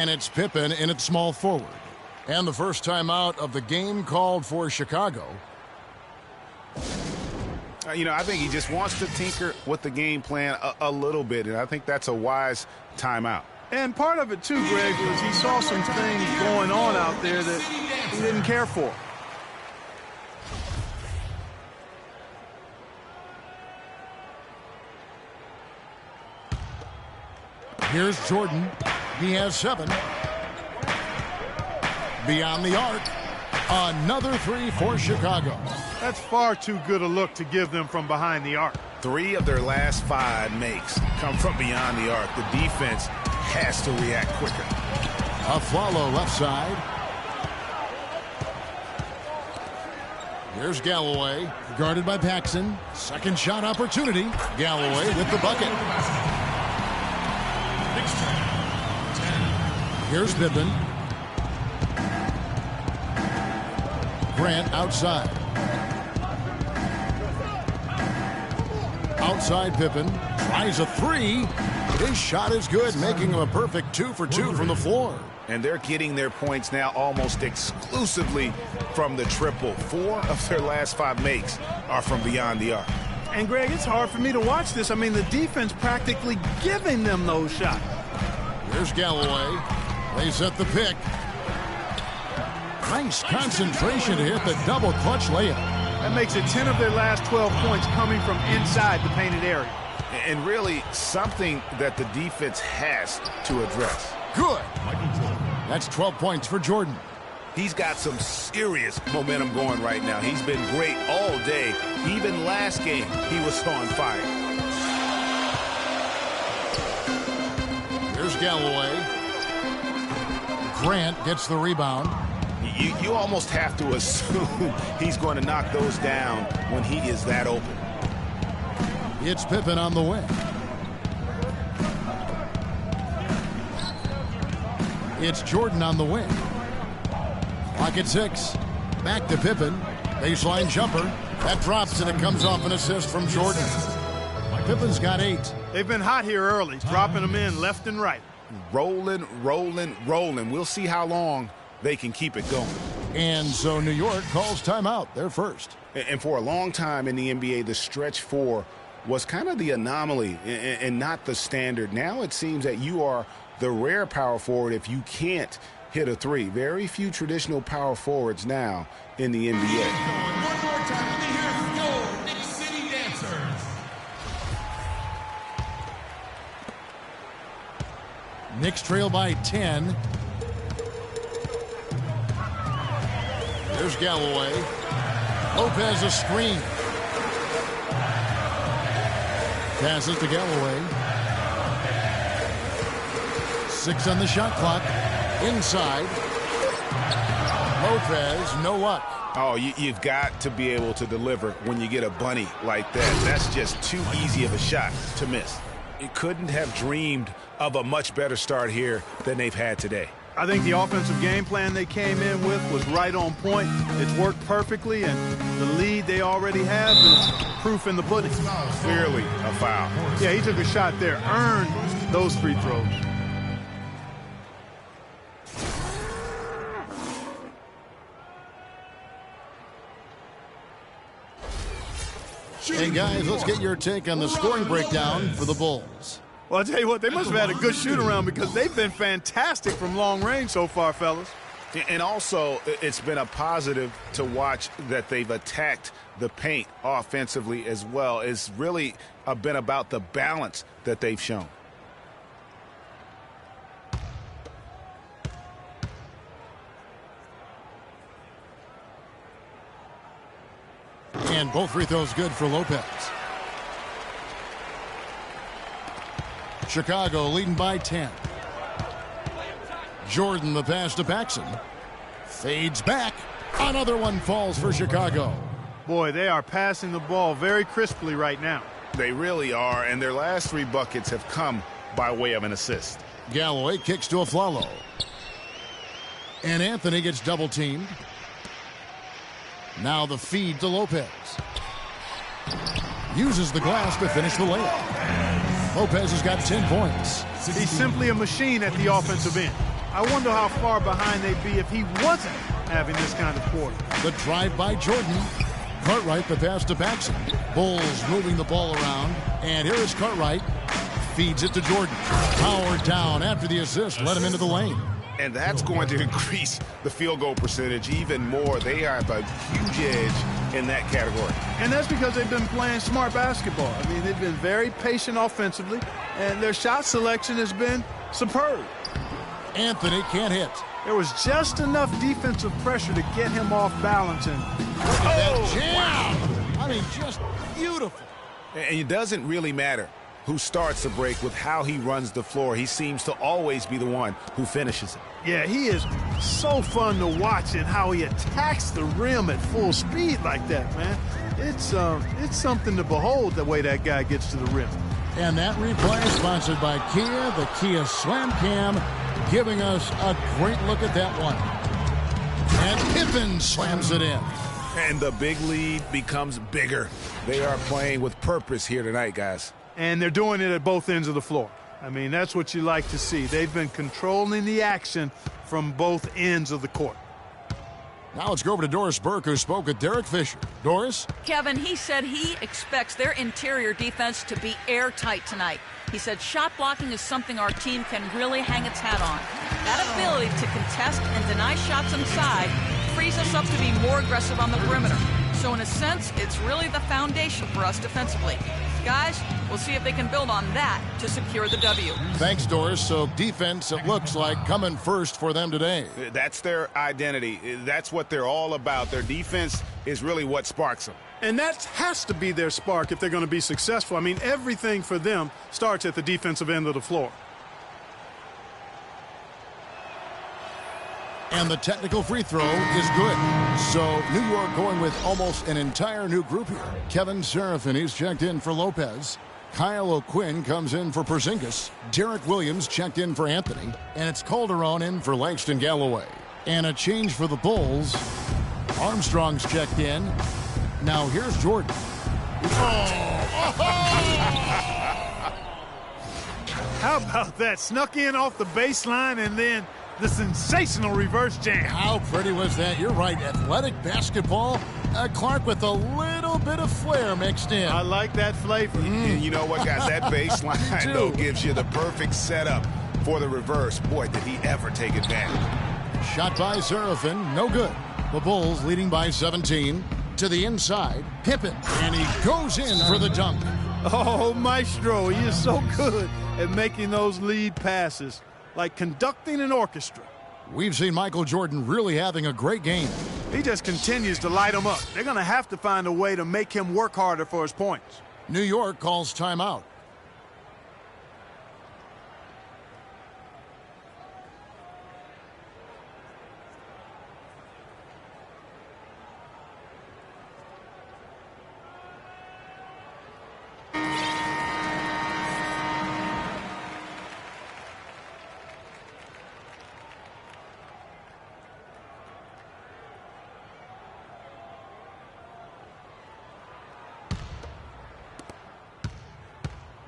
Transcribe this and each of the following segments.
And it's Pippen in at small forward. And the first time out of the game called for Chicago. I think he just wants to tinker with the game plan a little bit, and I think that's a wise timeout. And part of it, too, Greg, was he saw some things going on out there that he didn't care for. Here's Jordan. He has 7. Beyond the arc. Another 3 for Chicago. That's far too good a look to give them from behind the arc. 3 of their last 5 makes come from beyond the arc. The defense has to react quicker. A follow left side. Here's Galloway, guarded by Paxson. Second shot opportunity. Galloway with the bucket. Here's Pippen. Grant outside. Outside Pippen. Tries a 3. His shot is good, making him a perfect 2 for 2 from the floor. And they're getting their points now almost exclusively from the triple. 4 of their last 5 makes are from beyond the arc. And, Greg, it's hard for me to watch this. I mean, the defense practically giving them those shots. Here's Galloway. They set the pick. Nice concentration to hit the double clutch layup. That makes it 10 of their last 12 points coming from inside the painted area. And really something that the defense has to address. Good. That's 12 points for Jordan. He's got some serious momentum going right now. He's been great all day. Even last game, he was on fire. Here's Galloway. Grant gets the rebound. You almost have to assume he's going to knock those down when he is that open. It's Pippen on the wing. It's Jordan on the wing. Clock at 6. Back to Pippen. Baseline jumper. That drops and it comes off an assist from Jordan. Pippen's got 8. They've been hot here early, dropping them in left and right. Rolling, rolling, rolling. We'll see how long they can keep it going. And so New York calls timeout. They're first. And for a long time in the NBA, the stretch 4 was kind of the anomaly and not the standard. Now it seems that you are the rare power forward if you can't hit a 3. Very few traditional power forwards now in the NBA. One more time, let me hear your Knicks City Dancers. Knicks trail by 10. There's Galloway. Lopez a screen. Passes to Galloway. 6 on the shot clock. Inside. Lopez, no luck. Oh, you've got to be able to deliver when you get a bunny like that. That's just too easy of a shot to miss. You couldn't have dreamed of a much better start here than they've had today. I think the offensive game plan they came in with was right on point. It's worked perfectly, and the lead they already have is proof in the pudding. Clearly a foul. Yeah, he took a shot there, earned those free throws. Hey, guys, let's get your take on the scoring breakdown for the Bulls. Well, I'll tell you what, they must have had a good shoot-around because they've been fantastic from long range so far, fellas. And also, it's been a positive to watch that they've attacked the paint offensively as well. It's really been about the balance that they've shown. And both free throws good for Lopez. Chicago leading by 10. Jordan the pass to Paxson. Fades back. Another one falls for Chicago. Boy, they are passing the ball very crisply right now. They really are, and their last 3 buckets have come by way of an assist. Galloway kicks to Aflalo. And Anthony gets double teamed. Now the feed to Lopez. Uses the glass to finish the layup. Lopez has got 10 points. He's simply a machine at the offensive end. I wonder how far behind they'd be if he wasn't having this kind of quarter. The drive by Jordan. Cartwright, the pass to Paxson. Bulls moving the ball around. And here is Cartwright. Feeds it to Jordan. Powered down after the assist. Let him into the lane. And that's going to increase the field goal percentage even more. They have a huge edge in that category. And that's because they've been playing smart basketball. I mean, they've been very patient offensively, and their shot selection has been superb. Anthony can't hit. There was just enough defensive pressure to get him off balance. And That jam! I mean, just beautiful. And it doesn't really matter who starts the break with how he runs the floor. He seems to always be the one who finishes it. yeah, he is so fun to watch, and how he attacks the rim at full speed like that, man. It's something to behold, the way that guy gets to the rim. And that replay is sponsored by Kia, the Kia Slam Cam, giving us a great look at that one. And Pippen slams it in. And the big lead becomes bigger. They are playing with purpose here tonight, guys. And they're doing it at both ends of the floor. I mean, that's what you like to see. They've been controlling the action from both ends of the court. Now let's go over to Doris Burke, who spoke with Derek Fisher. Doris? Kevin, he said he expects their interior defense to be airtight tonight. He said shot blocking is something our team can really hang its hat on. That ability to contest and deny shots inside frees us up to be more aggressive on the perimeter. So in a sense, it's really the foundation for us defensively. Guys, we'll see if they can build on that to secure the W. Thanks, Doris. So defense, it looks like, coming first for them today. That's their identity. That's what they're all about. Their defense is really what sparks them. And that has to be their spark if they're going to be successful. I mean, everything for them starts at the defensive end of the floor. And the technical free throw is good. So New York going with almost an entire new group here. Kevin Serafin, he's checked in for Lopez. Kyle O'Quinn comes in for Porzingis. Derek Williams checked in for Anthony. And it's Calderon in for Langston Galloway. And a change for the Bulls. Armstrong's checked in. Now here's Jordan. How about that? Snuck in off the baseline and then the sensational reverse jam. How pretty was that? You're right. Athletic basketball. Clark with a little bit of flair mixed in. I like that flavor. And you know what, guys? That baseline, though, gives you the perfect setup for the reverse. Boy, did he ever take advantage. Shot by Serafin. No good. The Bulls leading by 17. To the inside. Pippen. And he goes in for the dunk. Oh, Maestro, he is so good at making those lead passes, like conducting an orchestra. We've seen Michael Jordan really having a great game. He just continues to light them up. They're going to have to find a way to make him work harder for his points. New York calls timeout.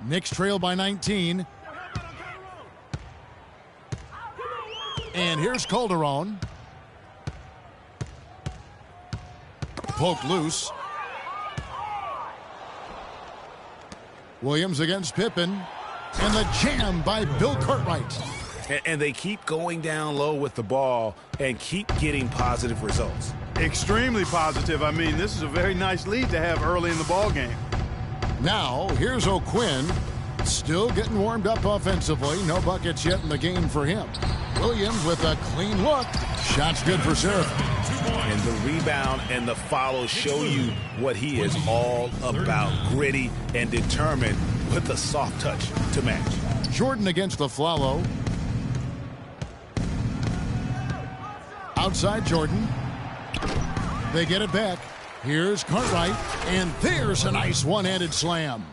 Knicks trail by 19. And here's Calderon. Poked loose. Williams against Pippen. And the jam by Bill Cartwright. And they keep going down low with the ball and keep getting positive results. Extremely positive. I mean, this is a very nice lead to have early in the ball game. Now, here's O'Quinn. Still getting warmed up offensively. No buckets yet in the game for him. Williams with a clean look. Shot's good for Serafin. And the rebound and the follow show you what he is all about. Gritty and determined with a soft touch to match. Jordan against the Flalo. Outside Jordan. They get it back. Here's Cartwright, and there's a nice one-handed slam.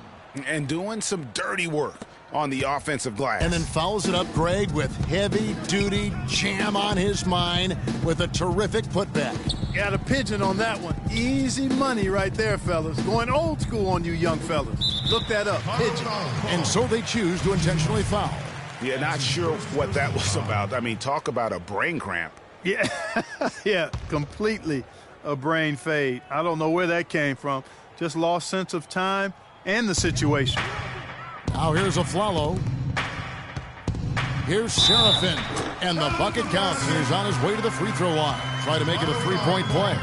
And doing some dirty work on the offensive glass. And then fouls it up, Greg, with heavy-duty jam on his mind with a terrific putback. Got a pigeon on that one. Easy money right there, fellas. Going old school on you young fellas. Look that up, pigeon. And so they choose to intentionally foul. Yeah, not sure what that was about. I mean, talk about a brain cramp. Yeah, yeah, completely a brain fade. I don't know where that came from. Just lost sense of time and the situation. Now here's a Flalo. Here's Serafin, and the bucket counts, and he's on his way to the free throw line. Try to make it a three-point play.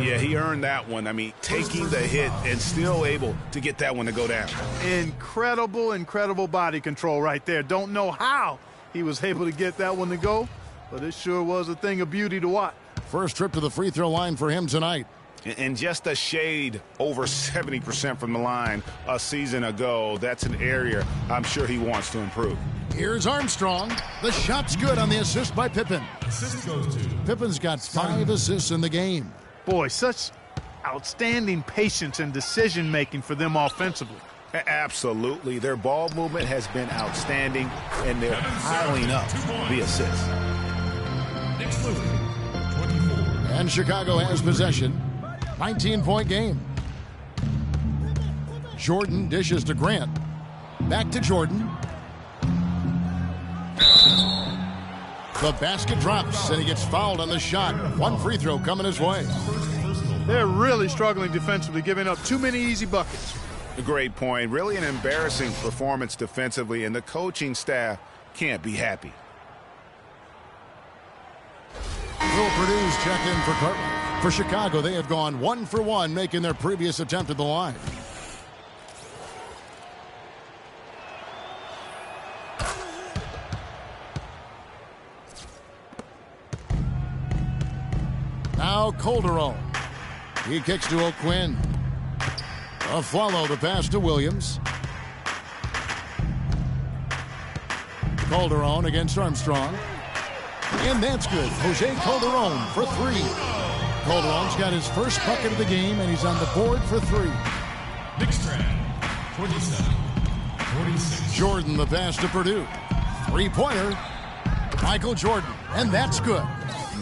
Yeah, he earned that one. I mean, taking the hit and still able to get that one to go down. Incredible body control right there. Don't know how he was able to get that one to go, but it sure was a thing of beauty to watch. First trip to the free throw line for him tonight. And just a shade over 70% from the line a season ago. That's an area I'm sure he wants to improve. Here's Armstrong. The shot's good on the assist by Pippen. Assist goes to Pippen's got 5 assists in the game. Boy, such outstanding patience and decision-making for them offensively. Absolutely. Their ball movement has been outstanding, and they're piling up the assists. Next move, 24. And Chicago has possession. 19-point game. Jordan dishes to Grant. Back to Jordan. The basket drops, and he gets fouled on the shot. One free throw coming his way. They're really struggling defensively, giving up too many easy buckets. A great point. Really an embarrassing performance defensively, and the coaching staff can't be happy. Will Purdue's checked in for Cartwright. For Chicago, they have gone 1 for 1, making their previous attempt at the line. Now Calderon. He kicks to O'Quinn. A follow the pass to Williams. Calderon against Armstrong. And that's good. Jose Calderon for 3. Calderon's got his first bucket of the game, and he's on the board for 3. Bigstrand, 27, 46. Jordan the pass to Purdue. 3-pointer. Michael Jordan, and that's good.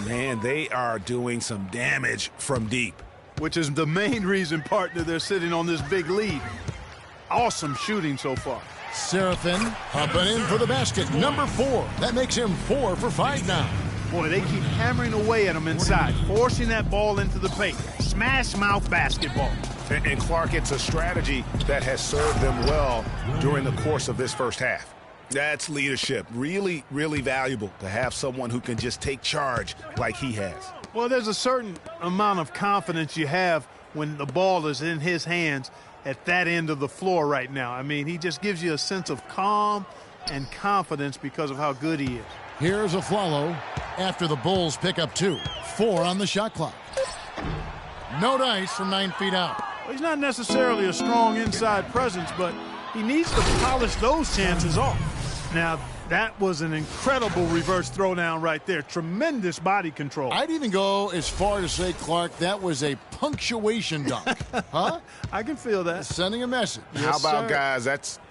Man, they are doing some damage from deep. Which is the main reason, partner, they're sitting on this big lead. Awesome shooting so far. Serafin up and in for the basket. Number 4. That makes him 4 for 5 now. Boy, they keep hammering away at him inside, forcing that ball into the paint. Smash mouth basketball. And Clark, it's a strategy that has served them well during the course of this first half. That's leadership. Really, really valuable to have someone who can just take charge like he has. Well, there's a certain amount of confidence you have when the ball is in his hands at that end of the floor right now. I mean, he just gives you a sense of calm and confidence because of how good he is. Here's a Flalo after the Bulls pick up 2. 4 on the shot clock. No dice from 9 feet out. Well, he's not necessarily a strong inside presence, but he needs to polish those chances off. Now, that was an incredible reverse throwdown right there. Tremendous body control. I'd even go as far to say, Clark, that was a punctuation dunk. Huh? I can feel that. Sending a message. How about, sir. guys,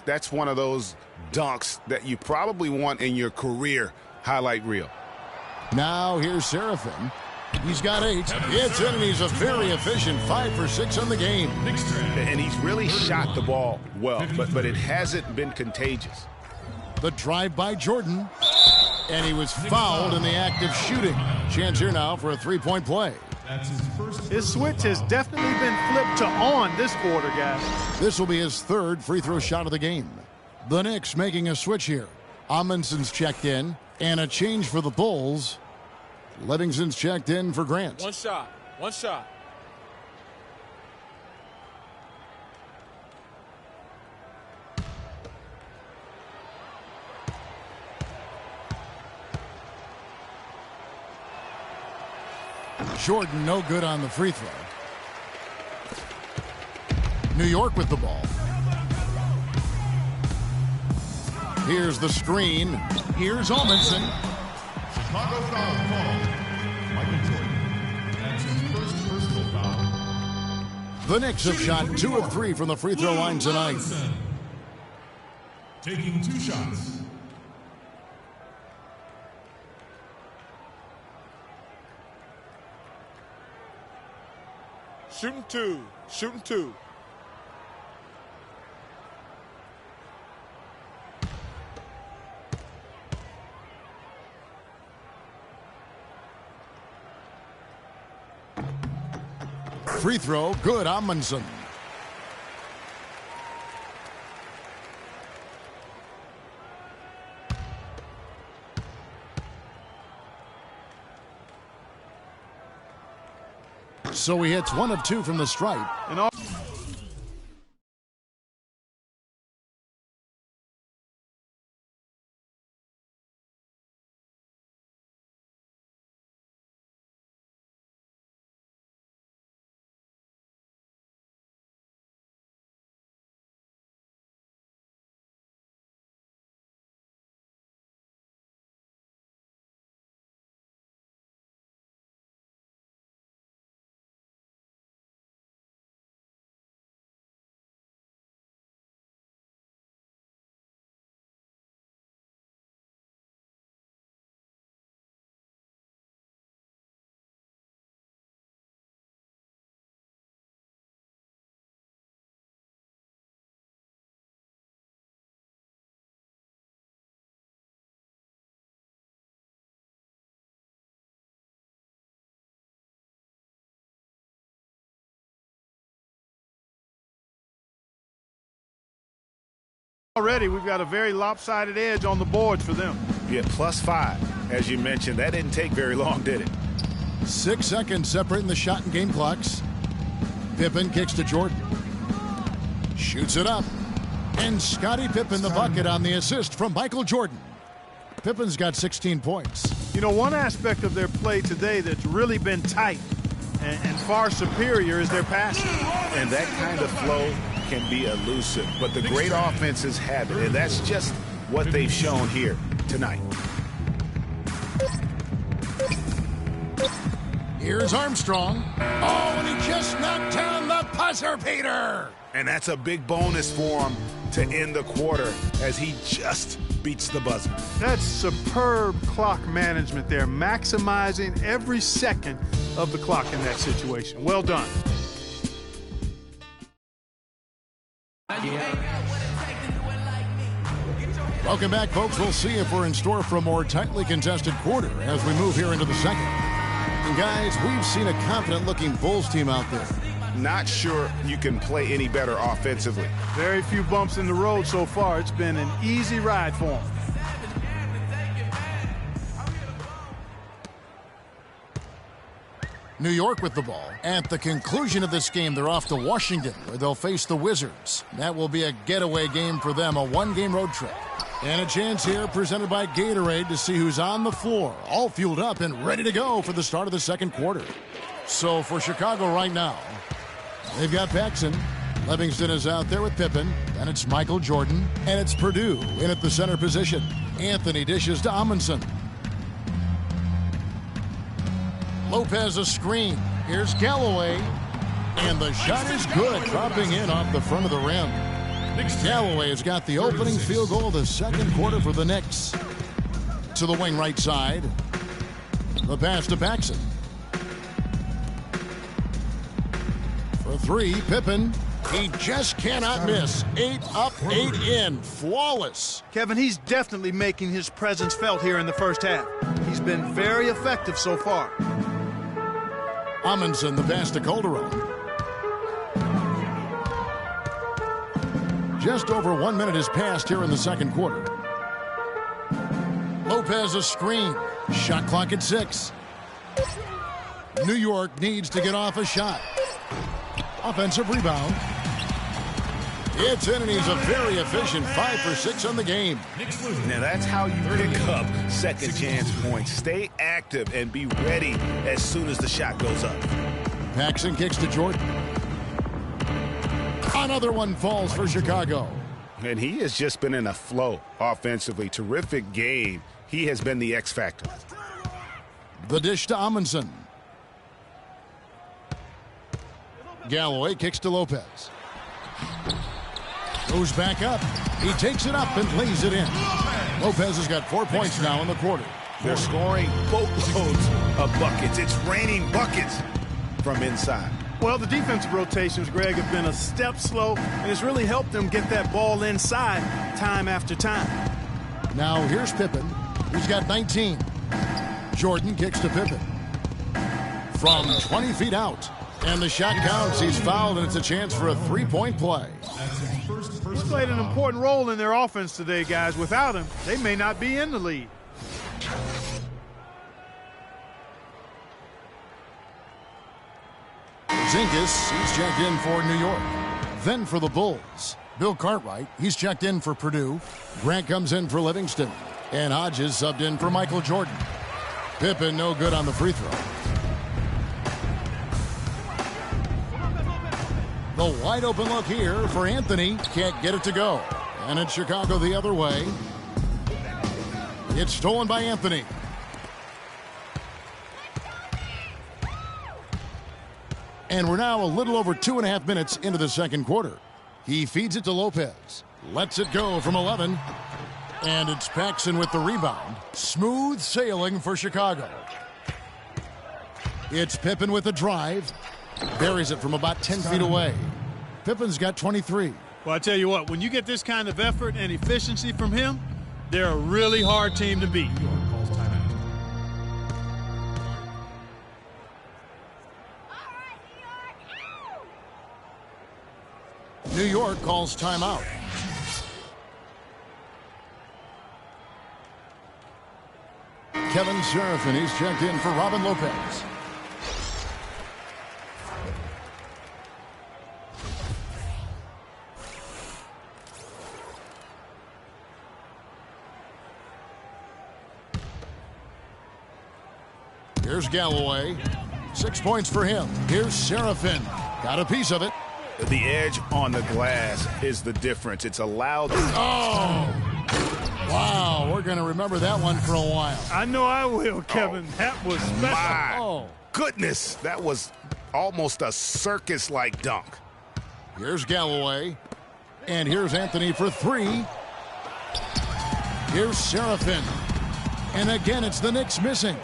that's one of those dunks that you probably want in your career highlight reel. Now here's Serafin. He's got 8. It's in, and he's a very efficient 5 for 6 on the game. And he's really shot the ball well, but it hasn't been contagious. The drive by Jordan, and he was fouled in the act of shooting. Chance here now for a 3-point play. That's his first. His switch has definitely been flipped to on this quarter, guys. This will be his 3rd free throw shot of the game. The Knicks making a switch here. Amundsen's checked in, and a change for the Bulls. Livingston's checked in for Grant. One shot. Jordan no good on the free throw. New York with the ball. Here's the screen. Here's Amundsen. Chicago foul called. Michael Jordan. That's his first personal foul. The Knicks have shot 2 of 3 from the free throw line tonight. Robinson. Taking 2 shots. Shooting two. Free throw, good, Amundsen. So he hits 1 of 2 from the stripe. And already we've got a very lopsided edge on the boards for them. Yeah, +5. As you mentioned, that didn't take very long, did it? 6 seconds separating the shot and game clocks. Pippen kicks to Jordan. Shoots it up. And Scottie Pippen the bucket on the assist from Michael Jordan. Pippen's got 16 points. You know, one aspect of their play today that's really been tight and far superior is their passing. And that kind of flow can be elusive, but the great offenses have it, and that's just what they've shown here tonight. Here's Armstrong. Oh, and he just knocked down the buzzer beater. And that's a big bonus for him to end the quarter as he just beats the buzzer. That's superb clock management there, maximizing every second of the clock in that situation. Well done. Welcome back, folks. We'll see if we're in store for a more tightly contested quarter as we move here into the second. And guys, we've seen a confident-looking Bulls team out there. Not sure you can play any better offensively. Very few bumps in the road so far. It's been an easy ride for them. New York with the ball. At the conclusion of this game, they're off to Washington, where they'll face the Wizards. That will be a getaway game for them, a one-game road trip. And a chance here presented by Gatorade to see who's on the floor, all fueled up and ready to go for the start of the second quarter. So for Chicago right now, they've got Paxson. Livingston is out there with Pippen. Then it's Michael Jordan. And it's Purdue in at the center position. Anthony dishes to Amundsen. Lopez a screen. Here's Galloway. And the shot is good, dropping in off the front of the rim. Galloway has got the opening field goal of the second quarter for the Knicks. To the wing right side. The pass to Paxson. For three, Pippen. He just cannot miss. 8 up, 8 in. Flawless. Kevin, he's definitely making his presence felt here in the first half. He's been very effective so far. Amundsen, the pass to Calderon. Just over 1 minute has passed here in the second quarter. Lopez a screen. Shot clock at 6. New York needs to get off a shot. Offensive rebound. It's in, and he's a very efficient 5 for 6 on the game. Now that's how you pick up second chance points. Stay active and be ready as soon as the shot goes up. Paxson kicks to Jordan. Another one falls for Chicago. And he has just been in a flow offensively. Terrific game. He has been the X factor. The dish to Amundsen. Galloway kicks to Lopez. Goes back up. He takes it up and lays it in. Lopez has got 4 points now in the quarter. They're scoring boatloads of buckets. It's raining buckets from inside. Well, the defensive rotations, Greg, have been a step slow, and it's really helped them get that ball inside time after time. Now here's Pippen. He's got 19. Jordan kicks to Pippen. From 20 feet out. And the shot counts. He's fouled, and it's a chance for a three-point play. He's played an important role in their offense today, guys. Without him, they may not be in the lead. Zinkus, he's checked in for New York. Then for the Bulls, Bill Cartwright, he's checked in for Purdue. Grant comes in for Livingston. And Hodges subbed in for Michael Jordan. Pippen no good on the free throw. The wide open look here for Anthony. Can't get it to go. And it's Chicago the other way. It's stolen by Anthony. And we're now a little over 2.5 minutes into the second quarter. He feeds it to Lopez. Lets it go from 11. And it's Paxson with the rebound. Smooth sailing for Chicago. It's Pippen with the drive. Buries it from about 10 feet away. Pippen's got 23. Well, I tell you what, when you get this kind of effort and efficiency from him, they're a really hard team to beat. New York calls timeout. Kevin Serafin, he's checked in for Robin Lopez. Here's Galloway. 6 points for him. Here's Serafin. Got a piece of it. The edge on the glass is the difference. It's allowed. Oh! Wow, we're going to remember that one for a while. I know I will, Kevin. That was special. My goodness, that was almost a circus-like dunk. Here's Galloway. And here's Anthony for three. Here's Serafin. And again, it's the Knicks missing.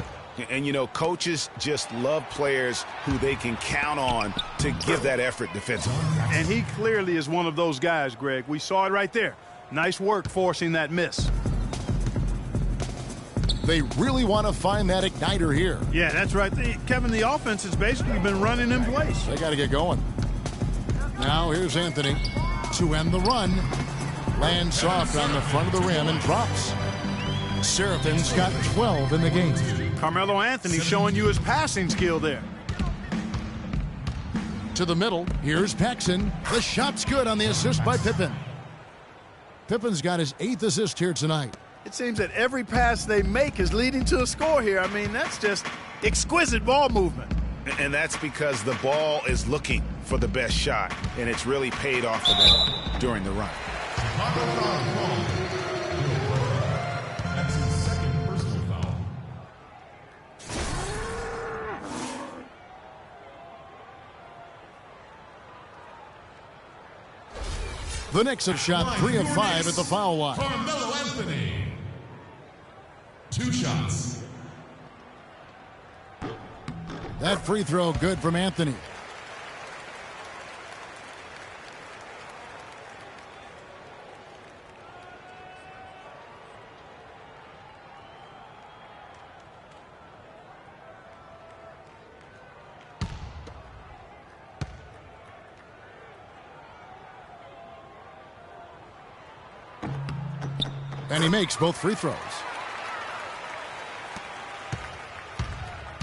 And, you know, coaches just love players who they can count on to give that effort defensively. And he clearly is one of those guys, Greg. We saw it right there. Nice work forcing that miss. They really want to find that igniter here. Yeah, that's right. Kevin, the offense has basically been running in place. They got to get going. Now here's Anthony to end the run. Lands soft on the front of the rim and drops. Serafin's got 12 in the game. Carmelo Anthony showing you his passing skill there. To the middle, here's Paxson. The shot's good on the assist by Pippen. Pippen's got his 8th assist here tonight. It seems that every pass they make is leading to a score here. I mean, that's just exquisite ball movement. And that's because the ball is looking for the best shot, and it's really paid off for them during the run. That's his second personal foul. The Knicks have shot 3 of 5 at the foul line. Carmelo Anthony. 2 shots. That free throw good from Anthony. And he makes both free throws.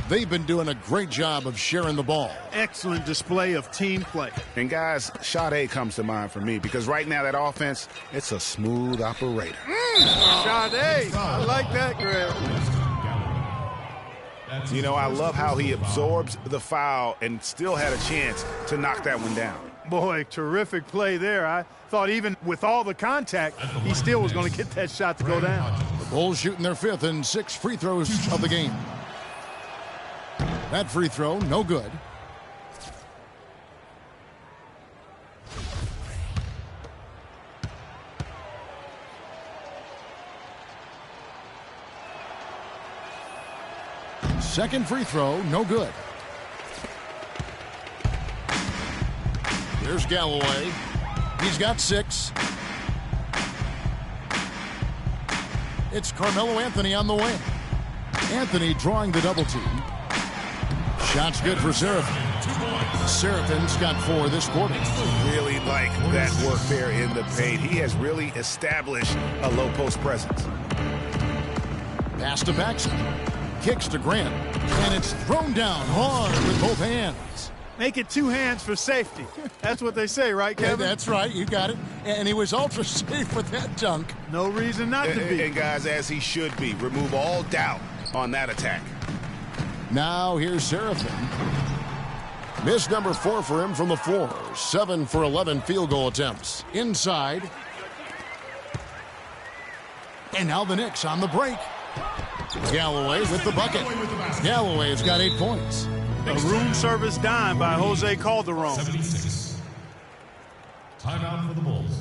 They've been doing a great job of sharing the ball. Excellent display of team play. And, guys, Sade comes to mind for me because right now that offense, it's a smooth operator. Sade, I like that, Greg. You know, I love how he absorbs the foul and still had a chance to knock that one down. Boy, terrific play there. I thought even with all the contact, he still was going to get that shot to go down. The Bulls shooting their 5th and 6th free throws of the game. That free throw, no good. Second free throw, no good. Here's Galloway. He's got 6. It's Carmelo Anthony on the wing. Anthony drawing the double team. Shot's good for Seraphin. Seraphin's got 4 this quarter. Really like that work there in the paint. He has really established a low post presence. Pass to Paxson. Kicks to Grant. And it's thrown down hard with both hands. Make it 2 hands for safety. That's what they say, right, Kevin? Yeah, that's right. You got it. And he was ultra safe with that dunk. No reason not to be. And guys, as he should be. Remove all doubt on that attack. Now here's Seraphin. Miss number 4 for him from the floor. 7 for 11 field goal attempts. Inside. And now the Knicks on the break. Galloway with the bucket. Galloway's got 8 points. A room service dime by Jose Calderon. 76. Timeout for the Bulls.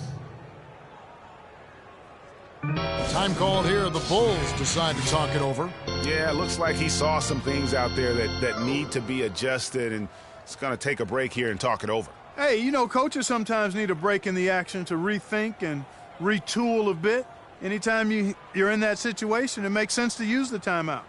Time called here. The Bulls decide to talk it over. Yeah, it looks like he saw some things out there that need to be adjusted, and it's going to take a break here and talk it over. Hey, you know, coaches sometimes need a break in the action to rethink and retool a bit. Anytime you're in that situation, it makes sense to use the timeout.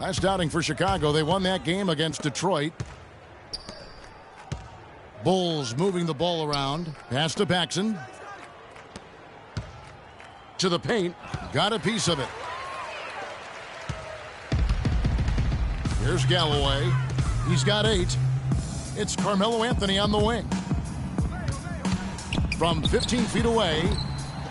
Last outing for Chicago, they won that game against Detroit. Bulls moving the ball around. Pass to Paxson. To the paint. Got a piece of it. Here's Galloway. He's got 8. It's Carmelo Anthony on the wing. From 15 feet away,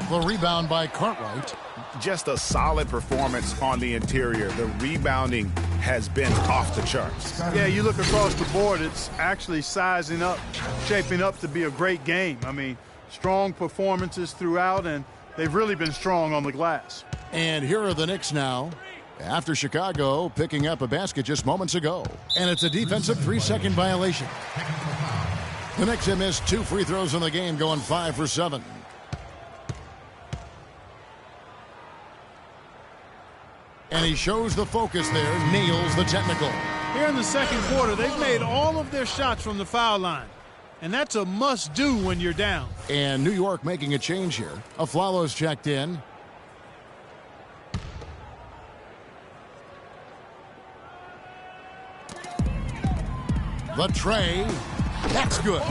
the rebound by Cartwright. Just a solid performance on the interior. The rebounding has been off the charts. Yeah, you look across the board, it's actually sizing up, shaping up to be a great game. I mean, strong performances throughout, and they've really been strong on the glass. And here are the Knicks now, after Chicago picking up a basket just moments ago. And it's a defensive 3-second violation. The Knicks have missed 2 free throws in the game, going 5 for 7. And he shows the focus there, nails the technical. Here in the second quarter, they've made all of their shots from the foul line. And that's a must-do when you're down. And New York making a change here. Aflalo's checked in. The tray. That's good.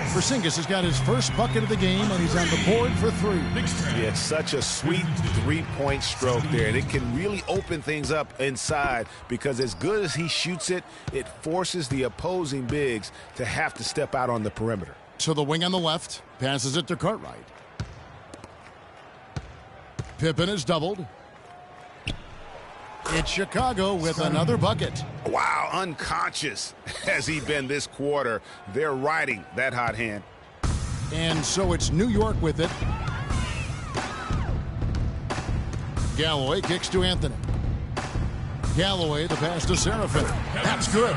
Porzingis has got his first bucket of the game, and he's on the board for 3. Yeah, it's such a sweet 3-point stroke there, and it can really open things up inside because as good as he shoots it, it forces the opposing bigs to have to step out on the perimeter. To the wing on the left, passes it to Cartwright. Pippen is doubled. It's Chicago with another bucket. Wow, unconscious has he been this quarter. They're riding that hot hand. And so it's New York with it. Galloway kicks to Anthony. Galloway, the pass to Seraphin. That's good.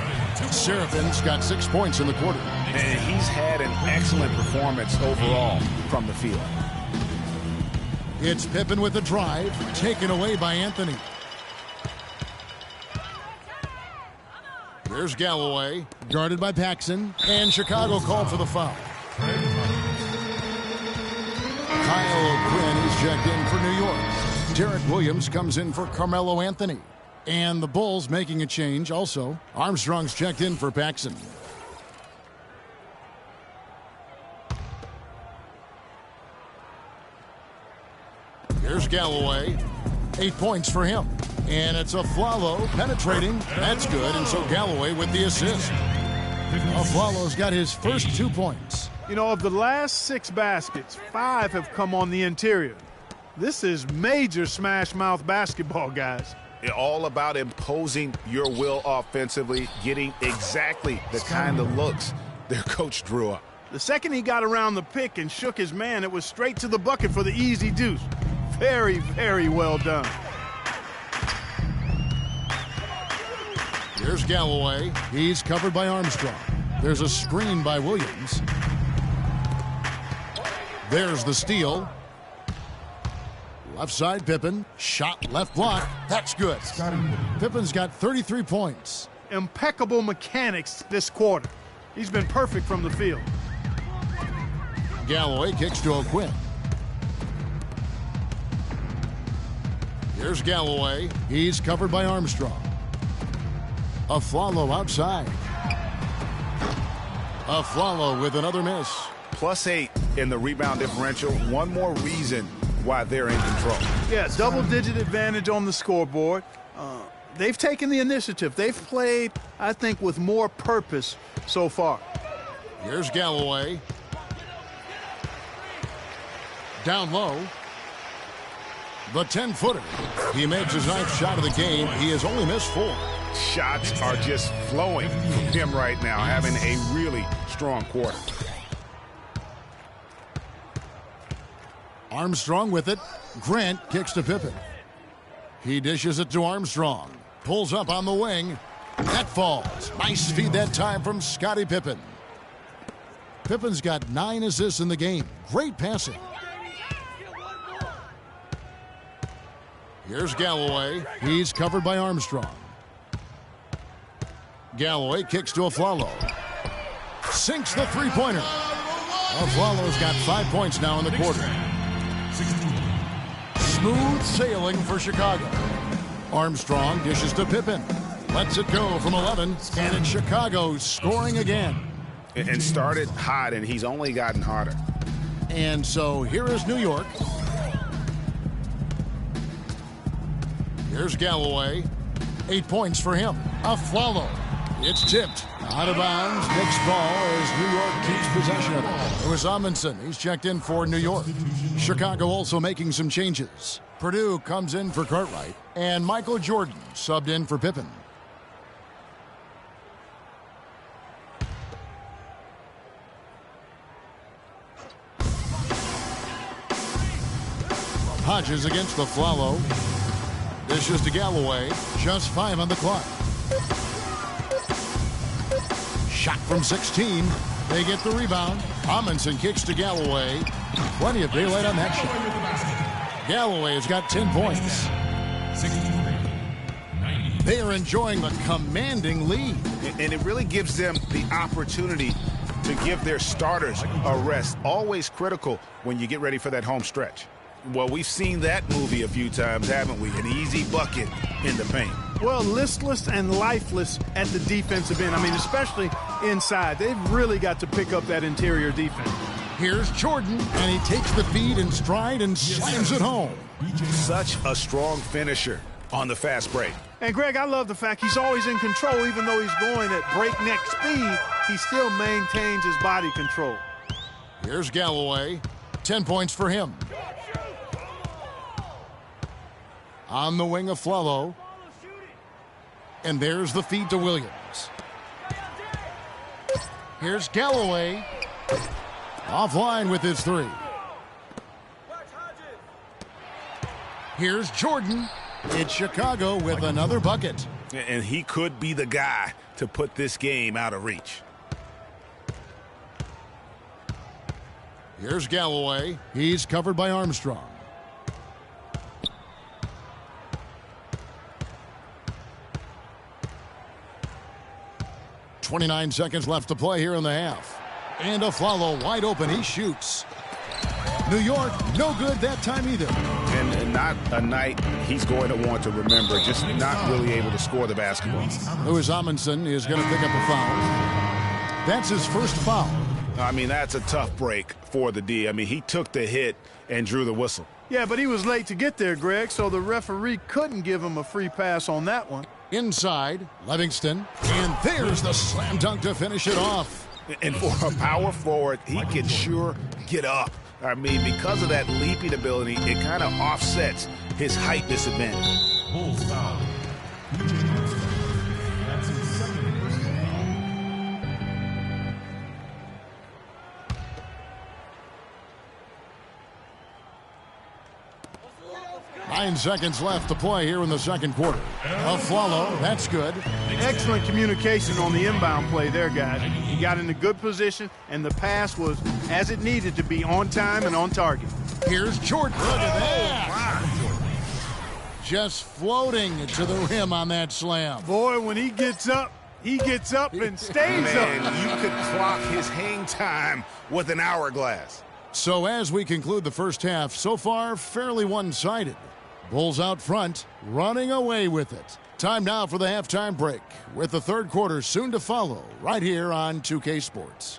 Seraphin's got 6 points in the quarter. And he's had an excellent performance overall from the field. It's Pippen with the drive, taken away by Anthony. There's Galloway, guarded by Paxson, and Chicago called for the foul. Kyle Quinn is checked in for New York. Derek Williams comes in for Carmelo Anthony. And the Bulls making a change also. Armstrong's checked in for Paxson. Here's Galloway. 8 points for him. And it's Aflalo penetrating. That's good. And so Galloway with the assist. Aflalo's got his first 2 points. You know, of the last 6 baskets, 5 have come on the interior. This is major smash mouth basketball, guys. All about imposing your will offensively, getting exactly the kind of looks their coach drew up. The second he got around the pick and shook his man, it was straight to the bucket for the easy deuce. Very, very well done. Here's Galloway. He's covered by Armstrong. There's a screen by Williams. There's the steal. Left side, Pippen. Shot left block. That's good. Pippen's got 33 points. Impeccable mechanics this quarter. He's been perfect from the field. Galloway kicks to O'Quinn. Here's Galloway. He's covered by Armstrong. Aflalo outside. Aflalo with another miss. +8 in the rebound differential. One more reason why they're in control. Yeah, double-digit advantage on the scoreboard. They've taken the initiative. They've played, I think, with more purpose so far. Here's Galloway. Down low. The 10-footer. He makes his 9th shot of the game. He has only missed 4. Shots are just flowing from him right now, having a really strong quarter. Armstrong with it. Grant kicks to Pippen. He dishes it to Armstrong. Pulls up on the wing. That falls. Nice feed that time from Scottie Pippen. Pippen's got 9 assists in the game. Great passing. Here's Galloway. He's covered by Armstrong. Galloway kicks to Aflalo. Sinks the three-pointer. Aflalo's got 5 points now in the quarter. Smooth sailing for Chicago. Armstrong dishes to Pippen. Lets it go from 11, and it's Chicago scoring again. And started hot, and he's only gotten hotter. And so here is New York. Here's Galloway. 8 points for him. Aflalo. It's tipped. Out of bounds. Next ball as New York keeps possession of it. It was Amundsen. He's checked in for New York. Chicago also making some changes. Purdue comes in for Cartwright. And Michael Jordan subbed in for Pippen. Hodges against Aflalo. Dishes to Galloway. Just 5 on the clock. Shot from 16. They get the rebound. Amundsen kicks to Galloway. Plenty of daylight on that shot. Galloway has got 10 points. They are enjoying the commanding lead. And it really gives them the opportunity to give their starters a rest. Always critical when you get ready for that home stretch. Well, we've seen that movie a few times, haven't we? An easy bucket in the paint. Well, listless and lifeless at the defensive end. I mean, especially inside. They've really got to pick up that interior defense. Here's Jordan, and he takes the feed in stride and slams it home. Such a strong finisher on the fast break. And, Greg, I love the fact he's always in control. Even though he's going at breakneck speed, he still maintains his body control. Here's Galloway. 10 points for him. On the wing of Aflalo. And there's the feed to Williams. Here's Galloway. Offline with his 3. Here's Jordan. It's Chicago with another bucket. And he could be the guy to put this game out of reach. Here's Galloway. He's covered by Armstrong. 29 seconds left to play here in the half. And Aflalo wide open. He shoots. New York, no good that time either. And not a night he's going to want to remember, just not really able to score the basketball. Louis Amundsen is going to pick up a foul. That's his first foul. I mean, that's a tough break for the D. I mean, he took the hit and drew the whistle. Yeah, but he was late to get there, Greg, so the referee couldn't give him a free pass on that one. Inside, Livingston. And there's the slam dunk to finish it off. And for a power forward, he can sure get up. I mean, because of that leaping ability, it kind of offsets his height disadvantage. Bulls foul. That's his second personal foul. 9 seconds left to play here in the second quarter. Aflalo, that's good. Excellent communication on the inbound play there, guys. He got in a good position, and the pass was as it needed to be, on time and on target. Here's Jordan. Look at that. Just floating to the rim on that slam. Boy, when he gets up and stays Man, up. you could clock his hang time with an hourglass. So as we conclude the first half, so far fairly one-sided. Bulls out front, running away with it. Time now for the halftime break, with the third quarter soon to follow, right here on 2K Sports.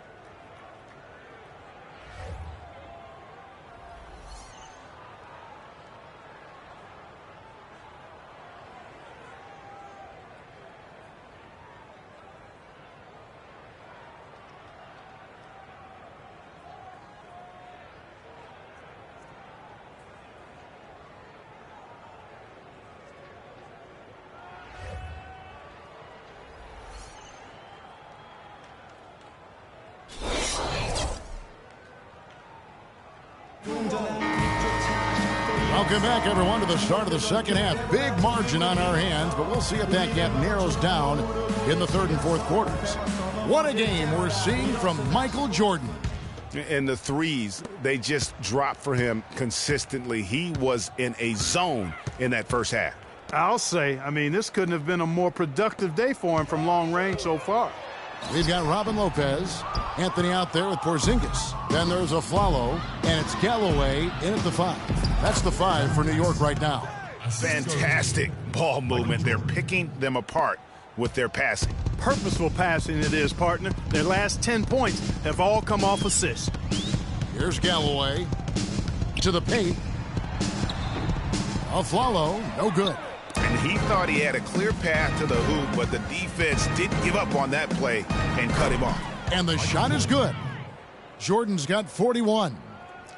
Welcome back, everyone, to the start of the second half. Big margin on our hands, but we'll see if that gap narrows down in the third and fourth quarters. What a game we're seeing from Michael Jordan. And the threes, they just dropped for him consistently. He was in a zone in that first half. I'll say, this couldn't have been a more productive day for him from long range so far. We've got Robin Lopez, Anthony out there with Porzingis. Then there's Aflalo, and it's Galloway in at the 5. That's the 5 for New York right now. Fantastic ball movement. They're picking them apart with their passing. Purposeful passing it is, partner. Their last 10 points have all come off assists. Here's Galloway to the paint. Aflalo, no good. And he thought he had a clear path to the hoop, but the defense didn't give up on that play and cut him off. And the shot is good. Jordan's got 41.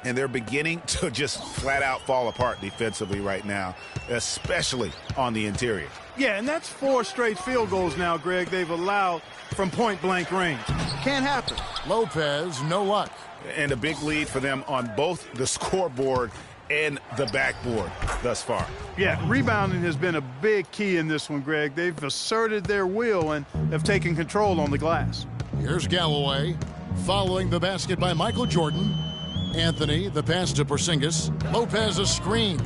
And they're beginning to just flat out fall apart defensively right now, especially on the interior. Yeah, and that's 4 straight field goals now, Greg, they've allowed from point-blank range. Can't happen. Lopez, no luck. And a big lead for them on both the scoreboard and the backboard thus far. Yeah, rebounding has been a big key in this one, Greg. They've asserted their will and have taken control on the glass. Here's Galloway, following the basket by Michael Jordan. Anthony, the pass to Porzingis. Lopez, a screen.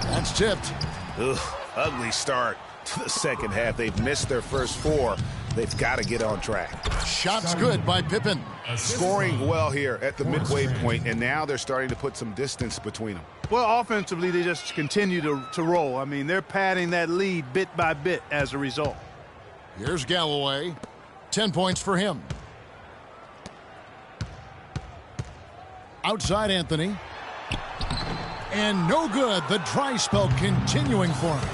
That's tipped. Ugh, ugly start to the second half. They've missed their first 4. They've got to get on track. Shot's good by Pippen. Scoring well here at the midway point, and now they're starting to put some distance between them. Well, offensively, they just continue to roll. They're padding that lead bit by bit as a result. Here's Galloway. 10 points for him. Outside Anthony. And no good. The dry spell continuing for him.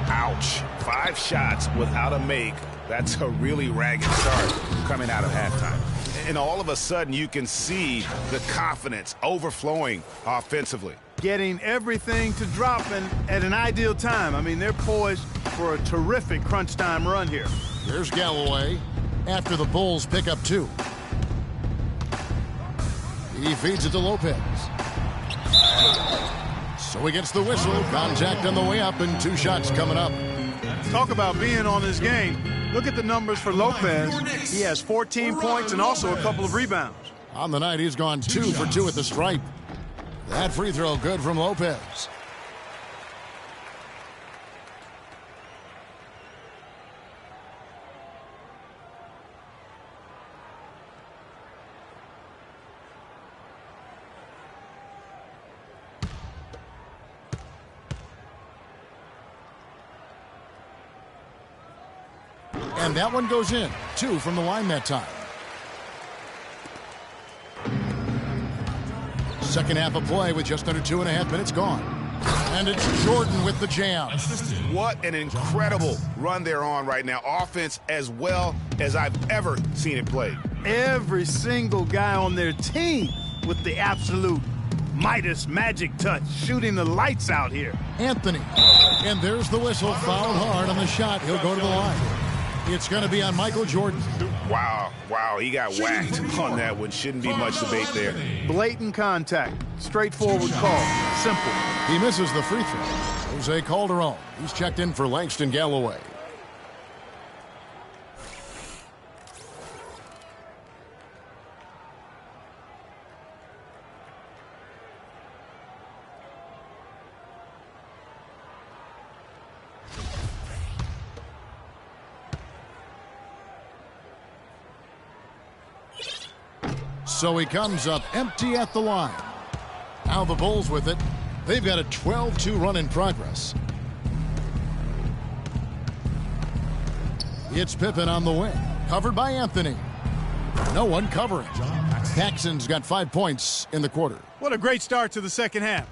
Ouch. 5 shots without a make. That's a really ragged start coming out of halftime. And all of a sudden, you can see the confidence overflowing offensively. Getting everything to drop at an ideal time. They're poised for a terrific crunch time run here. Here's Galloway after the Bulls pick up 2. He feeds it to Lopez. So he gets the whistle. Contact on the way up and 2 shots coming up. Talk about being on his game. Look at the numbers for Lopez. He has 14 points and also a couple of rebounds. On the night, he's gone 2 for 2 at the stripe. That free throw good from Lopez. And that one goes in. 2 from the line that time. Second half of play with just under 2.5 minutes gone. And it's Jordan with the jam. What an incredible run they're on right now. Offense as well as I've ever seen it played. Every single guy on their team with the absolute Midas magic touch, shooting the lights out here. Anthony. And there's the whistle. Fouled hard on the shot. He'll go to the line. It's going to be on Michael Jordan. Wow, he got whacked on that one. Shouldn't be much debate there. Blatant contact. Straightforward call. Simple. He misses the free throw. Jose Calderon. He's checked in for Langston Galloway. So he comes up empty at the line. Now the Bulls with it. They've got a 12-2 run in progress. It's Pippen on the wing. Covered by Anthony. No one covering. Paxson's got 5 points in the quarter. What a great start to the second half.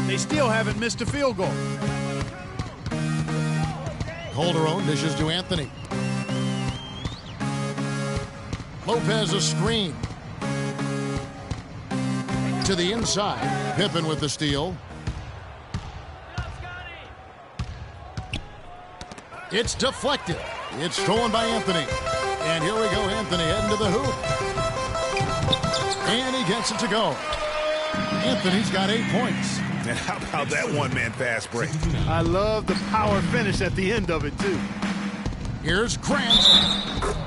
They still haven't missed a field goal. Calderon dishes to Anthony. Lopez a screen. To the inside. Pippen with the steal. It's deflected. It's stolen by Anthony. And here we go, Anthony heading to the hoop. And he gets it to go. Anthony's got 8 points. And how about that one-man fast break? I love the power finish at the end of it, too. Here's Grant.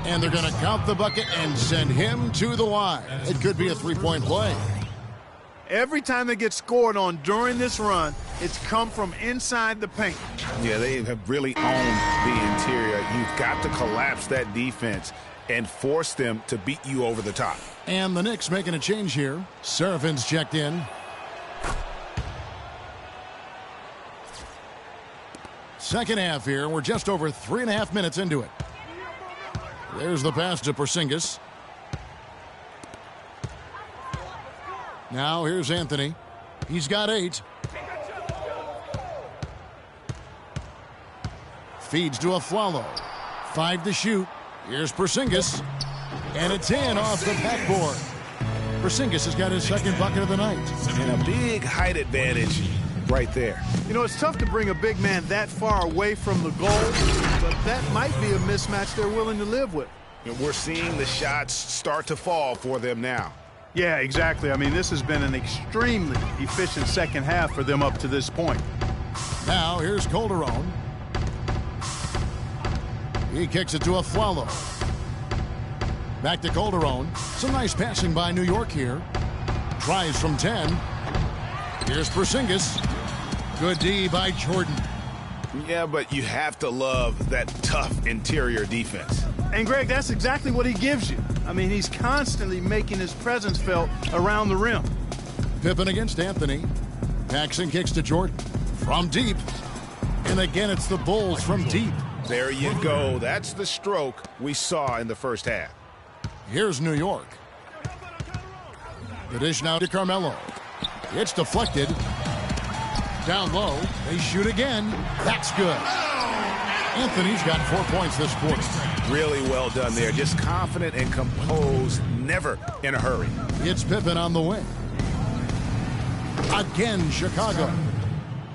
And they're going to count the bucket and send him to the line. It could be a three-point play. Every time they get scored on during this run, it's come from inside the paint. Yeah, they have really owned the interior. You've got to collapse that defense and force them to beat you over the top. And the Knicks making a change here. Serafin's checked in. Second half here. We're just over 3.5 minutes into it. There's the pass to Porzingis. Now here's Anthony. He's got 8. Feeds to Afflalo. 5 to shoot. Here's Porzingis. And it's in off the backboard. Porzingis has got his second bucket of the night. And a big height advantage right there. You know, it's tough to bring a big man that far away from the goal, but that might be a mismatch they're willing to live with. And we're seeing the shots start to fall for them now. Yeah, exactly. I mean, this has been an extremely efficient second half for them up to this point. Now here's Calderon. He kicks it to Afflalo. Back to Calderon. Some nice passing by New York here. Tries from 10. Here's Porzingis. Good D by Jordan. Yeah, but you have to love that tough interior defense. And, Greg, that's exactly what he gives you. I mean, he's constantly making his presence felt around the rim. Pippen against Anthony. Paxson kicks to Jordan. From deep. And again, it's the Bulls from deep. There you go. That's the stroke we saw in the first half. Here's New York. The dish now to Carmelo. It's deflected. Down low. They shoot again. That's good. Anthony's got 4 points this quarter. Really well done there. Just confident and composed. Never in a hurry. It's Pippen on the wing. Again, Chicago.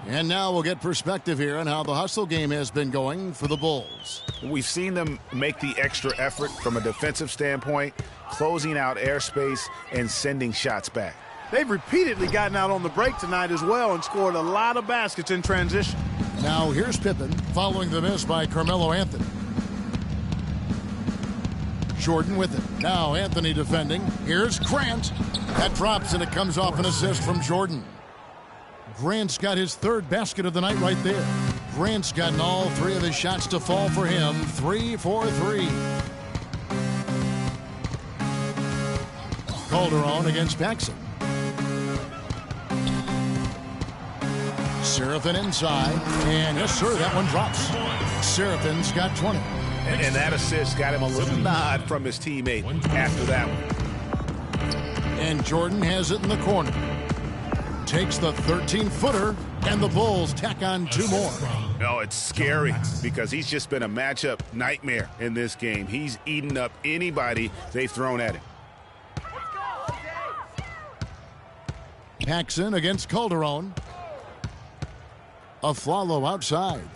And now we'll get perspective here on how the hustle game has been going for the Bulls. We've seen them make the extra effort from a defensive standpoint, closing out airspace and sending shots back. They've repeatedly gotten out on the break tonight as well and scored a lot of baskets in transition. Now here's Pippen following the miss by Carmelo Anthony. Jordan with it. Now Anthony defending. Here's Grant. That drops and it comes off an assist from Jordan. Grant's got his third basket of the night right there. Grant's gotten all 3 of his shots to fall for him. 3 for 3. Calderon against Paxson. Serafin inside. And yes, sir, that one drops. Serafin's got 20. And that assist got him a little nod from his teammate after that one. And Jordan has it in the corner. Takes the 13-footer, and the Bulls tack on 2 more. No, it's scary because he's just been a matchup nightmare in this game. He's eaten up anybody they've thrown at him. Paxson against Calderon. Afflalo outside.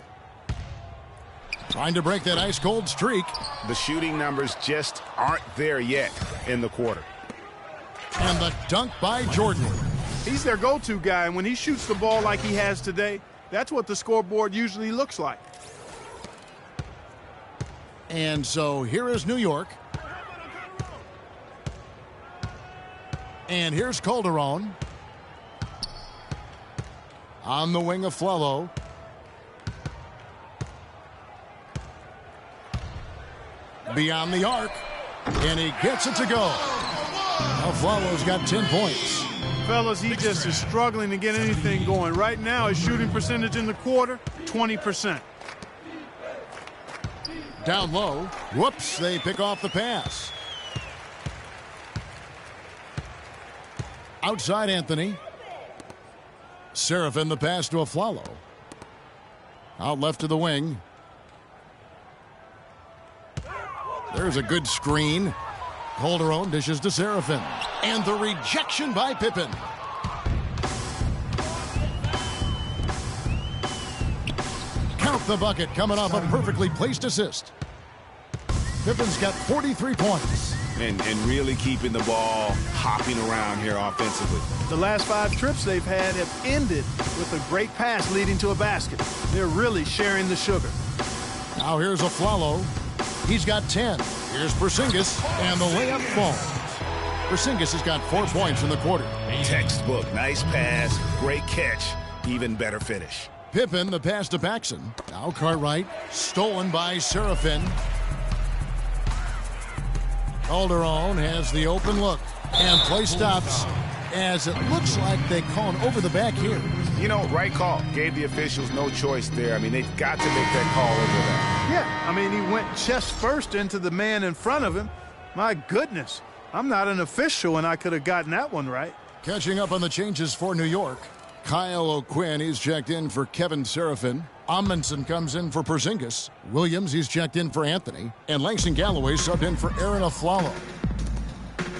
Trying to break that ice-cold streak. The shooting numbers just aren't there yet in the quarter. And the dunk by Jordan. He's their go-to guy, and when he shoots the ball like he has today, that's what the scoreboard usually looks like. And so here is New York. And here's Calderon. On the wing of Afflalo. Beyond the arc. And he gets it to go. Now Flalo's got 10 points. Fellas, he just is struggling to get anything going. Right now, his shooting percentage in the quarter, 20%. Down low. Whoops, they pick off the pass. Outside Anthony. Seraphin the pass to Flalo. Out left to the wing. There's a good screen. Calderon dishes to Seraphin. And the rejection by Pippen. Count the bucket coming off a perfectly placed assist. Pippen's got 43 points. And really keeping the ball hopping around here offensively. The last 5 trips they've had have ended with a great pass leading to a basket. They're really sharing the sugar. Now here's Flalo. He's got 10. Here's Porzingis, and the layup falls. Porzingis has got 4 points in the quarter. Textbook. Nice pass. Great catch. Even better finish. Pippen, the pass to Paxson. Now Cartwright, stolen by Seraphin. Calderon has the open look, and play stops as it looks like they call an over the back here. You know, right call. Gave the officials no choice there. I mean, they've got to make that call over that. Yeah, I mean, he went chest first into the man in front of him. My goodness, I'm not an official, and I could have gotten that one right. Catching up on the changes for New York. Kyle O'Quinn, he's checked in for Kevin Seraphin. Amundsen comes in for Porzingis. Williams, he's checked in for Anthony. And Langston Galloway subbed in for Aaron Aflalo.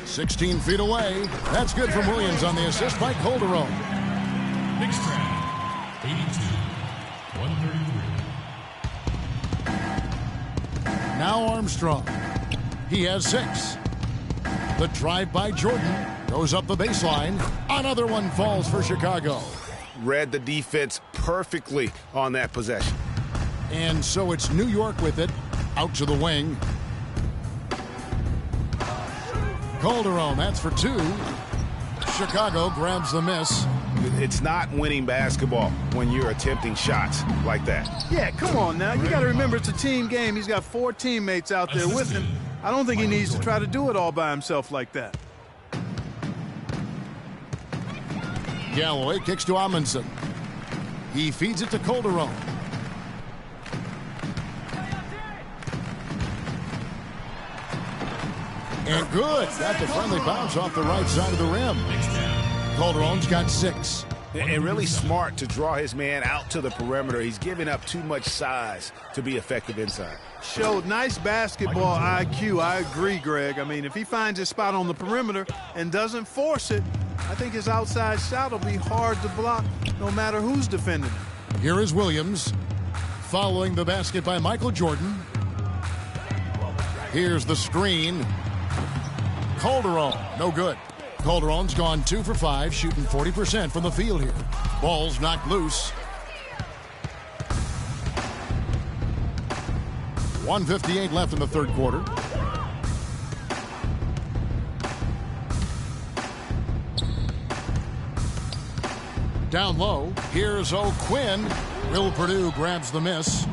16 feet away. That's good from Williams on the assist by Calderon. Next round, 82-133. Now Armstrong. He has 6. The drive by Jordan goes up the baseline. Another one falls for Chicago. Read the defense perfectly on that possession. And so it's New York with it. Out to the wing. Calderon, that's for 2. Chicago grabs the miss. It's not winning basketball when you're attempting shots like that. Yeah, come on now. You got to remember it's a team game. He's got 4 teammates out there with him. I don't think he needs to try to do it all by himself like that. Galloway kicks to Amundsen. He feeds it to Calderon. And good. Got the friendly bounce off the right side of the rim. Calderon's got 6. And really smart to draw his man out to the perimeter. He's giving up too much size to be effective inside. Showed nice basketball IQ. I agree, Greg. I mean, if he finds his spot on the perimeter and doesn't force it, I think his outside shot will be hard to block no matter who's defending him. Here is Williams. Following the basket by Michael Jordan. Here's the screen. Calderon, no good. Calderon's gone 2 for 5, shooting 40% from the field here. Ball's knocked loose. 1:58 left in the third quarter. Down low, here's O'Quinn. Will Purdue grabs the miss.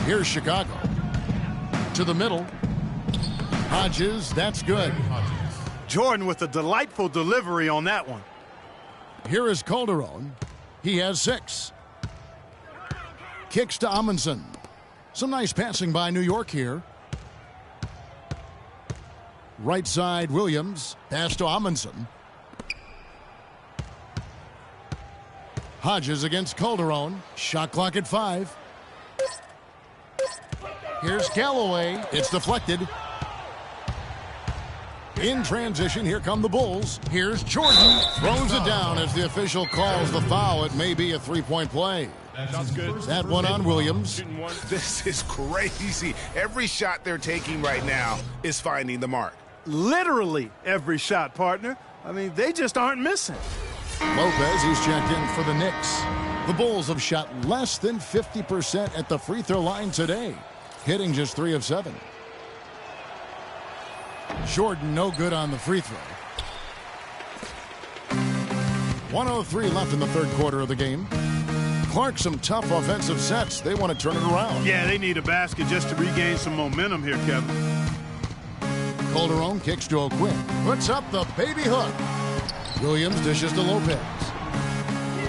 Here's Chicago. To the middle. Hodges, that's good. Jordan with a delightful delivery on that one. Here is Calderon. He has 6. Kicks to Amundsen. Some nice passing by New York here. Right side, Williams. Pass to Amundsen. Hodges against Calderon. Shot clock at 5. Here's Galloway. It's deflected. In transition, here come the Bulls. Here's Jordan. Throws it down as the official calls the foul. It may be a 3-point play. Sounds good. That one on Williams. This is crazy. Every shot they're taking right now is finding the mark. Literally every shot, partner. I mean, they just aren't missing. Lopez, he's checked in for the Knicks. The Bulls have shot less than 50% at the free throw line today, hitting just 3 of 7. Jordan, no good on the free throw. 1:03 left in the third quarter of the game. Clark, some tough offensive sets. They want to turn it around. Yeah, they need a basket just to regain some momentum here, Kevin. Calderon kicks to O'Quinn. Puts up the baby hook. Williams dishes to Lopez.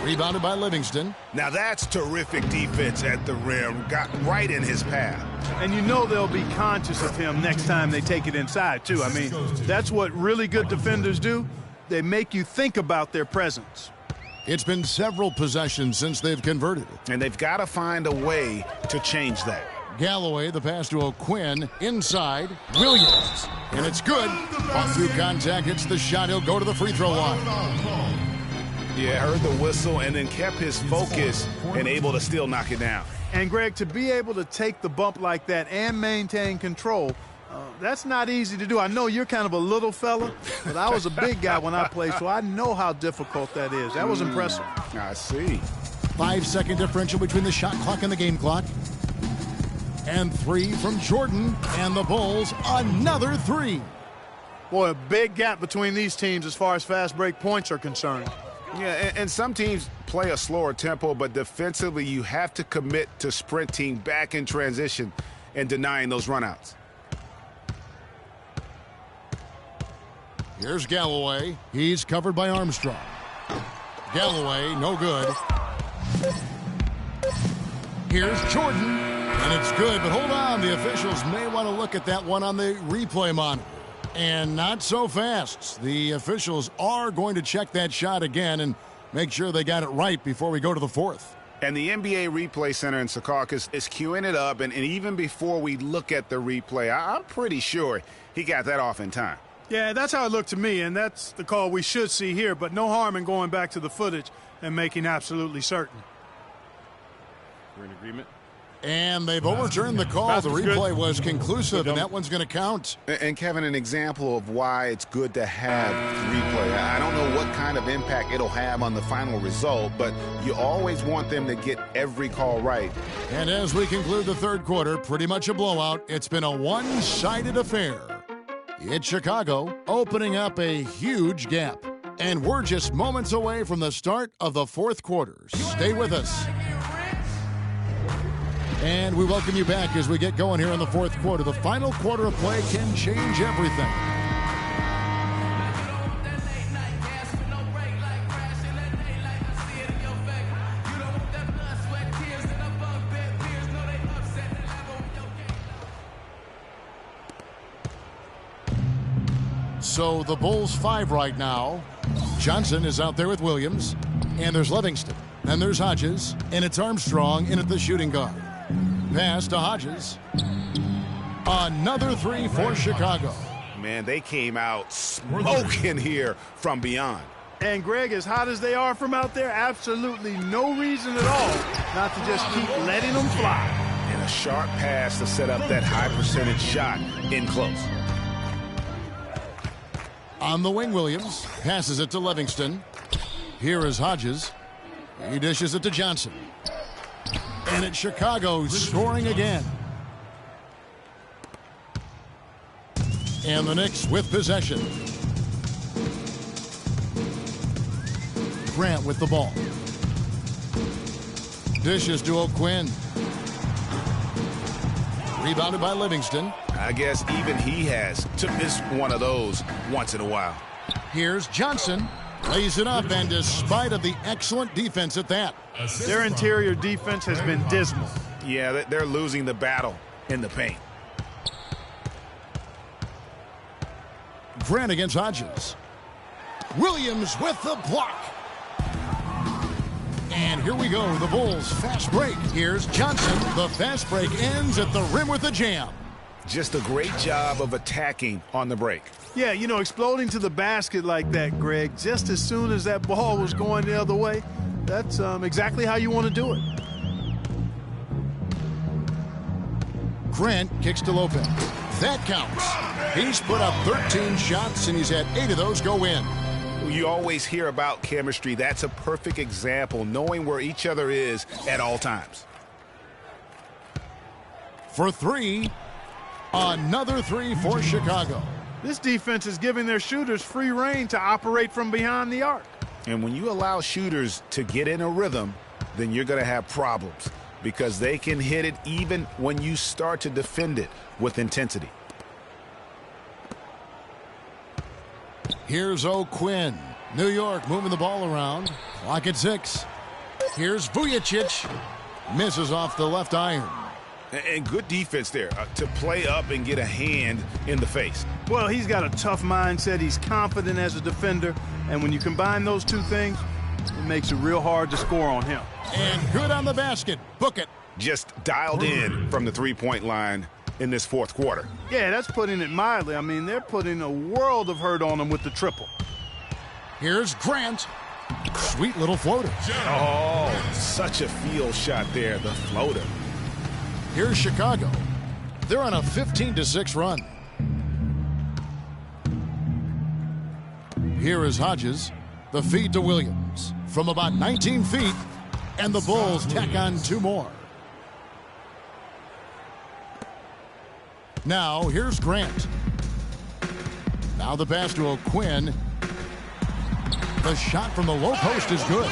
Rebounded by Livingston. Now that's terrific defense at the rim. Got right in his path. And you know they'll be conscious of him next time they take it inside, too. I mean, that's what really good defenders do. They make you think about their presence. It's been several possessions since they've converted. And they've got to find a way to change that. Galloway, the pass to O'Quinn, inside, Williams, and it's good. On through contact, hits the shot, he'll go to the free throw line. Yeah, heard the whistle and then kept his focus and able to still knock it down. And, Greg, to be able to take the bump like that and maintain control, that's not easy to do. I know you're kind of a little fella, but I was a big guy when I played, so I know how difficult that is. That was impressive. I see. 5-second differential between the shot clock and the game clock. And 3 from Jordan, and the Bulls another 3. Boy, a big gap between these teams as far as fast break points are concerned. Yeah, and some teams play a slower tempo, but defensively you have to commit to sprinting back in transition and denying those runouts. Here's Galloway. He's covered by Armstrong. Galloway, no good. Here's Jordan. And it's good, but hold on. The officials may want to look at that one on the replay monitor. And not so fast. The officials are going to check that shot again and make sure they got it right before we go to the fourth. And the NBA Replay Center in Secaucus is queuing it up, and even before we look at the replay, I'm pretty sure he got that off in time. Yeah, that's how it looked to me, and that's the call we should see here, but no harm in going back to the footage and making absolutely certain. We're in agreement. And they've overturned the call. The replay was conclusive, and that one's going to count. And, Kevin, an example of why it's good to have replay. I don't know what kind of impact it'll have on the final result, but you always want them to get every call right. And as we conclude the third quarter, pretty much a blowout. It's been a one-sided affair. It's Chicago opening up a huge gap. And we're just moments away from the start of the fourth quarter. Stay with us. And we welcome you back as we get going here in the fourth quarter. The final quarter of play can change everything. So the Bulls 5 right now. Johnson is out there with Williams. And there's Livingston. And there's Hodges. And it's Armstrong in at the shooting guard. Pass to Hodges. Another 3 for Chicago. Man, they came out smoking here from beyond. And, Greg, as hot as they are from out there, absolutely no reason at all not to just keep letting them fly. And a sharp pass to set up that high percentage shot in close. On the wing, Williams passes it to Livingston. Here is Hodges. He dishes it to Johnson. And it's Chicago scoring again. And the Knicks with possession. Grant with the ball. Dishes to O'Quinn. Rebounded by Livingston. I guess even he has to miss one of those once in a while. Here's Johnson. Lays it up, and despite of the excellent defense at that. Their interior defense has been dismal. Yeah, they're losing the battle in the paint. Grant against Hodges. Williams with the block. And here we go, the Bulls fast break. Here's Johnson. The fast break ends at the rim with a jam. Just a great job of attacking on the break. Yeah, you know, exploding to the basket like that, Greg, just as soon as that ball was going the other way, that's exactly how you want to do it. Grant kicks to Lopez. That counts. He's put up 13 shots, and he's had 8 of those go in. You always hear about chemistry. That's a perfect example, knowing where each other is at all times. For 3, another 3 for Chicago. This defense is giving their shooters free rein to operate from behind the arc. And when you allow shooters to get in a rhythm, then you're going to have problems because they can hit it even when you start to defend it with intensity. Here's O'Quinn. New York moving the ball around. Clock at 6. Here's Vujicic. Misses off the left iron. And good defense there to play up and get a hand in the face. Well, he's got a tough mindset. He's confident as a defender. And when you combine those two things, it makes it real hard to score on him. And good on the basket. Book it. Just dialed in from the three-point line in this fourth quarter. Yeah, that's putting it mildly. I mean, they're putting a world of hurt on him with the triple. Here's Grant. Sweet little floater. Oh, such a field shot there, the floater. Here's Chicago. They're on a 15-6 run. Here is Hodges. The feed to Williams from about 19 feet, and the Bulls tack on 2 more. Now, here's Grant. Now the pass to O'Quinn. The shot from the low post is good.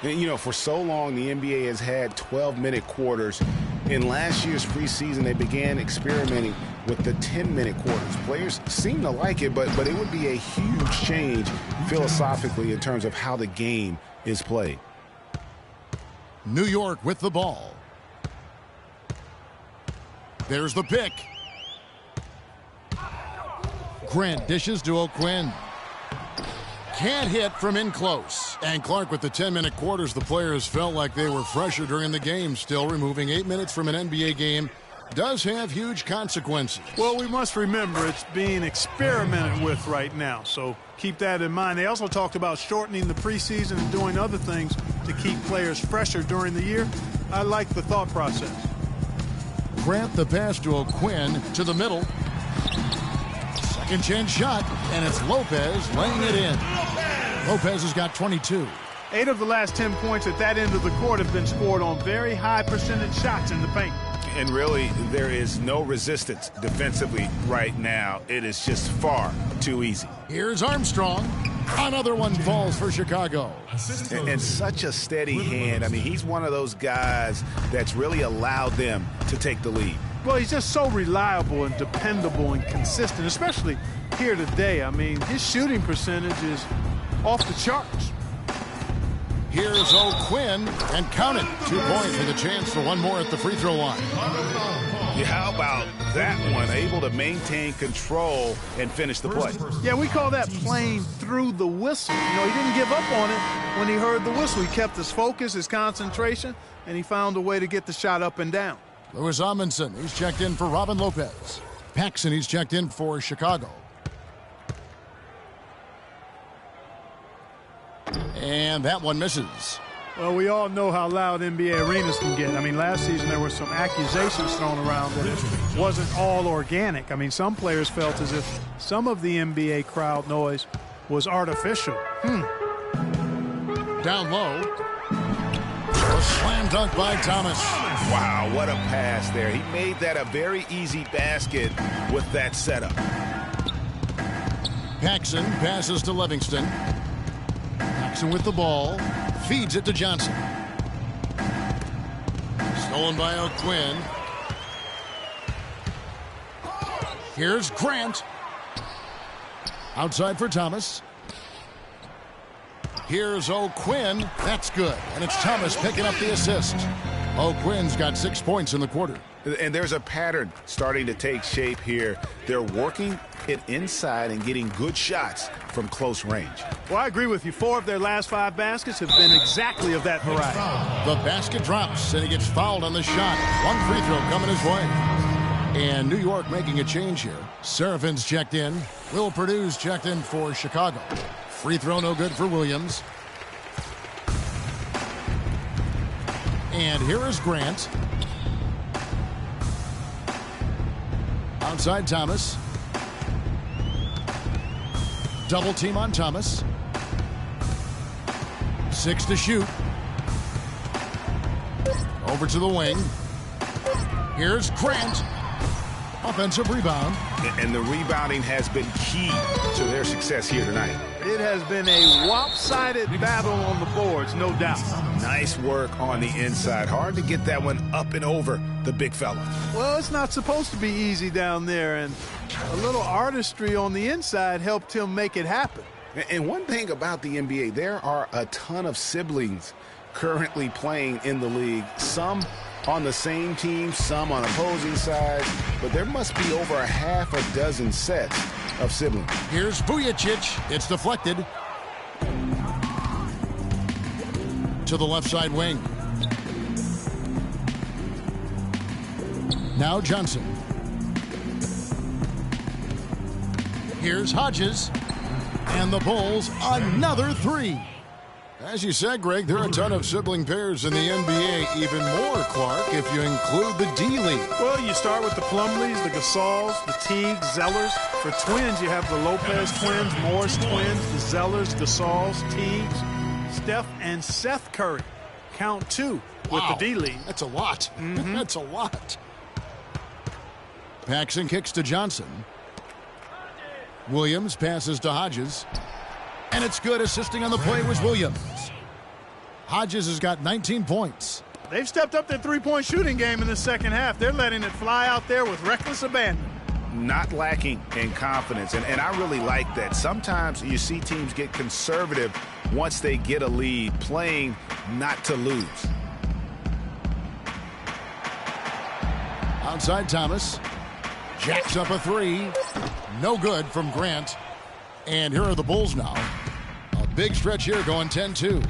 And, you know, for so long, the NBA has had 12-minute quarters. In last year's preseason, they began experimenting with the 10-minute quarters. Players seem to like it, but it would be a huge change philosophically in terms of how the game is played. New York with the ball. There's the pick. Grant dishes to O'Quinn. Can't hit from in close. And Clark, with the 10-minute quarters, the players felt like they were fresher during the game. Still, removing 8 minutes from an NBA game does have huge consequences. Well, we must remember it's being experimented with right now, so keep that in mind. They also talked about shortening the preseason and doing other things to keep players fresher during the year. I like the thought process. Grant the pass to O'Quinn to the middle. Second chance shot, and it's Lopez laying it in. Lopez has got 22. 8 of the last 10 points at that end of the court have been scored on very high percentage shots in the paint. And really, there is no resistance defensively right now. It is just far too easy. Here's Armstrong. Another one falls for Chicago. And such a steady hand. I mean, he's one of those guys that's really allowed them to take the lead. Well, he's just so reliable and dependable and consistent, especially here today. I mean, his shooting percentage is off the charts. Here's O'Quinn, and count it. 2 points with a chance for one more at the free throw line. Yeah, how about that one? Able to maintain control and finish the play. Yeah, we call that playing through the whistle. You know, he didn't give up on it when he heard the whistle. He kept his focus, his concentration, and he found a way to get the shot up and down. Louis Amundsen, he's checked in for Robin Lopez. Paxson, he's checked in for Chicago. And that one misses. Well, we all know how loud NBA arenas can get. I mean, last season there were some accusations thrown around that it wasn't all organic. I mean, some players felt as if some of the NBA crowd noise was artificial. Down low. A slam dunk by Thomas. Wow, what a pass there. He made that a very easy basket with that setup. Paxson passes to Livingston. Paxson with the ball. Feeds it to Johnson. Stolen by O'Quinn. Here's Grant. Outside for Thomas. Here's O'Quinn. That's good. And it's Thomas picking up the assist. O'Quinn's got 6 points in the quarter. And there's a pattern starting to take shape here. They're working it inside and getting good shots from close range. Well, I agree with you. 4 of their last 5 baskets have been exactly of that variety. The basket drops, and he gets fouled on the shot. 1 free throw coming his way. And New York making a change here. Serafin's checked in. Will Purdue's checked in for Chicago. Free throw no good for Williams. And here is Grant. Outside Thomas. Double team on Thomas. 6 to shoot. Over to the wing. Here's Grant. Offensive rebound. And the rebounding has been key to their success here tonight. It has been a lopsided battle on the boards, no doubt. Nice work on the inside. Hard to get that one up and over the big fella. Well, it's not supposed to be easy down there, and a little artistry on the inside helped him make it happen. And one thing about the NBA, there are a ton of siblings currently playing in the league. Some on the same team, some on opposing sides, but there must be over a half a dozen sets of siblings. Here's Vujicic. It's deflected to the left side wing. Now Johnson. Here's Hodges. And the Bulls, another three. As you said, Greg, there are a ton of sibling pairs in the NBA. Even more, Clark, if you include the D-League. Well, you start with the Plumlees, the Gasols, the Teagues, Zellers. For twins, you have the Lopez twins, Morris twins, the Zellers, Gasols, Teagues, Steph, and Seth Curry. Count two with the D-League. That's a lot. That's a lot. Paxson kicks to Johnson. Williams passes to Hodges. And it's good. Assisting on the play was Williams. Hodges has got 19 points. They've stepped up their three-point shooting game in the second half. They're letting it fly out there with reckless abandon. Not lacking in confidence, and I really like that. Sometimes you see teams get conservative once they get a lead, playing not to lose. Outside Thomas. Jacks up a three. No good from Grant. And here are the Bulls now. A big stretch here going 10-2.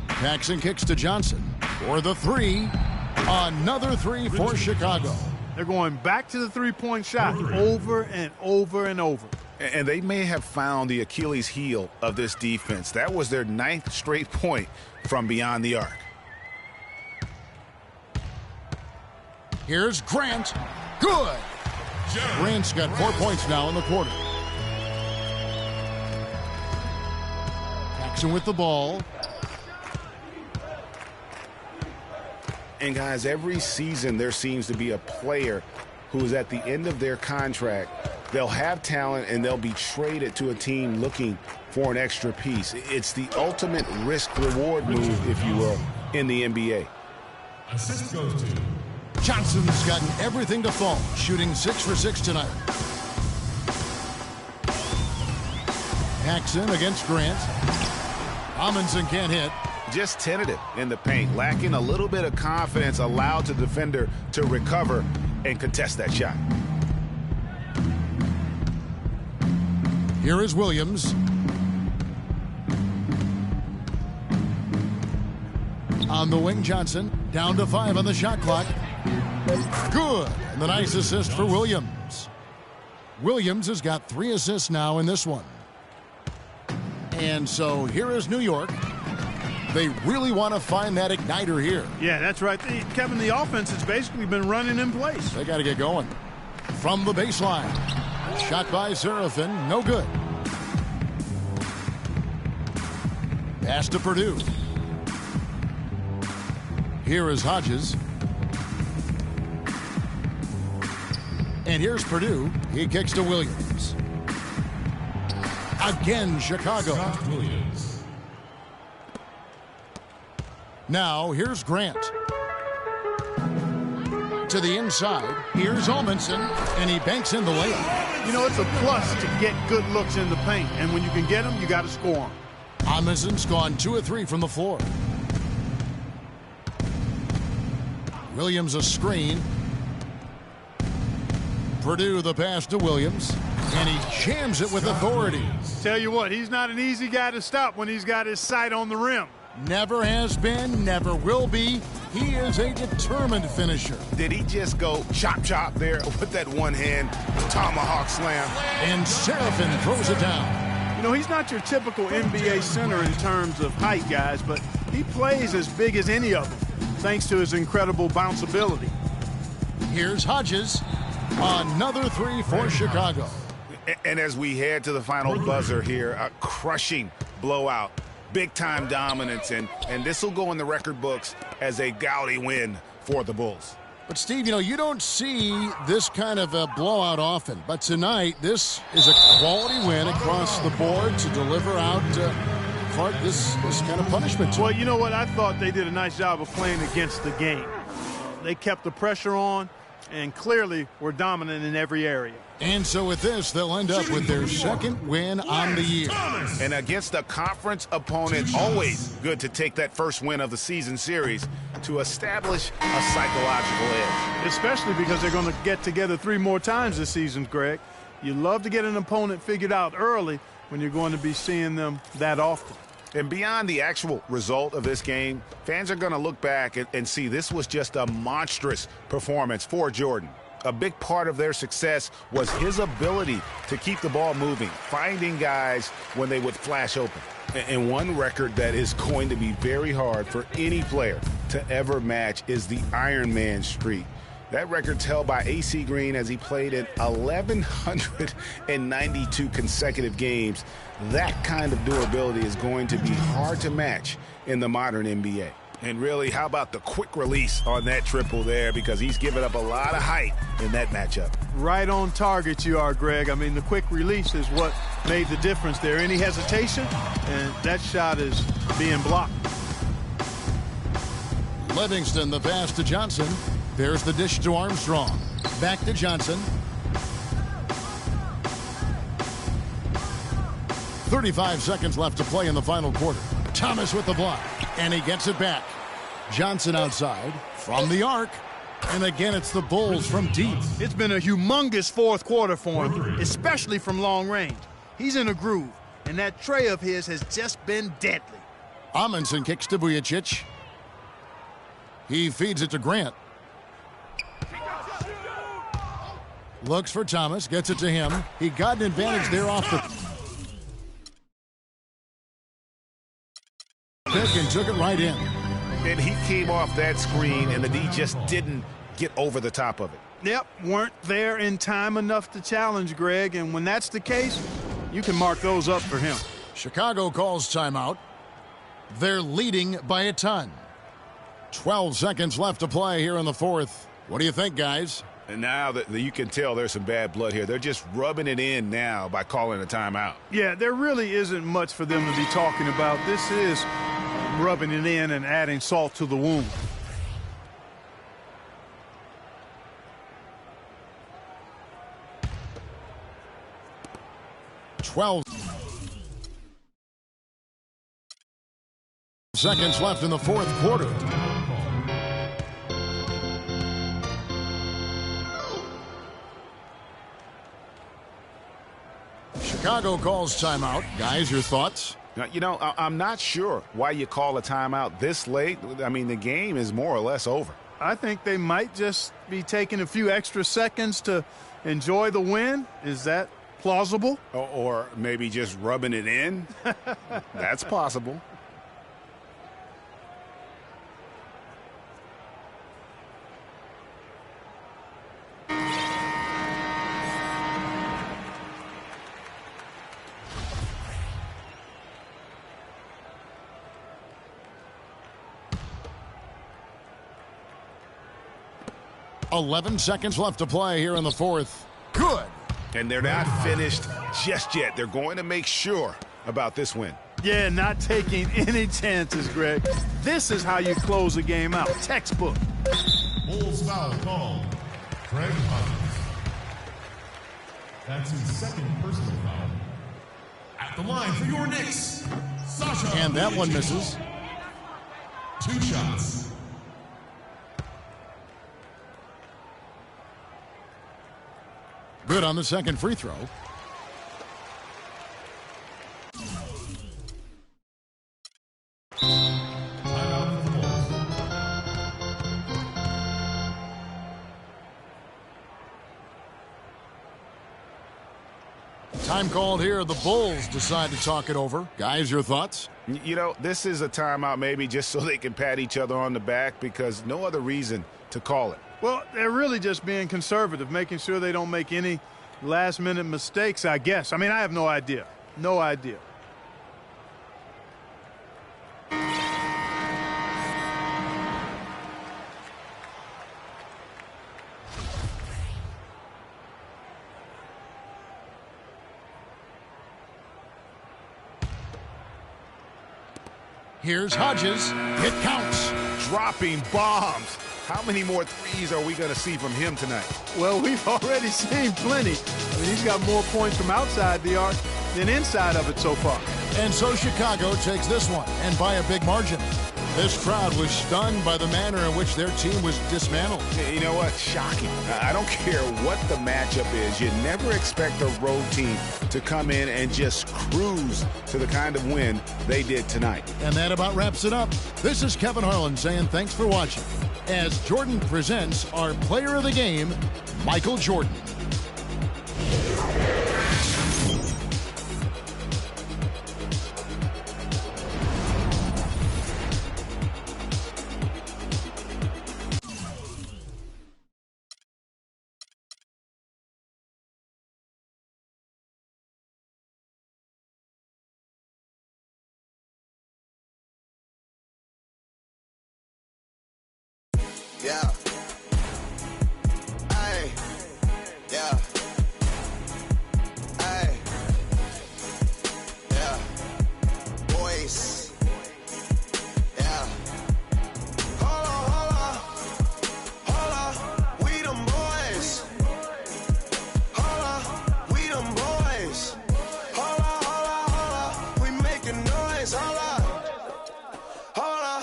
Paxson kicks to Johnson for the three. Another three for Chicago. They're going back to the three-point shot over and over and over. And they may have found the Achilles heel of this defense. That was their 9th straight point from beyond the arc. Here's Grant. Good. Grant's got 4 points now in the quarter. Paxson with the ball. And guys, every season there seems to be a player who is at the end of their contract. They'll have talent and they'll be traded to a team looking for an extra piece. It's the ultimate risk-reward move, if you will, in the NBA. Assist goes to Johnson's gotten everything to fall, shooting 6 for 6 tonight. Paxson against Grant. Amundsen can't hit. Just tentative in the paint, lacking a little bit of confidence, allowed the defender to recover and contest that shot. Here is Williams. On the wing, Johnson. Down to 5 on the shot clock. Good. And the nice assist for Williams. Williams has got 3 assists now in this one. And so here is New York. They really want to find that igniter here. Yeah, that's right. Kevin, the offense has basically been running in place. They got to get going. From the baseline. Shot by Serafin. No good. Pass to Purdue. Here is Hodges. And here's Purdue. He kicks to Williams. Again, Chicago. Scott Williams. Now, here's Grant. To the inside. Here's Amundsen. And he banks in the layup. You know, it's a plus to get good looks in the paint. And when you can get them, you got to score them. Amundsen's gone 2 of 3 from the floor. Williams a screen. Purdue the pass to Williams. And he jams it with authority. Tell you what, he's not an easy guy to stop when he's got his sight on the rim. Never has been, never will be. He is a determined finisher. Did he just go chop there with that one hand tomahawk slam? And Serafin throws it down. You know, he's not your typical NBA center in terms of height, guys, but he plays as big as any of them, thanks to his incredible bounce ability. Here's Hodges. Another 3 for Chicago. And as we head to the final buzzer here, a crushing blowout, big-time dominance, and this will go in the record books as a gaudy win for the Bulls. But, Steve, you know, you don't see this kind of a blowout often. But tonight, this is a quality win across the board to deliver out this kind of punishment. Well, you know what? I thought they did a nice job of playing against the game. They kept the pressure on and clearly were dominant in every area. And so with this, they'll end up with their second win on the year. And against a conference opponent, always good to take that first win of the season series to establish a psychological edge. Especially because they're going to get together 3 more times this season, Greg. You love to get an opponent figured out early when you're going to be seeing them that often. And beyond the actual result of this game, fans are going to look back and see this was just a monstrous performance for Jordan. A big part of their success was his ability to keep the ball moving, finding guys when they would flash open. And one record that is going to be very hard for any player to ever match is the Iron Man streak. That record's held by AC Green as he played in 1,192 consecutive games. That kind of durability is going to be hard to match in the modern NBA. And really, how about the quick release on that triple there, because he's given up a lot of height in that matchup. Right on target you are, Greg. I mean, the quick release is what made the difference there. Any hesitation, and that shot is being blocked. Livingston, the pass to Johnson. There's the dish to Armstrong. Back to Johnson. 35 seconds left to play in the final quarter. Thomas with the block, and he gets it back. Johnson outside from the arc, and again it's the Bulls from deep. It's been a humongous fourth quarter for him, especially from long range. He's in a groove, and that tray of his has just been deadly. Amundsen kicks to Vujicic. He feeds it to Grant. Looks for Thomas, gets it to him. He got an advantage there off the pick and took it right in. And he came off that screen, and the D just didn't get over the top of it. Yep, weren't there in time enough to challenge, Greg, and when that's the case, you can mark those up for him. Chicago calls timeout. They're leading by a ton. 12 seconds left to play here in the fourth. What do you think, guys? And now that you can tell there's some bad blood here. They're just rubbing it in now by calling a timeout. Yeah, there really isn't much for them to be talking about. This is rubbing it in and adding salt to the wound. Seconds left in the fourth quarter. Chicago calls timeout. Guys, your thoughts? You know, I'm not sure why you call a timeout this late. I mean, the game is more or less over. I think they might just be taking a few extra seconds to enjoy the win. Is that plausible? Or maybe just rubbing it in. That's possible. .11 seconds left to play here in the fourth. Good. And they're not finished just yet. They're going to make sure about this win. Yeah, not taking any chances, Greg. This is how you close a game out. Textbook. Bulls foul called. Craig Hodges. That's his second personal foul. At the line for your Knicks, Sasha. And that one misses. 2 shots. Good on the second free throw. Timeout for the Bulls. Time called here. The Bulls decide to talk it over. Guys, your thoughts? You know, this is a timeout maybe just so they can pat each other on the back because no other reason to call it. Well, they're really just being conservative, making sure they don't make any last-minute mistakes, I guess. I mean, I have no idea. No idea. Here's Hodges. It counts. Dropping bombs. How many more threes are we going to see from him tonight? Well, we've already seen plenty. I mean, he's got more points from outside the arc than inside of it so far. And so Chicago takes this one, and by a big margin. This crowd was stunned by the manner in which their team was dismantled. You know what? Shocking. I don't care what the matchup is. You never expect a road team to come in and just cruise to the kind of win they did tonight. And that about wraps it up. This is Kevin Harlan saying thanks for watching as Jordan presents our player of the game, Michael Jordan. Yeah. Ay. Yeah. Ay. Yeah. Boys. Yeah. Hold on. Hold on. We them boys. Hold on. We them boys. Hold on. We making noise. Hold on. Hold on.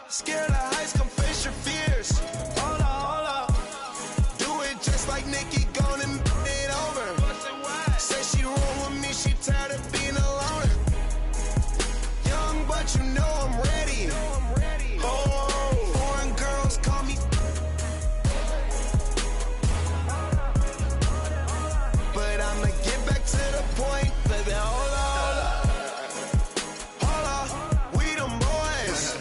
Scared of heights, come face your fears. Hold up. Do it just like Nikki, gone and it over. Say she roll with me, she tired of being alone. Young, but you know I'm ready. Oh, foreign girls call me. But I'ma get back to the point, baby. Hold up. We them boys.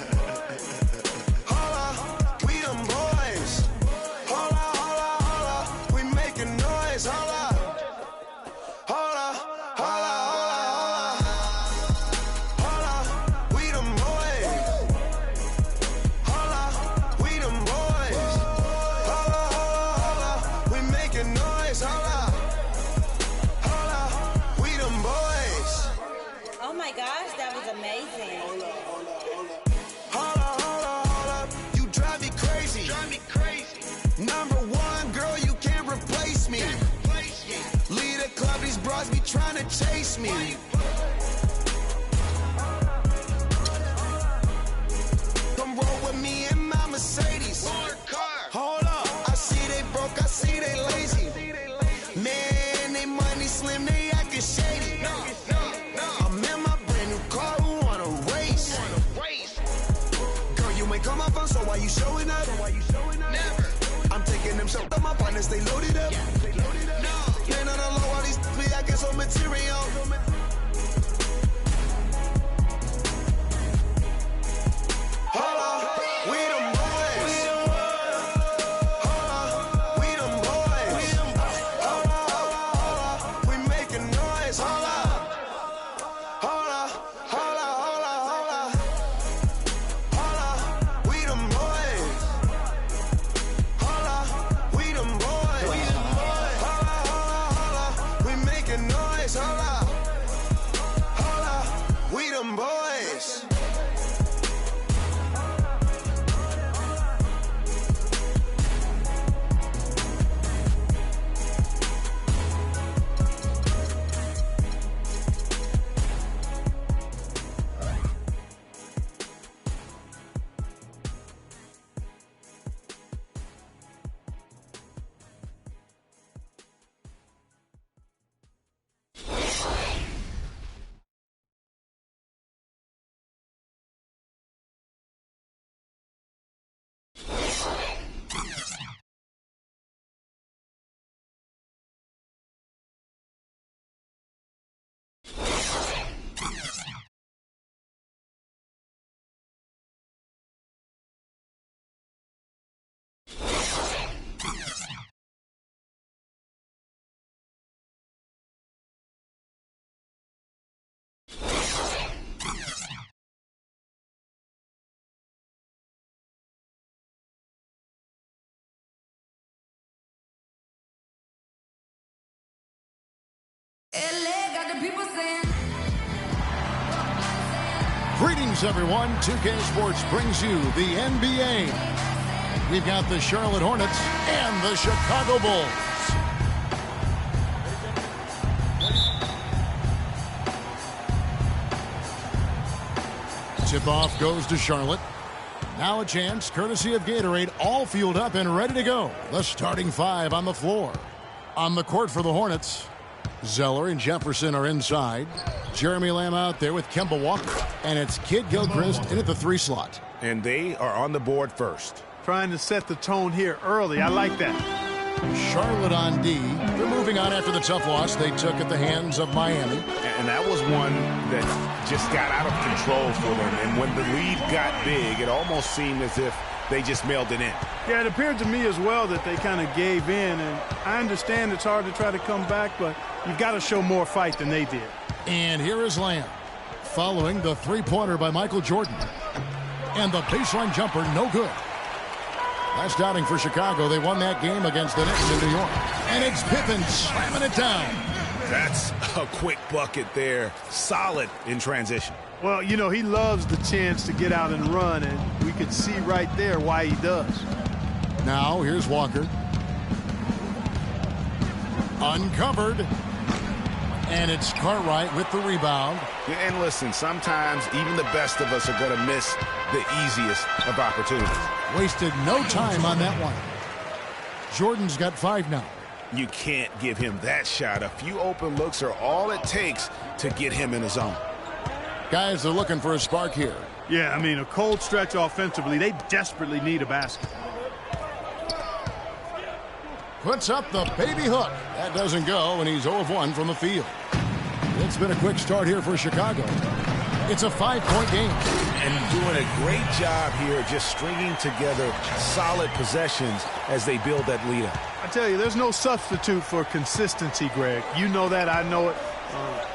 Oh my gosh, that was amazing. Hold up. You drive me crazy. Number one, girl, you can't replace me. Lead a club, these bras be trying to chase me. Come roll with me in my Mercedes. Hold up. I see they broke, I see they lazy. Man, they money slim, they acting shady. I'm in my brand new car, who wanna race? Girl, you ain't come up on, so why you showing up? Never. I'm taking them shots, my partners, they loaded up. Man, on the low, all these be acting so material. Hold up, we them boys. Hold up, we them boys. Hold up, we making noise. Hold up. We them boys. We them boys. We making noise. Greetings, everyone. 2K Sports brings you the NBA. We've got the Charlotte Hornets and the Chicago Bulls. Tip-off goes to Charlotte. Now a chance, courtesy of Gatorade, all fueled up and ready to go. The starting five on the floor. On the court for the Hornets, Zeller and Jefferson are inside. Jeremy Lamb out there with Kemba Walker. And it's Kid Gilchrist in at the 3 slot. And they are on the board first. Trying to set the tone here early. I like that. Charlotte on D. They're moving on after the tough loss they took at the hands of Miami. And that was one that just got out of control for them. And when the lead got big, it almost seemed as if they just mailed it in. Yeah, it appeared to me as well that they kind of gave in. And I understand it's hard to try to come back, but you've got to show more fight than they did. And here is Lamb, following the three-pointer by Michael Jordan. And the baseline jumper, no good. Last outing for Chicago, they won that game against the Knicks in New York. And it's Pippen slamming it down. That's a quick bucket there. Solid in transition. Well, you know, he loves the chance to get out and run, and we could see right there why he does. Now, here's Walker. Uncovered. And it's Cartwright with the rebound. Yeah, and listen, sometimes even the best of us are going to miss the easiest of opportunities. Wasted no time on that one. Jordan's got 5 now. You can't give him that shot. A few open looks are all it takes to get him in the zone. Guys are looking for a spark here. Yeah, I mean, a cold stretch offensively. They desperately need a basket. Puts up the baby hook. That doesn't go, and he's 0 of 1 from the field. It's been a quick start here for Chicago. It's a 5-point game. And doing a great job here just stringing together solid possessions as they build that lead up. I tell you, there's no substitute for consistency, Greg. You know that. I know it.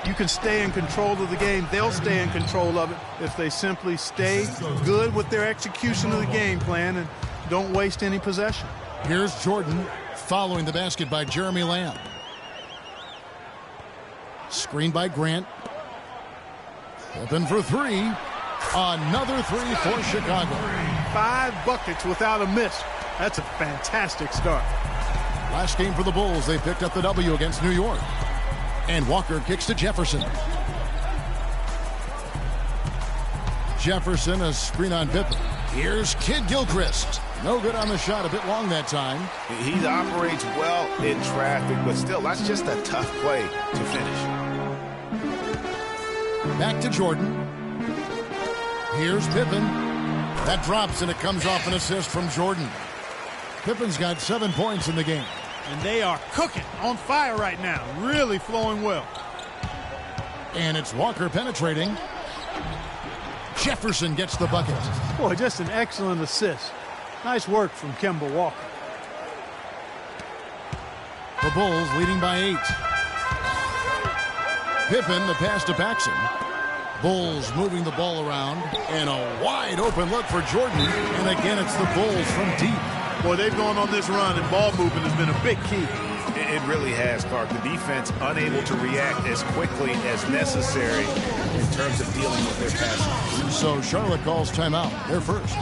You can stay in control of the game. They'll stay in control of it if they simply stay good with their execution of the game plan and don't waste any possession. Here's Jordan following the basket by Jeremy Lamb. Screen by Grant. Open for 3. Another 3 for Chicago. 5 buckets without a miss. That's a fantastic start. Last game for the Bulls, they picked up the W against New York. And Walker kicks to Jefferson. Jefferson, a screen on Pippen. Here's Kid Gilchrist. No good on the shot, a bit long that time. He operates well in traffic, but still, that's just a tough play to finish. Back to Jordan. Here's Pippen. That drops, and it comes off an assist from Jordan. Pippen's got 7 points in the game. And they are cooking, on fire right now. Really flowing well. And it's Walker penetrating. Jefferson gets the bucket. Boy, just an excellent assist. Nice work from Kemba Walker. The Bulls leading by 8. Pippen, the pass to Paxson. Bulls moving the ball around. And a wide open look for Jordan. And again, it's the Bulls from deep. Boy, they've gone on this run, and ball movement has been a big key. It really has, Clark. The defense unable to react as quickly as necessary in terms of dealing with their passes. So Charlotte calls timeout. They're first.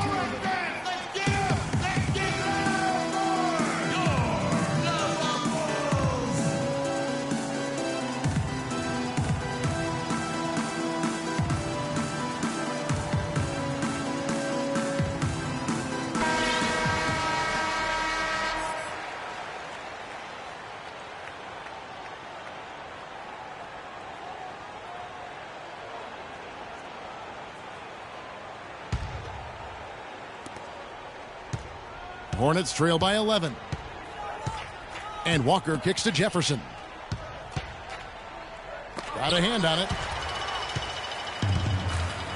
Hornets trail by 11. And Walker kicks to Jefferson. Got a hand on it.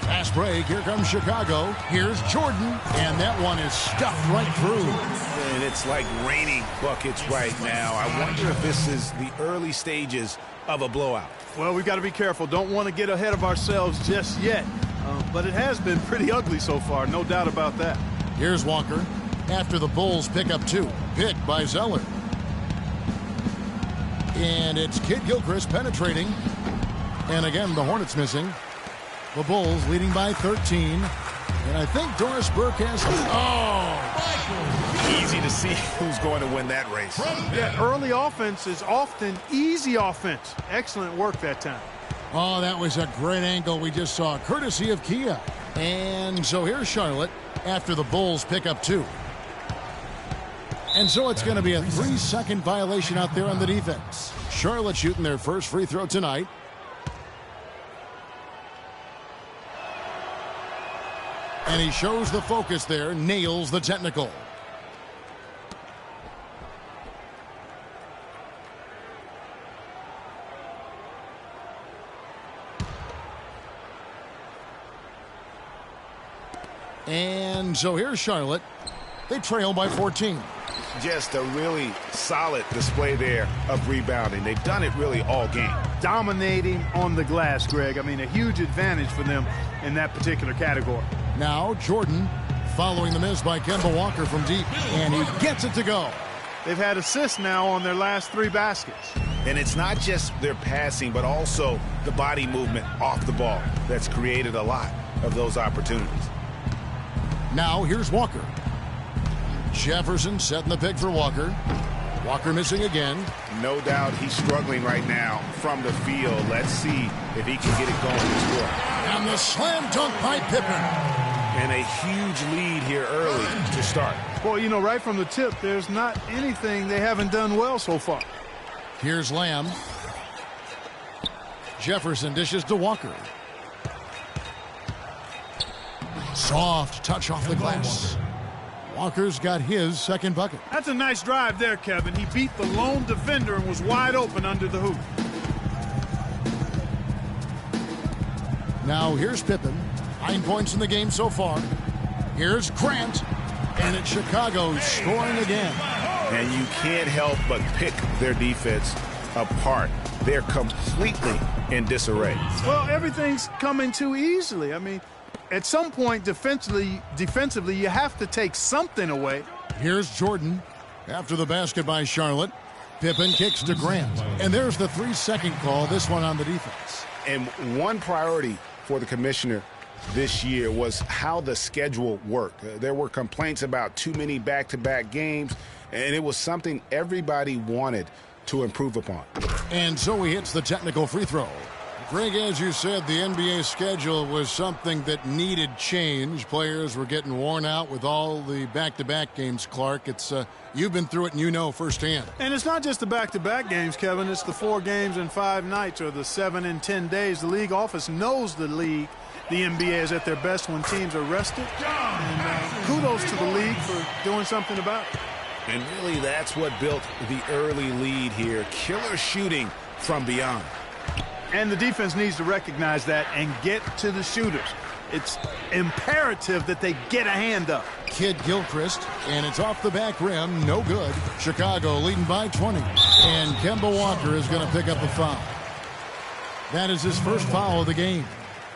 Fast break. Here comes Chicago. Here's Jordan. And that one is stuffed right through. And it's like raining buckets right now. I wonder if this is the early stages of a blowout. Well, we've got to be careful. Don't want to get ahead of ourselves just yet. But it has been pretty ugly so far. No doubt about that. Here's Walker. After the Bulls pick up 2. Picked by Zeller. And it's Kid Gilchrist penetrating. And again, the Hornets missing. The Bulls leading by 13. And I think Doris Burke has... Easy to see who's going to win that race. Yeah, early offense is often easy offense. Excellent work that time. Oh, that was a great angle we just saw, courtesy of Kia. And so here's Charlotte after the Bulls pick up 2. And so it's going to be a 3-second violation out there on the defense. Charlotte shooting their first free throw tonight. And he shows the focus there, nails the technical. And so here's Charlotte. They trail by 14. Just a really solid display there of rebounding. They've done it really all game. Dominating on the glass, Greg. I mean, a huge advantage for them in that particular category. Now Jordan following the miss by Kemba Walker from deep. And he gets it to go. They've had assists now on their last 3 baskets. And it's not just their passing, but also the body movement off the ball that's created a lot of those opportunities. Now here's Walker. Jefferson setting the pick for Walker. Walker missing again. No doubt he's struggling right now from the field. Let's see if he can get it going this quarter. And the slam dunk by Pippen. And a huge lead here early to start. Well, you know, right from the tip, there's not anything they haven't done well so far. Here's Lamb. Jefferson dishes to Walker. Soft touch off the glass. Walker's got his second bucket. That's a nice drive there, Kevin. He beat the lone defender and was wide open under the hoop. Now here's Pippen. 9 points in the game so far. Here's Grant. And it's Chicago scoring again. And you can't help but pick their defense apart. They're completely in disarray. Well, everything's coming too easily. I mean, at some point defensively, you have to take something away. Here's Jordan after the basket by Charlotte. Pippen kicks to Grant. And there's the 3-second call, this one on the defense. And one priority for the commissioner this year was how the schedule worked. There were complaints about too many back-to-back games, and it was something everybody wanted to improve upon. And so he hits the technical free throw. Greg, as you said, the NBA schedule was something that needed change. Players were getting worn out with all the back-to-back games, Clark. It's you've been through it and you know firsthand. And it's not just the back-to-back games, Kevin. It's the 4 games in 5 nights or the 7 in 10 days. The league office knows the NBA is at their best when teams are rested. And kudos to the league for doing something about it. And really, that's what built the early lead here. Killer shooting from beyond. And the defense needs to recognize that and get to the shooters. It's imperative that they get a hand up. Kid Gilchrist, and it's off the back rim, no good. Chicago leading by 20. And Kemba Walker is going to pick up a foul. That is his first foul of the game.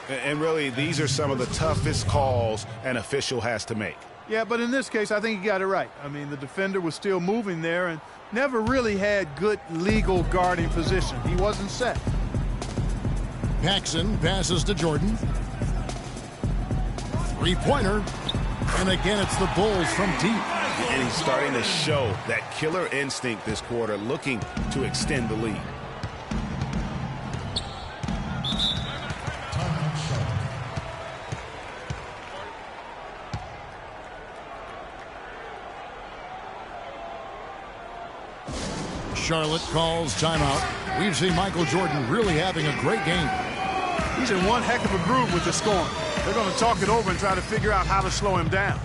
And really, these are some of the toughest calls an official has to make. Yeah, but in this case, I think he got it right. I mean, the defender was still moving there and never really had good legal guarding position. He wasn't set. Paxson passes to Jordan. 3-pointer. And again, it's the Bulls from deep. And he's starting to show that killer instinct this quarter, looking to extend the lead. Charlotte calls timeout. We've seen Michael Jordan really having a great game. He's in one heck of a groove with the scoring. They're going to talk it over and try to figure out how to slow him down.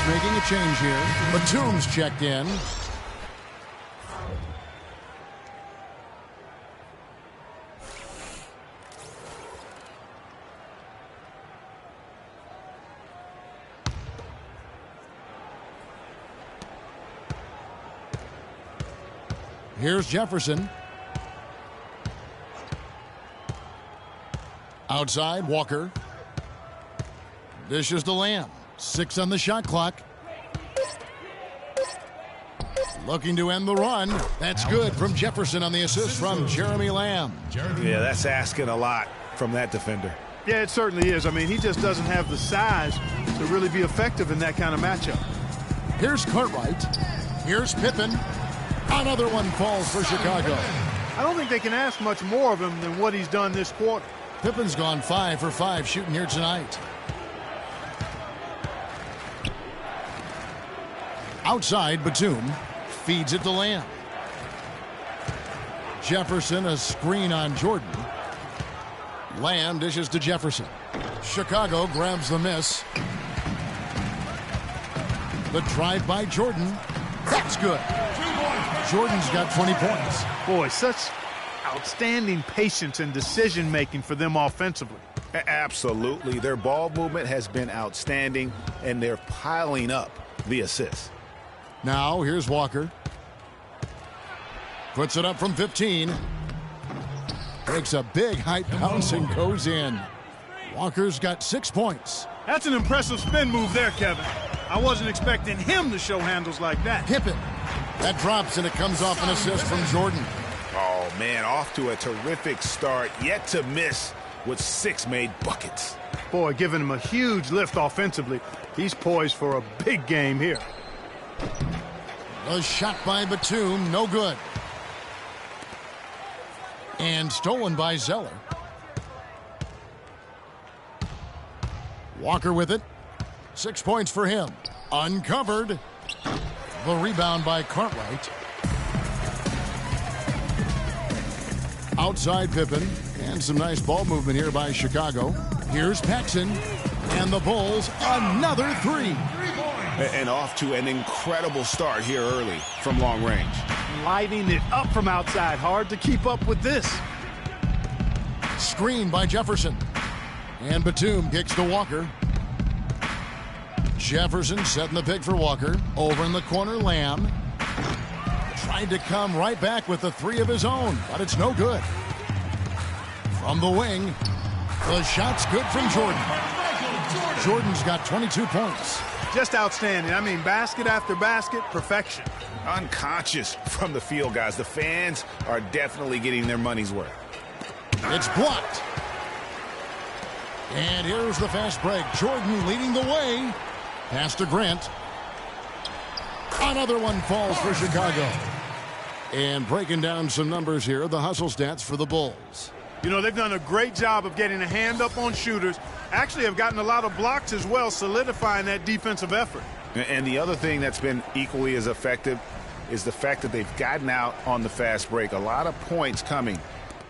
Making a change here. Batum's checked in. Here's Jefferson. Outside, Walker. Dishes to Lamb. 6 on the shot clock. Looking to end the run. That's good from Jefferson on the assist from Jeremy Lamb. Yeah, that's asking a lot from that defender. Yeah, it certainly is. I mean, he just doesn't have the size to really be effective in that kind of matchup. Here's Cartwright. Here's Pippen. Another one falls for Chicago. I don't think they can ask much more of him than what he's done this quarter. Pippen's gone 5 for 5 shooting here tonight. Outside, Batum feeds it to Lamb. Jefferson, a screen on Jordan. Lamb dishes to Jefferson. Chicago grabs the miss. The drive by Jordan. That's good. Jordan's got 20 points. Boy, such outstanding patience and decision-making for them offensively. Absolutely. Their ball movement has been outstanding, and they're piling up the assists. Now, here's Walker. Puts it up from 15. Takes a big height bounce and goes in. Walker's got 6 points. That's an impressive spin move there, Kevin. I wasn't expecting him to show handles like that. Pippen. That drops, and it comes off an assist from Jordan. Oh, man, off to a terrific start. Yet to miss with 6 made buckets. Boy, giving him a huge lift offensively. He's poised for a big game here. A shot by Batum, no good. And stolen by Zeller. Walker with it. 6 points for him. Uncovered. The rebound by Cartwright. Outside Pippen. And some nice ball movement here by Chicago. Here's Paxson. And the Bulls, another 3. And off to an incredible start here early from long range. Lighting it up from outside. Hard to keep up with this. Screen by Jefferson. And Batum kicks to Walker. Jefferson setting the pick for Walker. Over in the corner, Lamb. Tried to come right back with the 3 of his own, but it's no good. From the wing, the shot's good from Jordan. Jordan's got 22 points. Just outstanding. I mean, basket after basket, perfection. Unconscious from the field, guys. The fans are definitely getting their money's worth. It's blocked. And here's the fast break. Jordan leading the way. Pass to Grant. Another one falls for Chicago. And breaking down some numbers here, the hustle stats for the Bulls. You know, they've done a great job of getting a hand up on shooters. Actually have gotten a lot of blocks as well, solidifying that defensive effort. And the other thing that's been equally as effective is the fact that they've gotten out on the fast break. A lot of points coming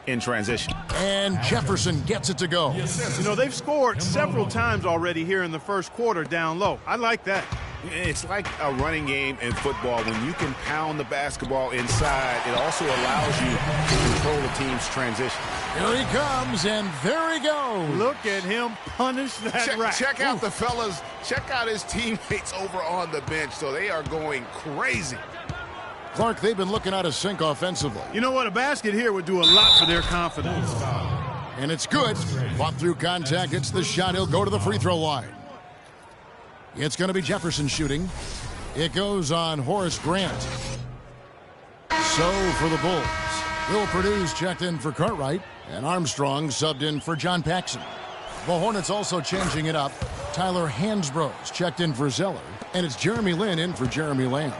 in transition. And Jefferson gets it to go. You know, they've scored several times already here in the first quarter down low. I like that. It's like a running game in football. When you can pound the basketball inside, it also allows you to control the team's transition. Here he comes, and there he goes. Look at him punish that rack. Check out the fellas. Check out his teammates over on the bench. So they are going crazy. Clark, they've been looking out of sync offensively. You know what? A basket here would do a lot for their confidence. And it's good. Fought through contact. It's the shot. He'll go to the free throw line. It's going to be Jefferson shooting. It goes on Horace Grant. So for the Bulls, Will Purdue's checked in for Cartwright, and Armstrong subbed in for John Paxson. The Hornets also changing it up. Tyler Hansbrough's checked in for Zeller, and it's Jeremy Lin in for Jeremy Lamb.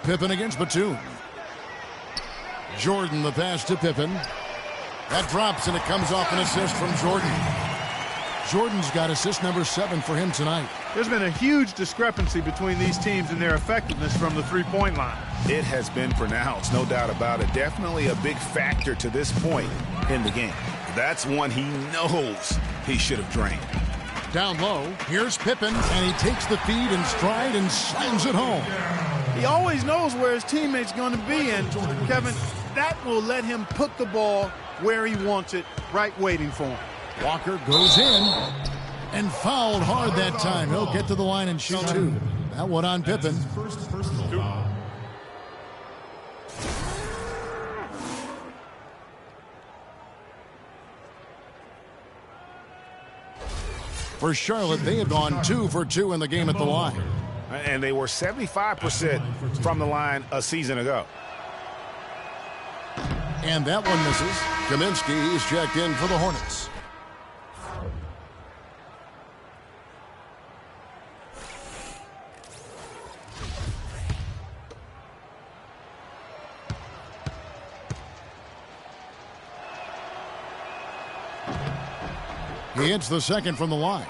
Pippen against Batum. Jordan the pass to Pippen. That drops, and it comes off an assist from Jordan. Jordan's got assist number 7 for him tonight. There's been a huge discrepancy between these teams and their effectiveness from the three-point line. It has been pronounced, no doubt about it. Definitely a big factor to this point in the game. That's one he knows he should have drained. Down low, here's Pippen, and he takes the feed in stride and slams it home. He always knows where his teammate's going to be, and Kevin, that will let him put the ball where he wants it, right waiting for him. Walker goes in and fouled hard that time. He'll get to the line and shoot 2. That one on Pippen. First personal foul. For Charlotte, they have gone 2 for 2 in the game at the line. And they were 75% from the line a season ago. And that one misses. Kaminsky is checked in for the Hornets. He hits the second from the line.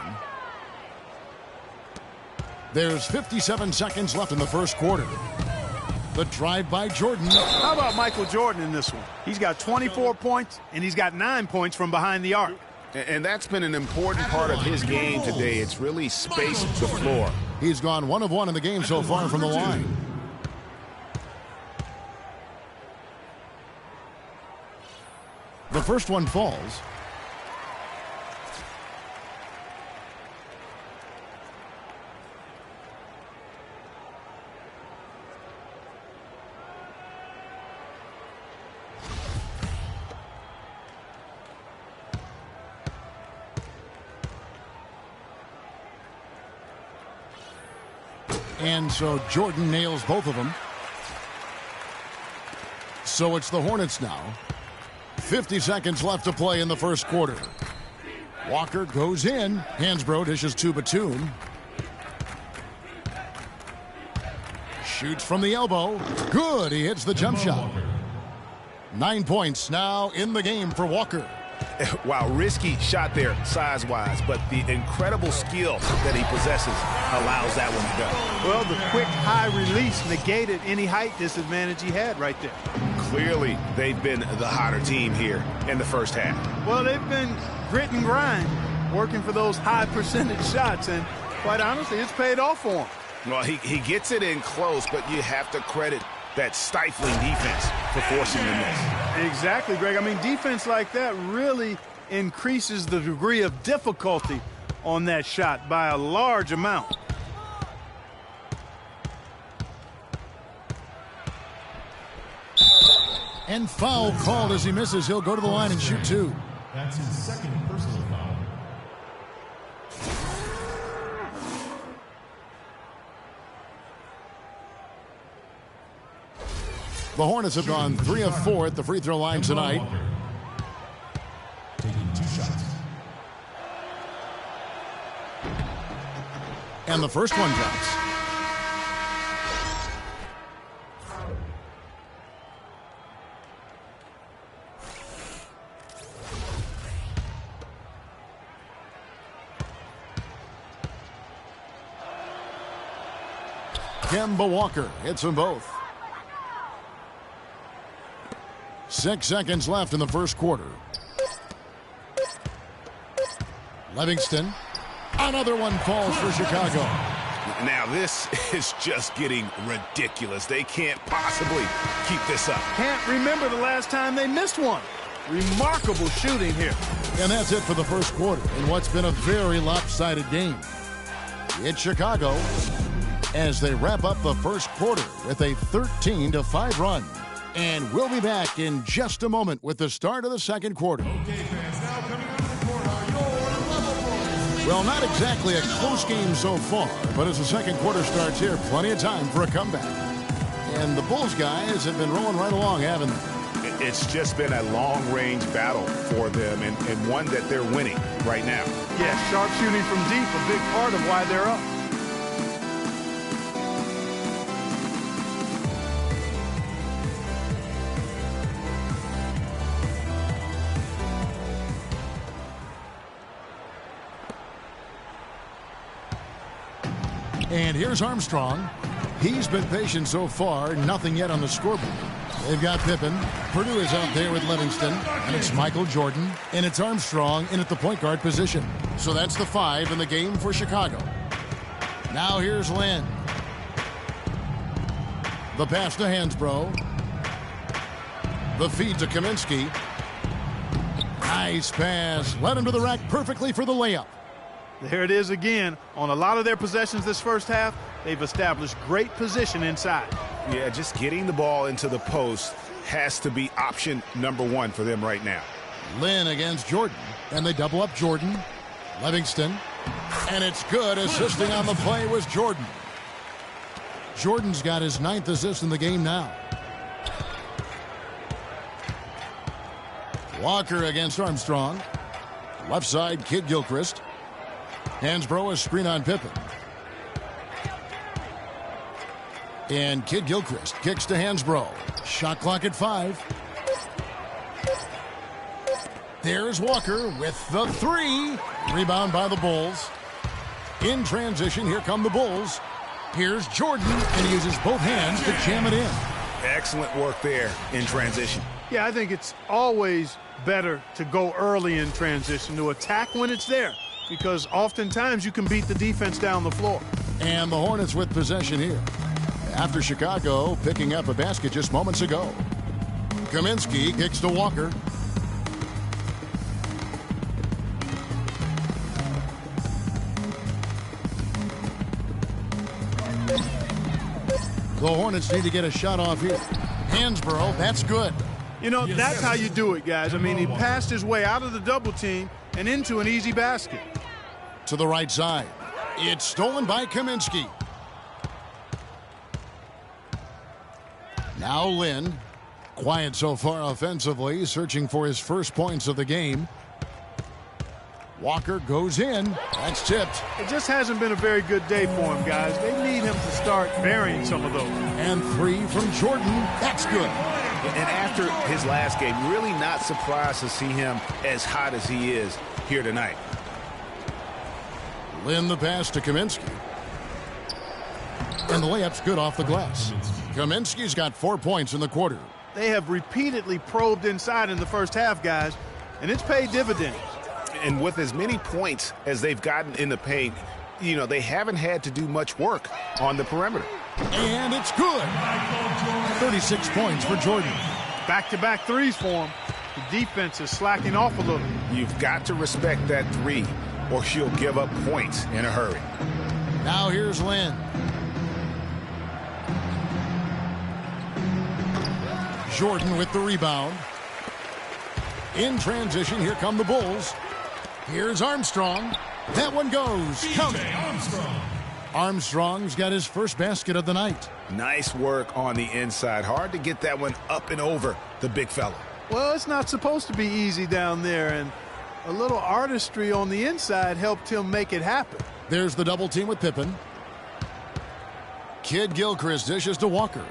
There's 57 seconds left in the first quarter. The drive by Jordan. How about Michael Jordan in this one? He's got 24 points, and he's got 9 points from behind the arc. And that's been an important part of his game today. It's really spaced the floor. He's gone 1 of 1 in the game so far from the line. The first one falls. And so Jordan nails both of them. So it's the Hornets now. 50 seconds left to play in the first quarter. Walker goes in. Hansbrough dishes to Batum. Shoots from the elbow. Good. He hits the jump shot. 9 points now in the game for Walker. Wow, risky shot there size-wise, but the incredible skill that he possesses allows that one to go. Well, the quick high release negated any height disadvantage he had right there. Clearly, they've been the hotter team here in the first half. Well, they've been grit and grind, working for those high percentage shots, and quite honestly, it's paid off for him. Well, he gets it in close, but you have to credit that stifling defense for forcing the miss. Exactly, Greg. I mean, defense like that really increases the degree of difficulty on that shot by a large amount. And foul called as he misses. He'll go to the line and shoot 2. That's his second personal foul. The Hornets have gone 3 of 4 at the free throw line tonight. Taking 2 shots. And the first one drops. Kemba Walker hits them both. 6 seconds left in the first quarter. Livingston. Another one falls for Chicago. Now this is just getting ridiculous. They can't possibly keep this up. Can't remember the last time they missed one. Remarkable shooting here. And that's it for the first quarter in what's been a very lopsided game. It's Chicago as they wrap up the first quarter with a 13-5 run. And we'll be back in just a moment with the start of the second quarter. Okay, fans, now coming onto the court are your level boys. Well, not exactly a close game so far, but as the second quarter starts here, plenty of time for a comeback. And the Bulls guys have been rolling right along, haven't they? It's just been a long-range battle for them and one that they're winning right now. Yeah, sharp shooting from deep, a big part of why they're up. And here's Armstrong. He's been patient so far, nothing yet on the scoreboard. They've got Pippen. Purdue is out there with Livingston. And it's Michael Jordan. And it's Armstrong in at the point guard position. So that's the 5 in the game for Chicago. Now here's Lynn. The pass to Hansbrough. The feed to Kaminsky. Nice pass. Led him to the rack perfectly for the layup. There it is again. On a lot of their possessions this first half, they've established great position inside. Yeah, just getting the ball into the post has to be option number one for them right now. Lynn against Jordan, and they double up Jordan. Livingston, and it's good. Assisting on the play was Jordan. Jordan's got his 9th assist in the game now. Walker against Armstrong. Left side, Kid Gilchrist. Hansbrough, a screen on Pippen. And Kid Gilchrist kicks to Hansbrough. Shot clock at 5. There's Walker with the 3. Rebound by the Bulls. In transition, here come the Bulls. Here's Jordan, and he uses both hands to jam it in. Excellent work there in transition. Yeah, I think it's always better to go early in transition, to attack when it's there, because oftentimes you can beat the defense down the floor. And the Hornets with possession here, after Chicago picking up a basket just moments ago. Kaminsky kicks to Walker. The Hornets need to get a shot off here. Hansbrough, that's good. You know, that's how you do it, guys. I mean, he passed his way out of the double team and into an easy basket. To the right side. It's stolen by Kaminsky. Now Lynn. Quiet so far offensively, searching for his first points of the game. Walker goes in. That's tipped. It just hasn't been a very good day for him, guys. They need him to start varying some of those. And 3 from Jordan. That's good. And after his last game, really not surprised to see him as hot as he is here tonight. Lynn the pass to Kaminsky. And the layup's good off the glass. Kaminsky's got 4 points in the quarter. They have repeatedly probed inside in the first half, guys, and it's paid dividends. And with as many points as they've gotten in the paint, you know, they haven't had to do much work on the perimeter. And it's good. 36 points for Jordan. Back-to-back threes for him. The defense is slacking off a little. You've got to respect that 3, or she'll give up points in a hurry. Now here's Lynn. Jordan with the rebound. In transition, here come the Bulls. Here's Armstrong. That one goes. Count it. Armstrong's got his first basket of the night. Nice work on the inside. Hard to get that one up and over the big fella. Well, it's not supposed to be easy down there, and a little artistry on the inside helped him make it happen. There's the double team with Pippen. Kid Gilchrist dishes to Walker.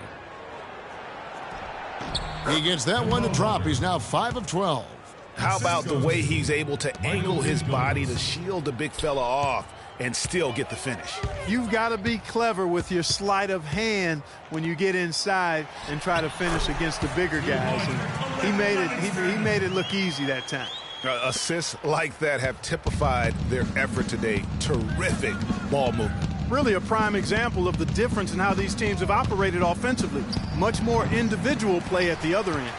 He gets that one to drop. He's now 5 of 12. How about the way he's able to angle his body to shield the big fella off and still get the finish? You've got to be clever with your sleight of hand when you get inside and try to finish against the bigger guys. And he made it look easy that time. Assists like that have typified their effort today. Terrific ball movement. Really a prime example of the difference in how these teams have operated offensively. Much more individual play at the other end.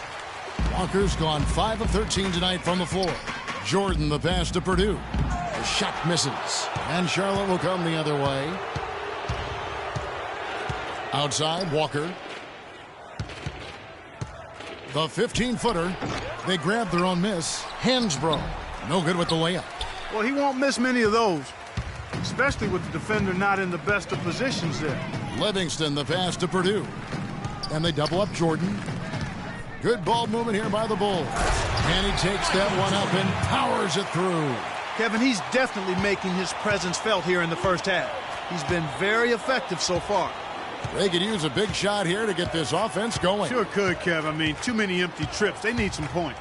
Walker's gone 5 of 13 tonight from the floor. Jordan the pass to Purdue. The shot misses. And Charlotte will come the other way. Outside, Walker. The 15-footer. They grab their own miss. Hansbrough. No good with the layup. Well, he won't miss many of those, especially with the defender not in the best of positions there. Livingston the pass to Purdue. And they double up Jordan. Good ball movement here by the Bulls. And he takes that one up and powers it through. Kevin, he's definitely making his presence felt here in the first half. He's been very effective so far. They could use a big shot here to get this offense going. Sure could, Kev. I mean, too many empty trips. They need some points.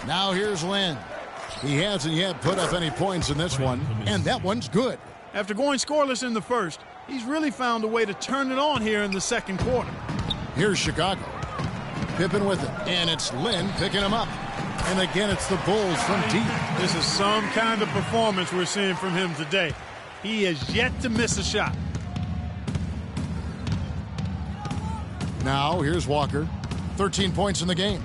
Now here's Lynn. He hasn't yet put up any points in this one, and that one's good. After going scoreless in the first, he's really found a way to turn it on here in the second quarter. Here's Chicago. Pippen with it, and it's Lynn picking him up. And again, it's the Bulls from deep. This is some kind of performance we're seeing from him today. He has yet to miss a shot. Now, here's Walker. 13 points in the game.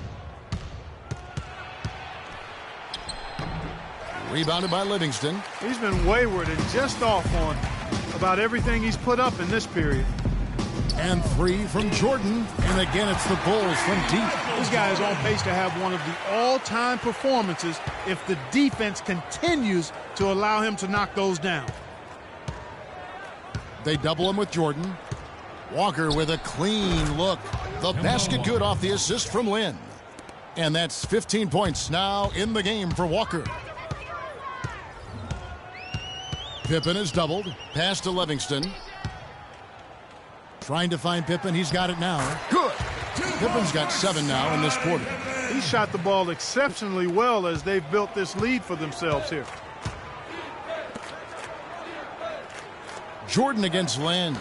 Rebounded by Livingston. He's been wayward and just off on about everything he's put up in this period. And 3 from Jordan. And again, it's the Bulls from deep. This guy is on pace to have one of the all-time performances if the defense continues to allow him to knock those down. They double him with Jordan. Walker with a clean look. The basket good off the assist from Lynn. And that's 15 points now in the game for Walker. Pippen is doubled. Pass to Livingston. Trying to find Pippen. He's got it now. Good. Pippen's got 7 now in this quarter. He shot the ball exceptionally well as they've built this lead for themselves here. Jordan against Lynn.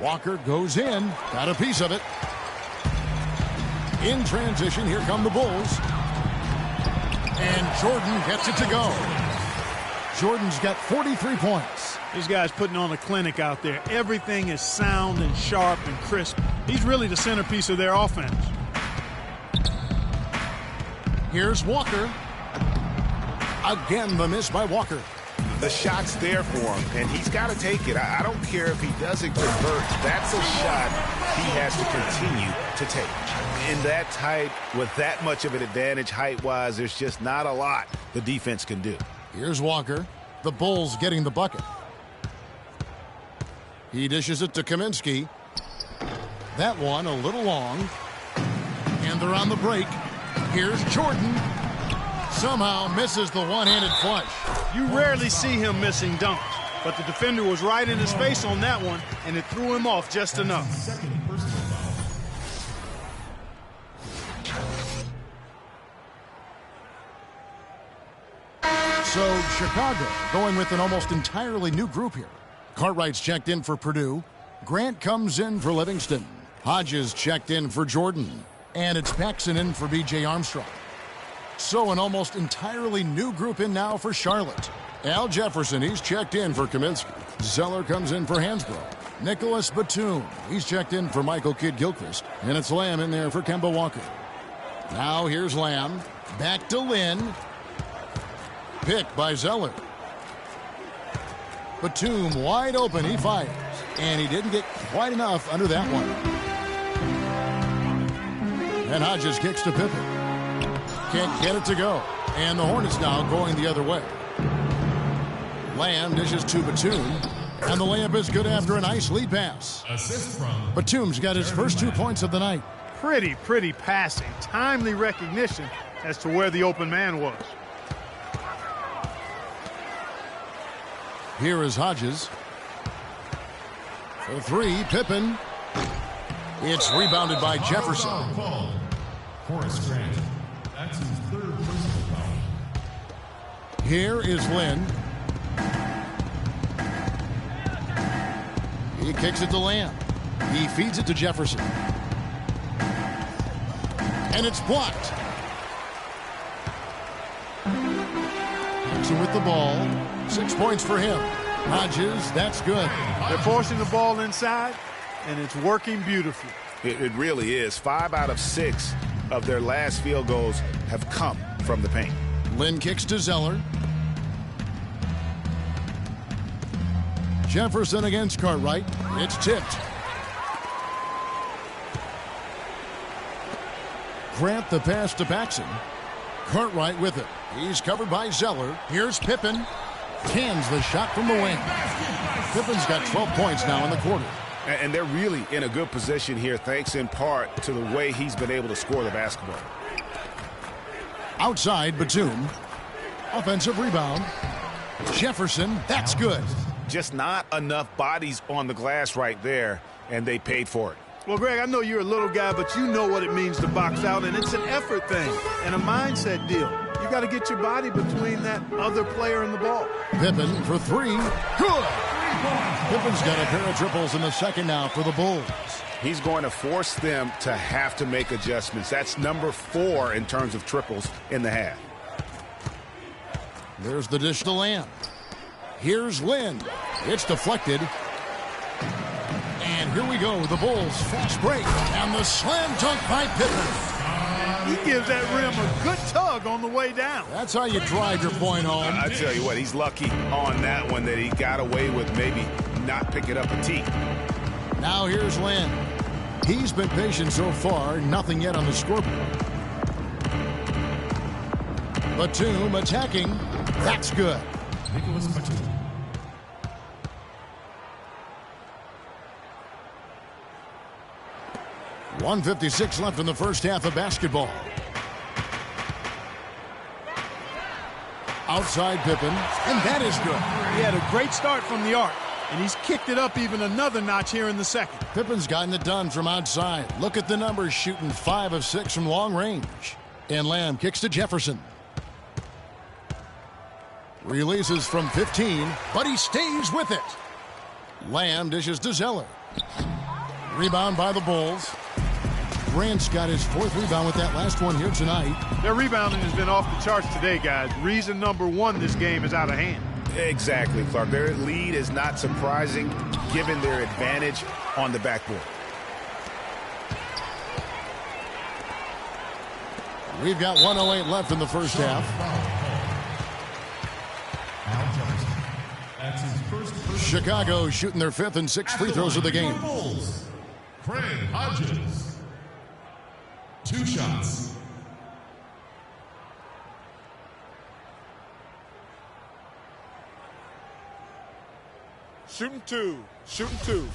Walker goes in. Got a piece of it. In transition, here come the Bulls. And Jordan gets it to go. Jordan's got 43 points. These guys putting on a clinic out there. Everything is sound and sharp and crisp. He's really the centerpiece of their offense. Here's Walker. Again, the miss by Walker. The shot's there for him, and he's got to take it. I don't care if he doesn't convert. That's a shot he has to continue to take. In that type, with that much of an advantage height-wise, there's just not a lot the defense can do. Here's Walker. The Bulls getting the bucket. He dishes it to Kaminsky. That one a little long. And they're on the break. Here's Jordan. Somehow misses the one-handed flush. You rarely see him missing dunks, but the defender was right in his face on that one, and it threw him off just enough. So Chicago going with an almost entirely new group here. Cartwright's checked in for Purdue. Grant comes in for Livingston. Hodges checked in for Jordan. And it's Paxson in for B.J. Armstrong. So an almost entirely new group in now for Charlotte. Al Jefferson, he's checked in for Kaminsky. Zeller comes in for Hansbrough. Nicholas Batum, he's checked in for Michael Kidd-Gilchrist. And it's Lamb in there for Kemba Walker. Now here's Lamb. Back to Lynn. Picked by Zeller. Batum wide open, he fires. And he didn't get quite enough under that one. And Hodges kicks to Pippen. Can't get it to go. And the Hornets now going the other way. Lamb dishes to Batum. And the layup is good after a nice lead pass. Assist from Batum's got his first 2 points of the night. Pretty passing. Timely recognition as to where the open man was. Here is Hodges. For 3, Pippen. It's rebounded by Jefferson. Horace Grant. That's his 3rd personal foul. Here is Lynn. He kicks it to Lamb. He feeds it to Jefferson. And it's blocked. Paxson with the ball. 6 points for him. Hodges, that's good. They're forcing the ball inside, and it's working beautifully. It really is. 5 out of 6 of their last field goals have come from the paint. Lynn kicks to Zeller. Jefferson against Cartwright. It's tipped. Grant the pass to Paxson. Cartwright with it. He's covered by Zeller. Here's Pippen. Cans the shot from the wing. Pippen's got 12 points now in the quarter. And they're really in a good position here, thanks in part to the way he's been able to score the basketball. Outside, Batum. Offensive rebound. Jefferson, that's good. Just not enough bodies on the glass right there, and they paid for it. Well, Greg, I know you're a little guy, but you know what it means to box out, and it's an effort thing and a mindset deal. You got to get your body between that other player and the ball. Pippen for 3. Good. Pippen's got a pair of triples in the second now for the Bulls. He's going to force them to have to make adjustments. That's number 4 in terms of triples in the half. There's the dish to Lamb. Here's Lynn. It's deflected. And here we go. The Bulls fast break. And the slam dunk by Pippen. He gives that rim a good tug on the way down. That's how you drive your point home. I tell you what, he's lucky on that one that he got away with maybe not picking up a tee. Now here's Lynn. He's been patient so far, nothing yet on the scoreboard. Batum attacking. That's good. Nicholas Batum. .156 left in the first half of basketball. Outside Pippen, and that is good. He had a great start from the arc, and he's kicked it up even another notch here in the second. Pippen's gotten it done from outside. Look at the numbers, shooting 5 of 6 from long range. And Lamb kicks to Jefferson. Releases from 15, but he stays with it. Lamb dishes to Zeller. Rebound by the Bulls. Grant's got his 4th rebound with that last one here tonight. Their rebounding has been off the charts today, guys. Reason number 1, this game is out of hand. Exactly, Clark. Their lead is not surprising given their advantage on the backboard. We've got 1:08 left in the first half. Chicago shooting their 5th and 6th free throws of the game. Craig Hodges. 2 shots. Shooting 2. Shooting 2.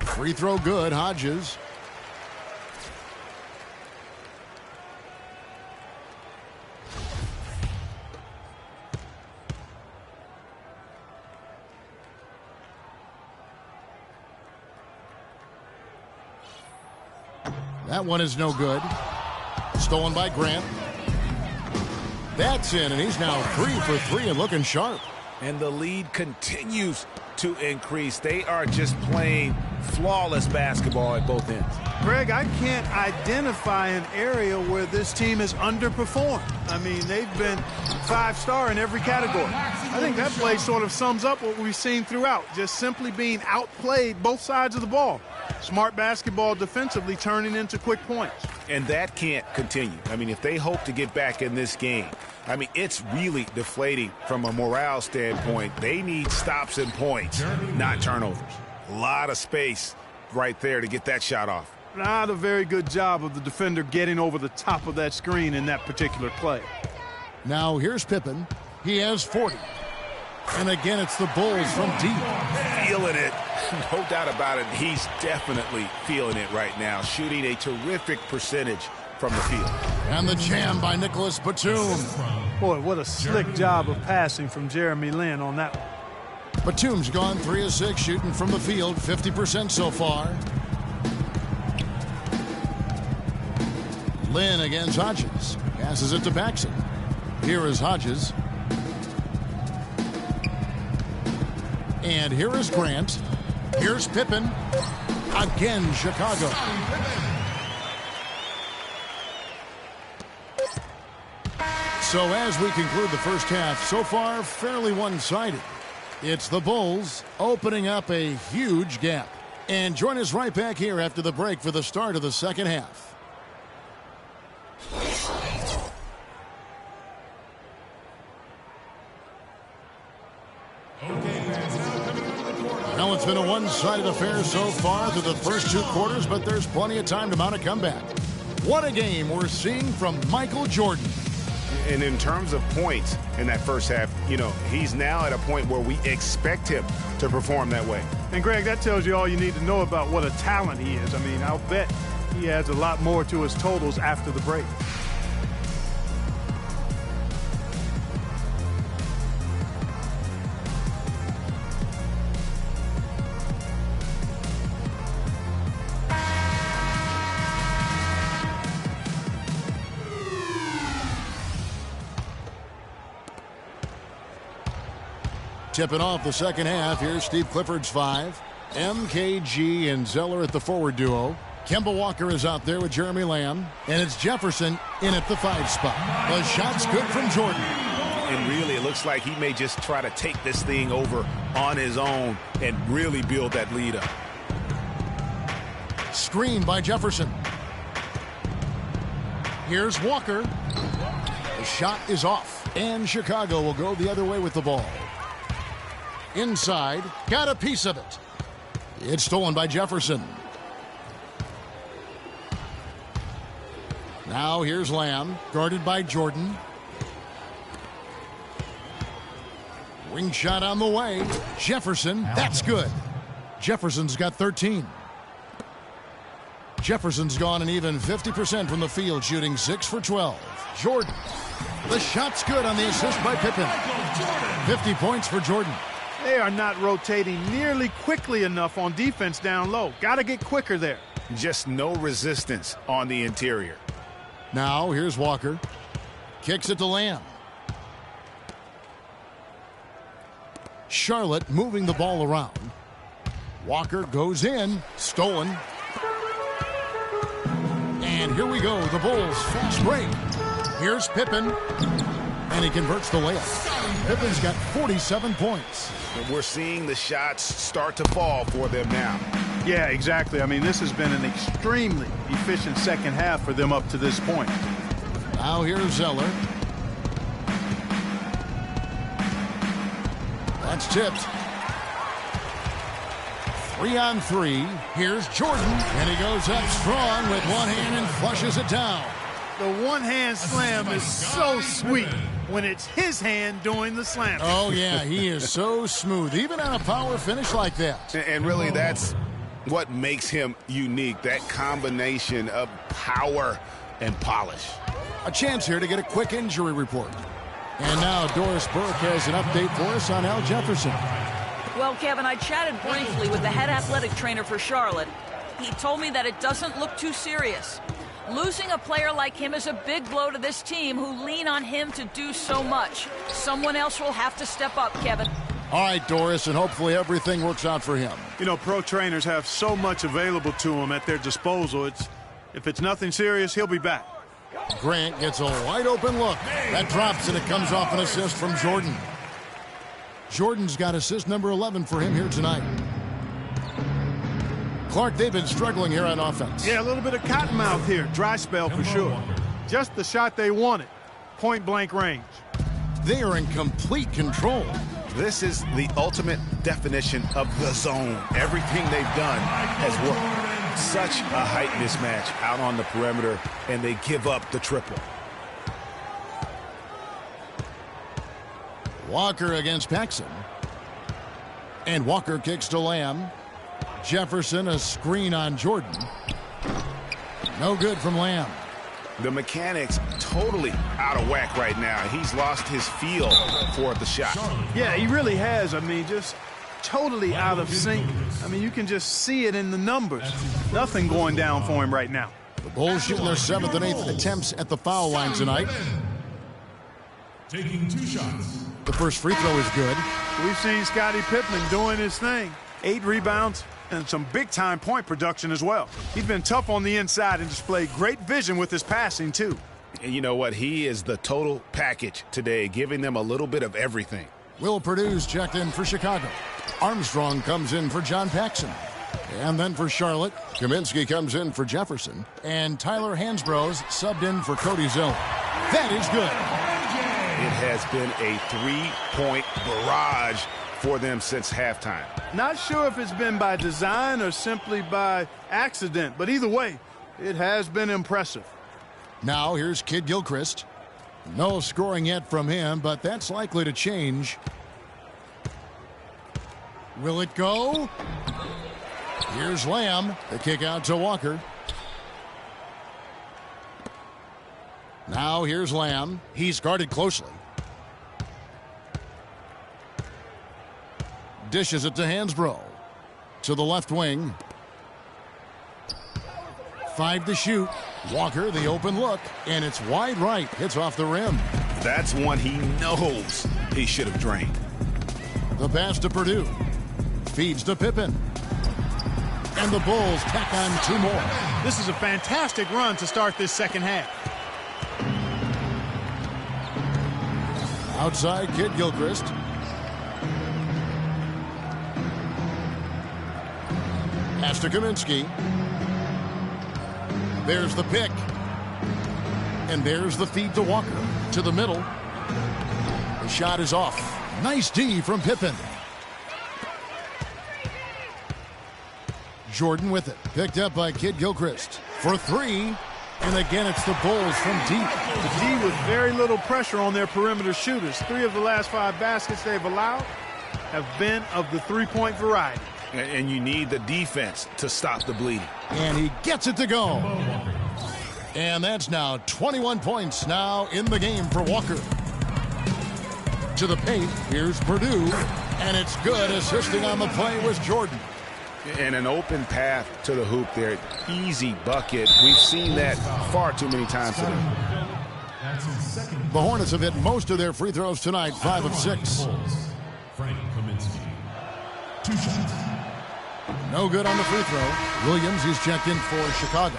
Free throw good, Hodges. That one is no good. Stolen by Grant. That's in, and he's now 3 for 3 and looking sharp. And the lead continues to increase. They are just playing flawless basketball at both ends. Greg, I can't identify an area where this team has underperformed. I mean, they've been 5-star in every category. I think that play sort of sums up what we've seen throughout, just simply being outplayed both sides of the ball. Smart basketball defensively turning into quick points. And that can't continue. I mean, if they hope to get back in this game, I mean, it's really deflating from a morale standpoint. They need stops and points, not turnovers. A lot of space right there to get that shot off. Not a very good job of the defender getting over the top of that screen in that particular play. Now here's Pippen. He has 40. And again, it's the Bulls from deep. Feeling it. No doubt about it. He's definitely feeling it right now. Shooting a terrific percentage from the field. And the jam by Nicholas Batum. Boy, what a slick job of passing from Jeremy Lin on that one. Batum's gone 3 of 6 shooting from the field, 50% so far. Lin against Hodges. Passes it to Paxson. Here is Hodges. And here is Grant. Here's Pippen. Again, Chicago. So as we conclude the first half, so far fairly one-sided. It's the Bulls opening up a huge gap. And join us right back here after the break for the start of the second half. Well, it's been a one-sided affair so far through the first 2 quarters, but there's plenty of time to mount a comeback. What a game we're seeing from Michael Jordan. And in terms of points in that first half, you know, he's now at a point where we expect him to perform that way. And, Greg, that tells you all you need to know about what a talent he is. I mean, I'll bet he adds a lot more to his totals after the break. Tipping off the second half. Here's Steve Clifford's 5. MKG and Zeller at the forward duo. Kemba Walker is out there with Jeremy Lamb. And it's Jefferson in at the 5 spot. The shot's good from Jordan. And really, it looks like he may just try to take this thing over on his own and really build that lead up. Screen by Jefferson. Here's Walker. The shot is off, and Chicago will go the other way with the ball. Inside, got a piece of it. It's stolen by Jefferson. Now here's Lamb, guarded by Jordan. Wing shot on the way. Jefferson, that's good. Jefferson's got 13. Jefferson's gone an even 50% from the field, shooting 6 for 12. Jordan, the shot's good on the assist by Pippen. 50 points for Jordan. They are not rotating nearly quickly enough on defense down low. Got to get quicker there. Just no resistance on the interior. Now here's Walker. Kicks it to Lamb. Charlotte moving the ball around. Walker goes in. Stolen. And here we go. The Bulls fast break. Here's Pippen. And he converts the layup. Pippen's got 47 points. And we're seeing the shots start to fall for them now. Yeah, exactly. I mean, this has been an extremely efficient second half for them up to this point. Now here's Zeller. That's tipped. 3-on-3. Here's Jordan. And he goes up strong with one hand and flushes it down. The one-hand slam is so sweet when it's his hand doing the slam. Oh, yeah, he is so smooth, even on a power finish like that. And really, that's what makes him unique, that combination of power and polish. A chance here to get a quick injury report. And now Doris Burke has an update for us on Al Jefferson. Well, Kevin, I chatted briefly with the head athletic trainer for Charlotte. He told me that it doesn't look too serious. Losing a player like him is a big blow to this team who lean on him to do so much. Someone else will have to step up, Kevin. All right, Doris, and hopefully everything works out for him. You know, pro trainers have so much available to them at their disposal. If it's nothing serious, he'll be back. Grant gets a wide-open look. That drops, and it comes off an assist from Jordan. Jordan's got assist number 11 for him here tonight. Clark, they've been struggling here on offense. Yeah, a little bit of cottonmouth here. Dry spell for sure. Just the shot they wanted. Point-blank range. They are in complete control. This is the ultimate definition of the zone. Everything they've done has worked. Such a height mismatch out on the perimeter, and they give up the triple. Walker against Paxson. And Walker kicks to Lamb. Jefferson, a screen on Jordan. No good from Lamb. The mechanics totally out of whack right now. He's lost his feel for the shot. Yeah, he really has. I mean, just totally out of sync. I mean, you can just see it in the numbers. Nothing going down for him right now. The Bulls shooting their 7th and 8th attempts at the foul line tonight. Taking 2 shots. The first free throw is good. We've seen Scottie Pippen doing his thing. 8 rebounds and some big-time point production as well. He's been tough on the inside and displayed great vision with his passing, too. And you know what? He is the total package today, giving them a little bit of everything. Will Purdue's checked in for Chicago. Armstrong comes in for John Paxson. And then for Charlotte, Kaminsky comes in for Jefferson. And Tyler Hansbrough's subbed in for Cody Zeller. That is good. It has been a 3-point barrage for them since halftime. Not sure if it's been by design or simply by accident, but either way, it has been impressive. Now here's Kid Gilchrist. No scoring yet from him, but that's likely to change. Will it go? Here's Lamb. The kick out to Walker. Now here's Lamb. He's guarded closely. Dishes it to Hansbrough. To the left wing. 5 to shoot. Walker, the open look. And it's wide right. Hits off the rim. That's one he knows he should have drained. The pass to Purdue. Feeds to Pippen. And the Bulls tack on 2 more. This is a fantastic run to start this second half. Outside, Kid Gilchrist. Pass to Kaminsky. There's the pick. And there's the feed to Walker. To the middle. The shot is off. Nice D from Pippen. Jordan with it. Picked up by Kid Gilchrist. For three. And again, it's the Bulls from deep. The D with very little pressure on their perimeter shooters. 3 of the last 5 baskets they've allowed have been of the three-point variety. And you need the defense to stop the bleeding. And he gets it to go. And that's now 21 points now in the game for Walker. To the paint, here's Purdue. And it's good. Assisting on the play was Jordan. And an open path to the hoop there. Easy bucket. We've seen that far too many times today. The Hornets have hit most of their free throws tonight, 5 of 6. Frank Kaminsky. 2 shots. No good on the free throw. Williams is checked in for Chicago.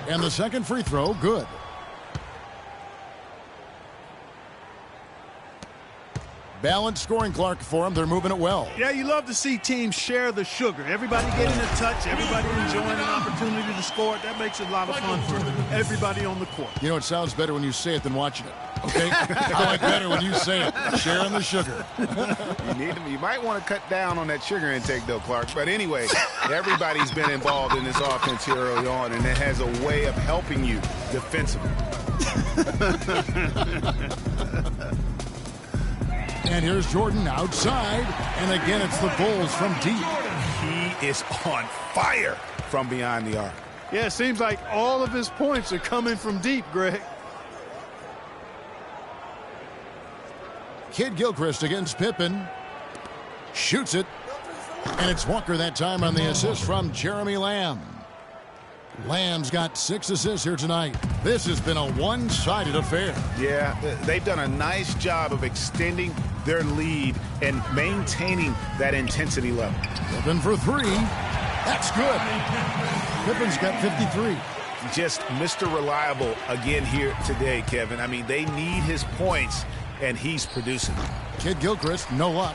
And the second free throw, good. Balanced scoring, Clark, for them. They're moving it well. Yeah, you love to see teams share the sugar. Everybody getting a touch, everybody enjoying an opportunity to score. That makes it a lot of fun for everybody on the court. You know, it sounds better when you say it than watching it. Okay? I like better when you say it. Sharing the sugar. You might want to cut down on that sugar intake, though, Clark. But anyway, everybody's been involved in this offense here early on, and it has a way of helping you defensively. And here's Jordan outside. And again, it's the Bulls from deep. He is on fire from beyond the arc. Yeah, it seems like all of his points are coming from deep, Greg. Kid Gilchrist against Pippen. Shoots it. And it's Walker that time on the assist from Jeremy Lamb. Lamb's got 6 assists here tonight. This has been a one-sided affair. Yeah, they've done a nice job of extending their lead and maintaining that intensity level. Pippen for 3. That's good. Pippen's got 53. Just Mr. Reliable again here today, Kevin. I mean, they need his points, and he's producing. Kid Gilchrist, no luck.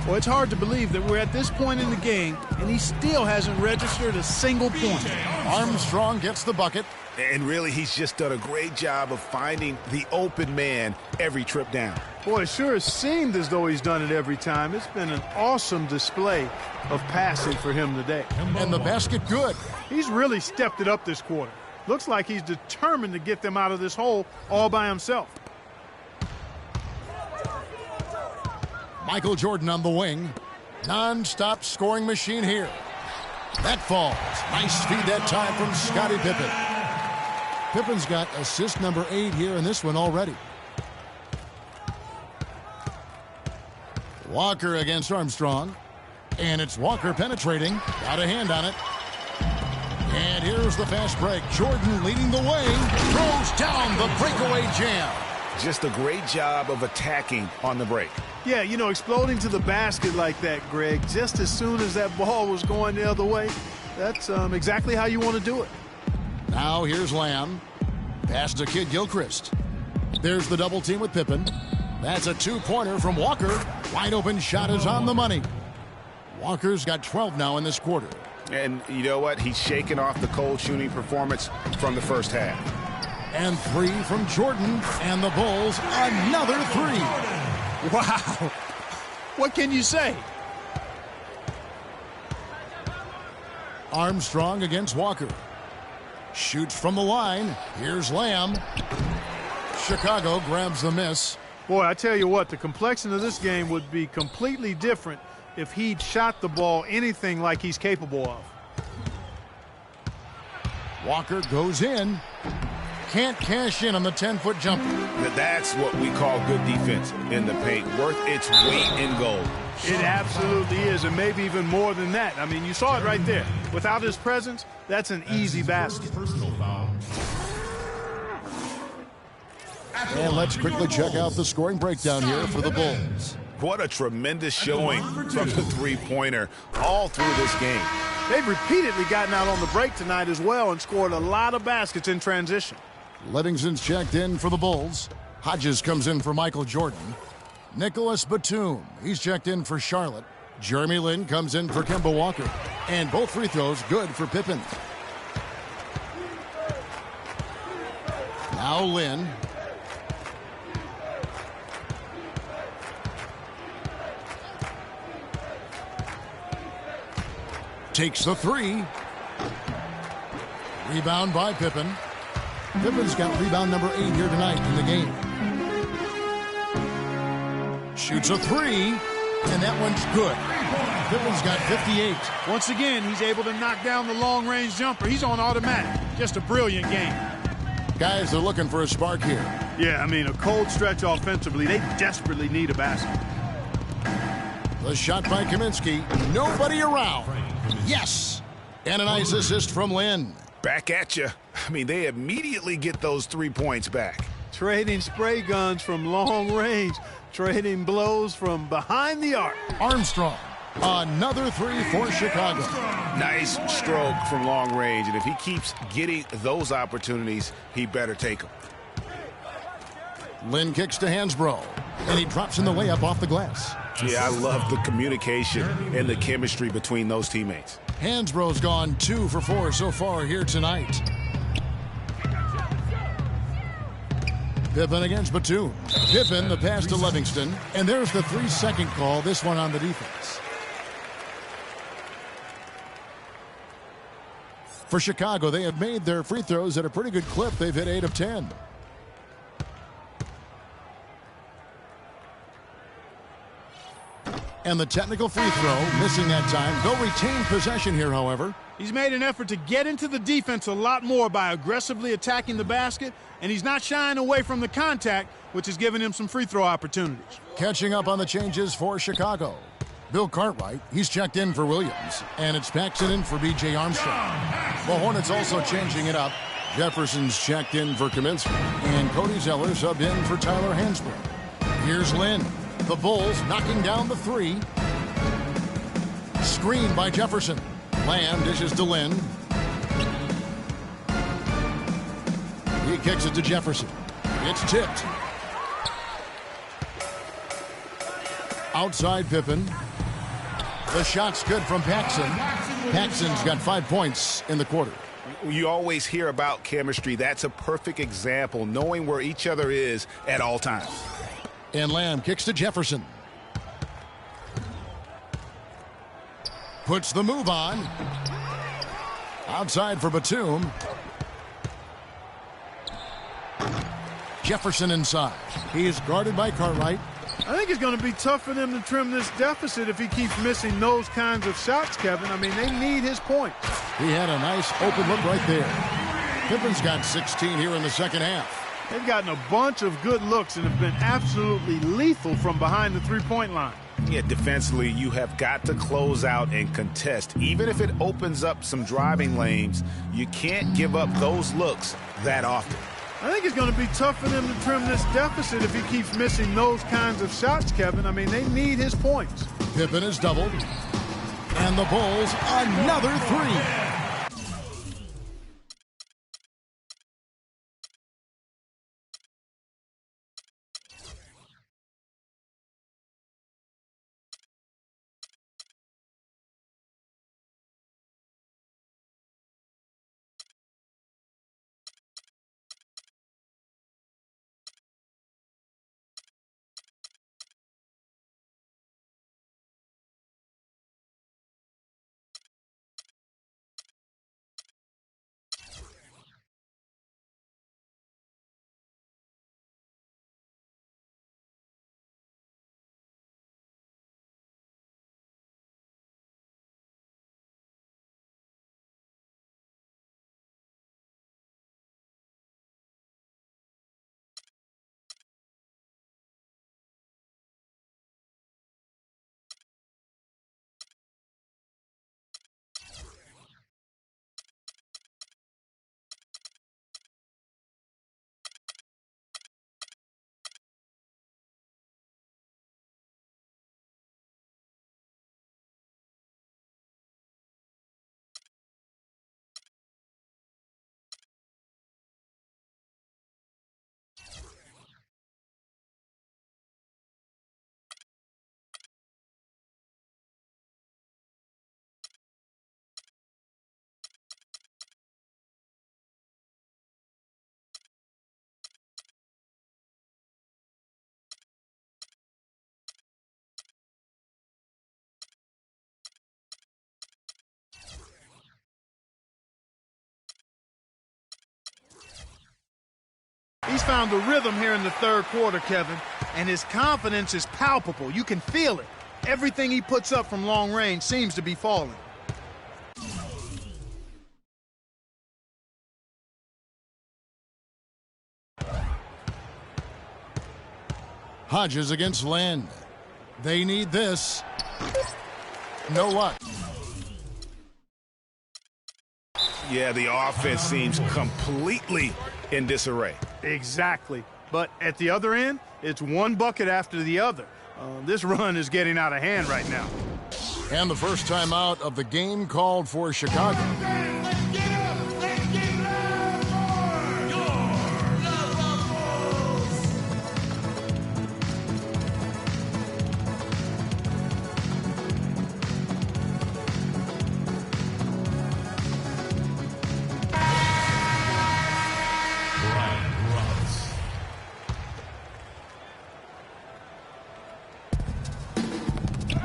Well, it's hard to believe that we're at this point in the game, and he still hasn't registered a single point. Armstrong gets the bucket. And really, he's just done a great job of finding the open man every trip down. Boy, it sure has seemed as though he's done it every time. It's been an awesome display of passing for him today. And the basket good. He's really stepped it up this quarter. Looks like he's determined to get them out of this hole all by himself. Michael Jordan on the wing. Non-stop scoring machine here. That falls. Nice feed that time from Scottie Pippen. Pippen's got assist number 8 here in this one already. Walker against Armstrong. And it's Walker penetrating. Got a hand on it. And here's the fast break. Jordan leading the way. Throws down the breakaway jam. Just a great job of attacking on the break. Yeah, you know, exploding to the basket like that, Greg, just as soon as that ball was going the other way, that's exactly how you want to do it. Now here's Lamb. Pass to Kid Gilchrist. There's the double team with Pippen. That's a 2-pointer from Walker. Wide open shot is on the money. Walker's got 12 now in this quarter. And you know what? He's shaking off the cold shooting performance from the first half. And 3 from Jordan. And the Bulls, another 3. Wow. What can you say? Armstrong against Walker. Shoots from the line. Here's Lamb. Chicago grabs the miss. Boy, I tell you what, the complexion of this game would be completely different if he'd shot the ball anything like he's capable of. Walker goes in. Can't cash in on the 10-foot jumper. That's what we call good defense in the paint. Worth its weight in gold. It absolutely is, and maybe even more than that. I mean, you saw it right there. Without his presence, that's an easy basket. And let's quickly check out the scoring breakdown here for the Bulls. What a tremendous showing from the three-pointer all through this game. They've repeatedly gotten out on the break tonight as well and scored a lot of baskets in transition. Livingston's checked in for the Bulls. Hodges comes in for Michael Jordan. Nicholas Batum, he's checked in for Charlotte. Jeremy Lin comes in for Kemba Walker. And both free throws good for Pippen. Now Lin. Takes the three. Rebound by Pippen. Pippen's got rebound number 8 here tonight in the game. Shoots a three, and that one's good. Pippen's got 58. Once again, he's able to knock down the long-range jumper. He's on automatic. Just a brilliant game. Guys, they're looking for a spark here. Yeah, I mean, a cold stretch offensively. They desperately need a basket. The shot by Kaminsky. Nobody around. Yes! And a nice assist from Lin. Back at you. I mean, they immediately get those 3 points back. Trading spray guns from long range. Trading blows from behind the arc. Armstrong. Another three for Chicago. Nice stroke from long range. And if he keeps getting those opportunities, he better take them. Lin kicks to Hansbrough. And he drops in the layup off the glass. Yeah, I love the communication and the chemistry between those teammates. Hansbrough's gone 2 for 4 so far here tonight. Pippen against Batum. Pippen, the pass to Livingston. And there's the 3-second call, this one on the defense. For Chicago, they have made their free throws at a pretty good clip. They've hit 8 of 10. And the technical free throw, missing that time. They'll retain possession here, however. He's made an effort to get into the defense a lot more by aggressively attacking the basket, and he's not shying away from the contact, which has given him some free throw opportunities. Catching up on the changes for Chicago. Bill Cartwright, he's checked in for Williams, and it's Paxson in for B.J. Armstrong. The Hornets also changing it up. Jefferson's checked in for Kaminsky, and Cody Zeller subbed in for Tyler Hansbrough. Here's Lin. The Bulls knocking down the three. Screen by Jefferson. Lamb dishes to Lin. He kicks it to Jefferson. It's tipped. Outside Pippen. The shot's good from Paxson. Paxson's got 5 points in the quarter. You always hear about chemistry. That's a perfect example, knowing where each other is at all times. And Lamb kicks to Jefferson. Puts the move on. Outside for Batum. Jefferson inside. He is guarded by Cartwright. I think it's going to be tough for them to trim this deficit if he keeps missing those kinds of shots, Kevin. I mean, they need his points. He had a nice open look right there. Pippen's got 16 here in the second half. They've gotten a bunch of good looks and have been absolutely lethal from behind the three-point line. Yeah, defensively, you have got to close out and contest. Even if it opens up some driving lanes, you can't give up those looks that often. I think it's going to be tough for them to trim this deficit if he keeps missing those kinds of shots, Kevin. I mean, they need his points. Pippen is doubled. And the Bulls, another three. He's found a rhythm here in the third quarter, Kevin, and his confidence is palpable. You can feel it. Everything he puts up from long range seems to be falling. Hodges against Lynn. They need this. Know what? Yeah, the offense seems completely in disarray. Exactly. But at the other end, it's one bucket after the other. This run is getting out of hand right now. And the first time out of the game called for Chicago.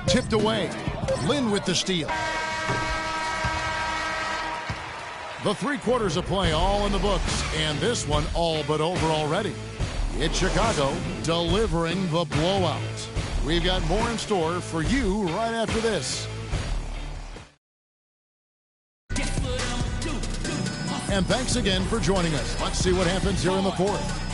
Tipped away. Lynn with the steal. The 3 quarters of play all in the books, and this one all but over already. It's Chicago delivering the blowout. We've got more in store for you right after this. And thanks again for joining us. Let's see what happens here in the fourth.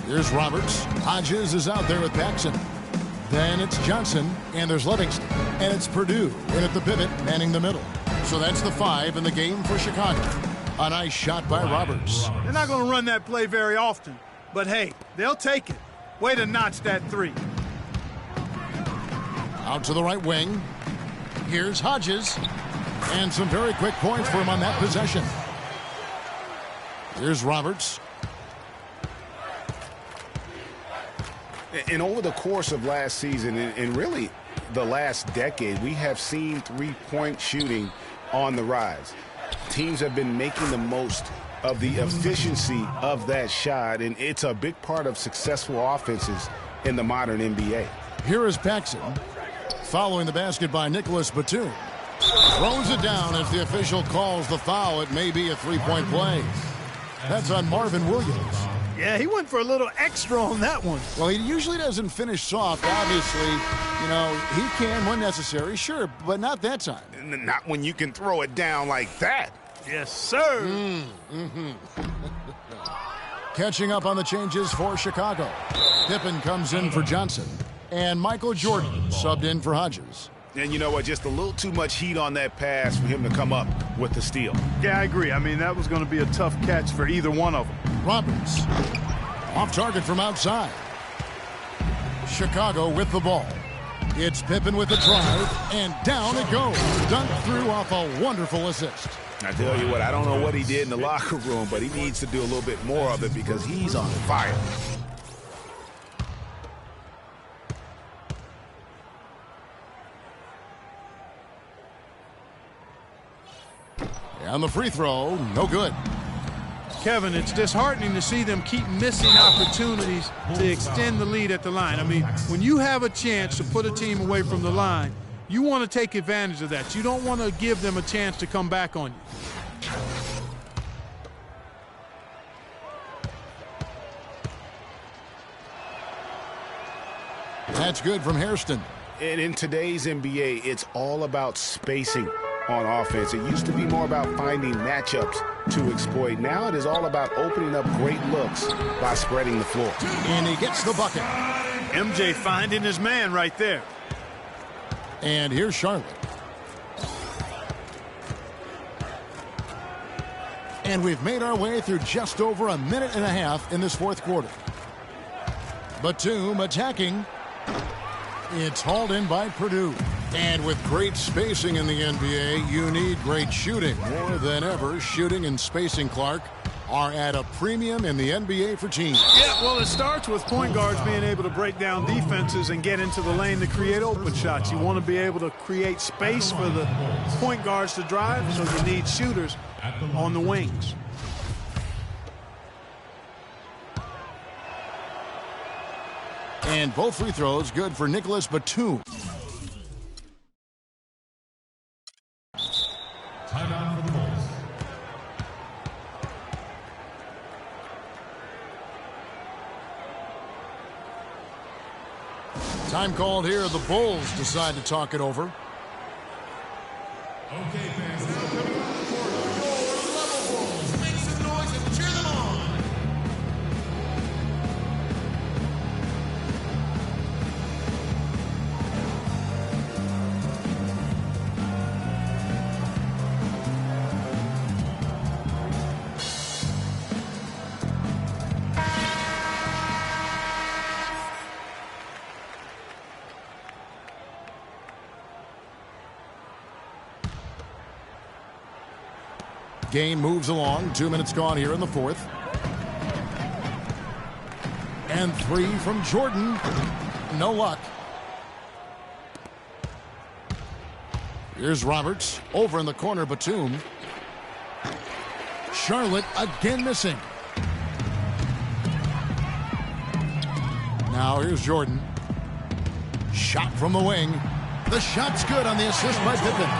Here's Roberts. Hodges is out there with Paxson. Then it's Johnson, and there's Livingston. And it's Purdue in at the pivot, manning the middle. So that's the 5 in the game for Chicago. A nice shot by Roberts. They're not going to run that play very often. But, hey, they'll take it. Way to notch that 3. Out to the right wing. Here's Hodges. And some very quick points for him on that possession. Here's Roberts. And over the course of last season and really the last decade, we have seen three-point shooting on the rise. Teams have been making the most of the efficiency of that shot, and it's a big part of successful offenses in the modern NBA. Here is Paxson. Following the basket by Nicholas Batum. Throws it down as the official calls the foul. It may be a three-point play. That's on Marvin Williams. Yeah, he went for a little extra on that one. Well, he usually doesn't finish soft, obviously. You know, he can when necessary, sure, but not that time. Not when you can throw it down like that. Yes, sir. Catching up on the changes for Chicago. Pippen comes in for Johnson. And Michael Jordan subbed in for Hodges. And you know what? Just a little too much heat on that pass for him to come up with the steal. Yeah, I agree. I mean, that was going to be a tough catch for either one of them. Roberts. Off target from outside. Chicago with the ball. It's Pippen with the drive, and down it goes. Dunked through off a wonderful assist. I tell you what, I don't know what he did in the locker room, but he needs to do a little bit more of it because he's on fire. And the free throw, no good. Kevin, it's disheartening to see them keep missing opportunities to extend the lead at the line. I mean, when you have a chance to put a team away from the line, you want to take advantage of that. You don't want to give them a chance to come back on you. That's good from Hairston. And in today's NBA, it's all about spacing on offense. It used to be more about finding matchups to exploit. Now it is all about opening up great looks by spreading the floor. And he gets the bucket. MJ finding his man right there. And here's Charlotte. And we've made our way through just over a minute and a half in this fourth quarter. Batum attacking. It's hauled in by Purdue. And with great spacing in the NBA, you need great shooting. More than ever, shooting and spacing, Clark, are at a premium in the NBA for teams. Yeah, well, it starts with point guards being able to break down defenses and get into the lane to create open shots. You want to be able to create space for the point guards to drive, so you need shooters on the wings. And both free throws good for Nicholas Batum. Timeout for the Bulls. Time called here. The Bulls decide to talk it over. Okay, fans, now coming on the court are your level Bulls. Make some noise and cheer them on. Game moves along. 2 minutes gone here in the fourth. And three from Jordan. No luck. Here's Roberts. Over in the corner, Batum. Charlotte again missing. Now here's Jordan. Shot from the wing. The shot's good on the assist by Pippen.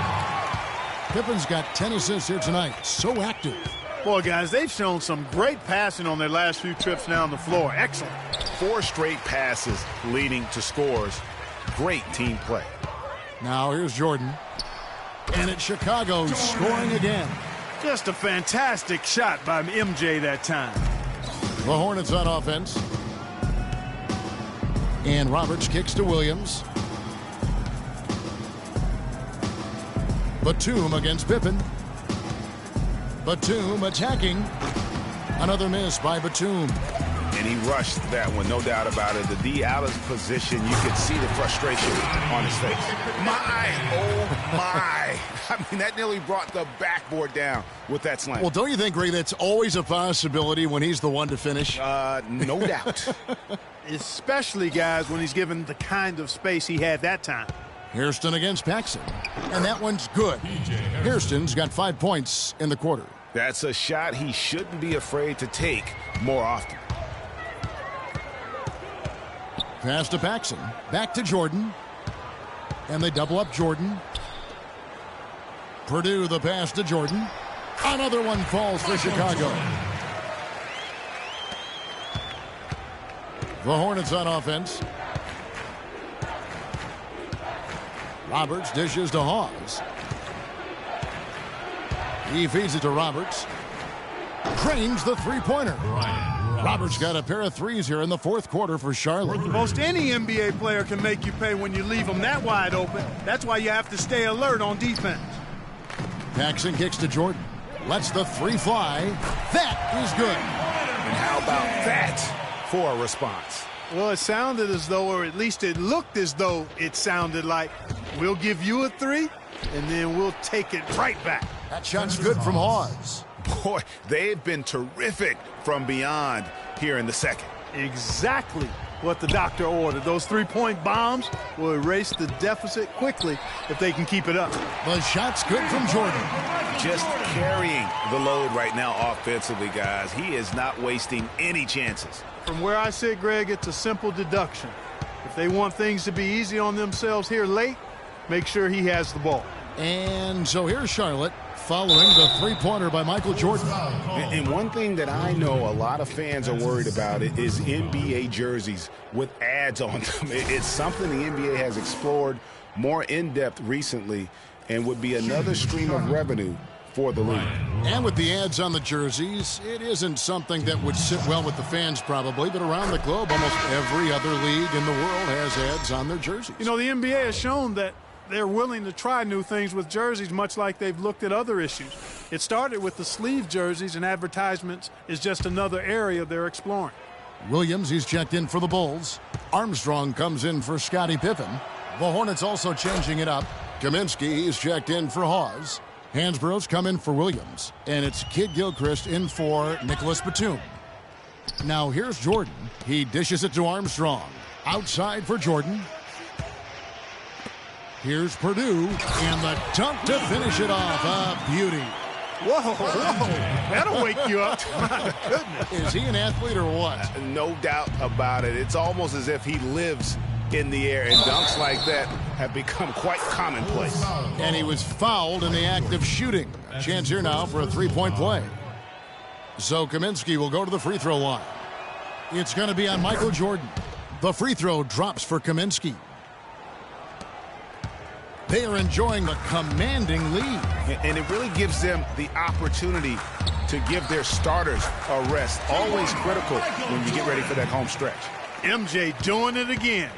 Pippen's got 10 assists here tonight. So active. Boy, guys, they've shown some great passing on their last few trips down the floor. Excellent. 4 straight passes leading to scores. Great team play. Now here's Jordan. And it's Chicago scoring again. Just a fantastic shot by MJ that time. The Hornets on offense. And Roberts kicks to Williams. Batum against Pippen. Batum attacking. Another miss by Batum. And he rushed that one, no doubt about it. The D out of position, you could see the frustration on his face. Oh my. I mean, that nearly brought the backboard down with that slam. Well, don't you think, Ray, that's always a possibility when he's the one to finish? No doubt. Especially, guys, when he's given the kind of space he had that time. Hairston against Paxson. And that one's good. Hairston's got 5 points in the quarter. That's a shot he shouldn't be afraid to take more often. Pass to Paxson. Back to Jordan. And they double up Jordan. Purdue the pass to Jordan. Another one falls for Chicago. The Hornets on offense. Roberts dishes to Hawes. He feeds it to Roberts. Cranes the three-pointer. Roberts got a pair of threes here in the fourth quarter for Charlotte. Most any NBA player can make you pay when you leave them that wide open. That's why you have to stay alert on defense. Paxson kicks to Jordan. Lets the three fly. That is good. And how about that for a response? Well, it sounded as though, or at least it looked as though it sounded like, we'll give you a three, and then we'll take it right back. That shot's good from Hawes. Boy, they've been terrific from beyond here in the second. Exactly what the doctor ordered. Those three-point bombs will erase the deficit quickly if they can keep it up. The shot's good from Jordan. Just carrying the load right now offensively, guys. He is not wasting any chances. From where I sit, Greg, it's a simple deduction. If they want things to be easy on themselves here late, make sure he has the ball. And so here's Charlotte following the three-pointer by Michael Jordan. And one thing that I know a lot of fans are worried about is NBA jerseys with ads on them. It's something the NBA has explored more in-depth recently and would be another stream of revenue for the league. And with the ads on the jerseys, it isn't something that would sit well with the fans probably, but around the globe, almost every other league in the world has ads on their jerseys. You know, the NBA has shown that they're willing to try new things with jerseys, much like they've looked at other issues. It started with the sleeve jerseys, and advertisements is just another area they're exploring. Williams, he's checked in for the Bulls. Armstrong comes in for Scottie Pippen. The Hornets also changing it up. Kaminsky, he's checked in for Hawes. Hansborough's come in for Williams. And it's Kid Gilchrist in for Nicholas Batum. Now here's Jordan. He dishes it to Armstrong. Outside for Jordan. Here's Purdue, and the dunk to finish it off. A beauty. Whoa, that'll wake you up. My goodness. Is he an athlete or what? No doubt about it. It's almost as if he lives in the air, and dunks like that have become quite commonplace. And he was fouled in the act of shooting. A chance here now for a three-point play. So Kaminsky will go to the free throw line. It's going to be on Michael Jordan. The free throw drops for Kaminsky. They are enjoying the commanding lead. And it really gives them the opportunity to give their starters a rest. Always critical when you get ready for that home stretch. MJ doing it again.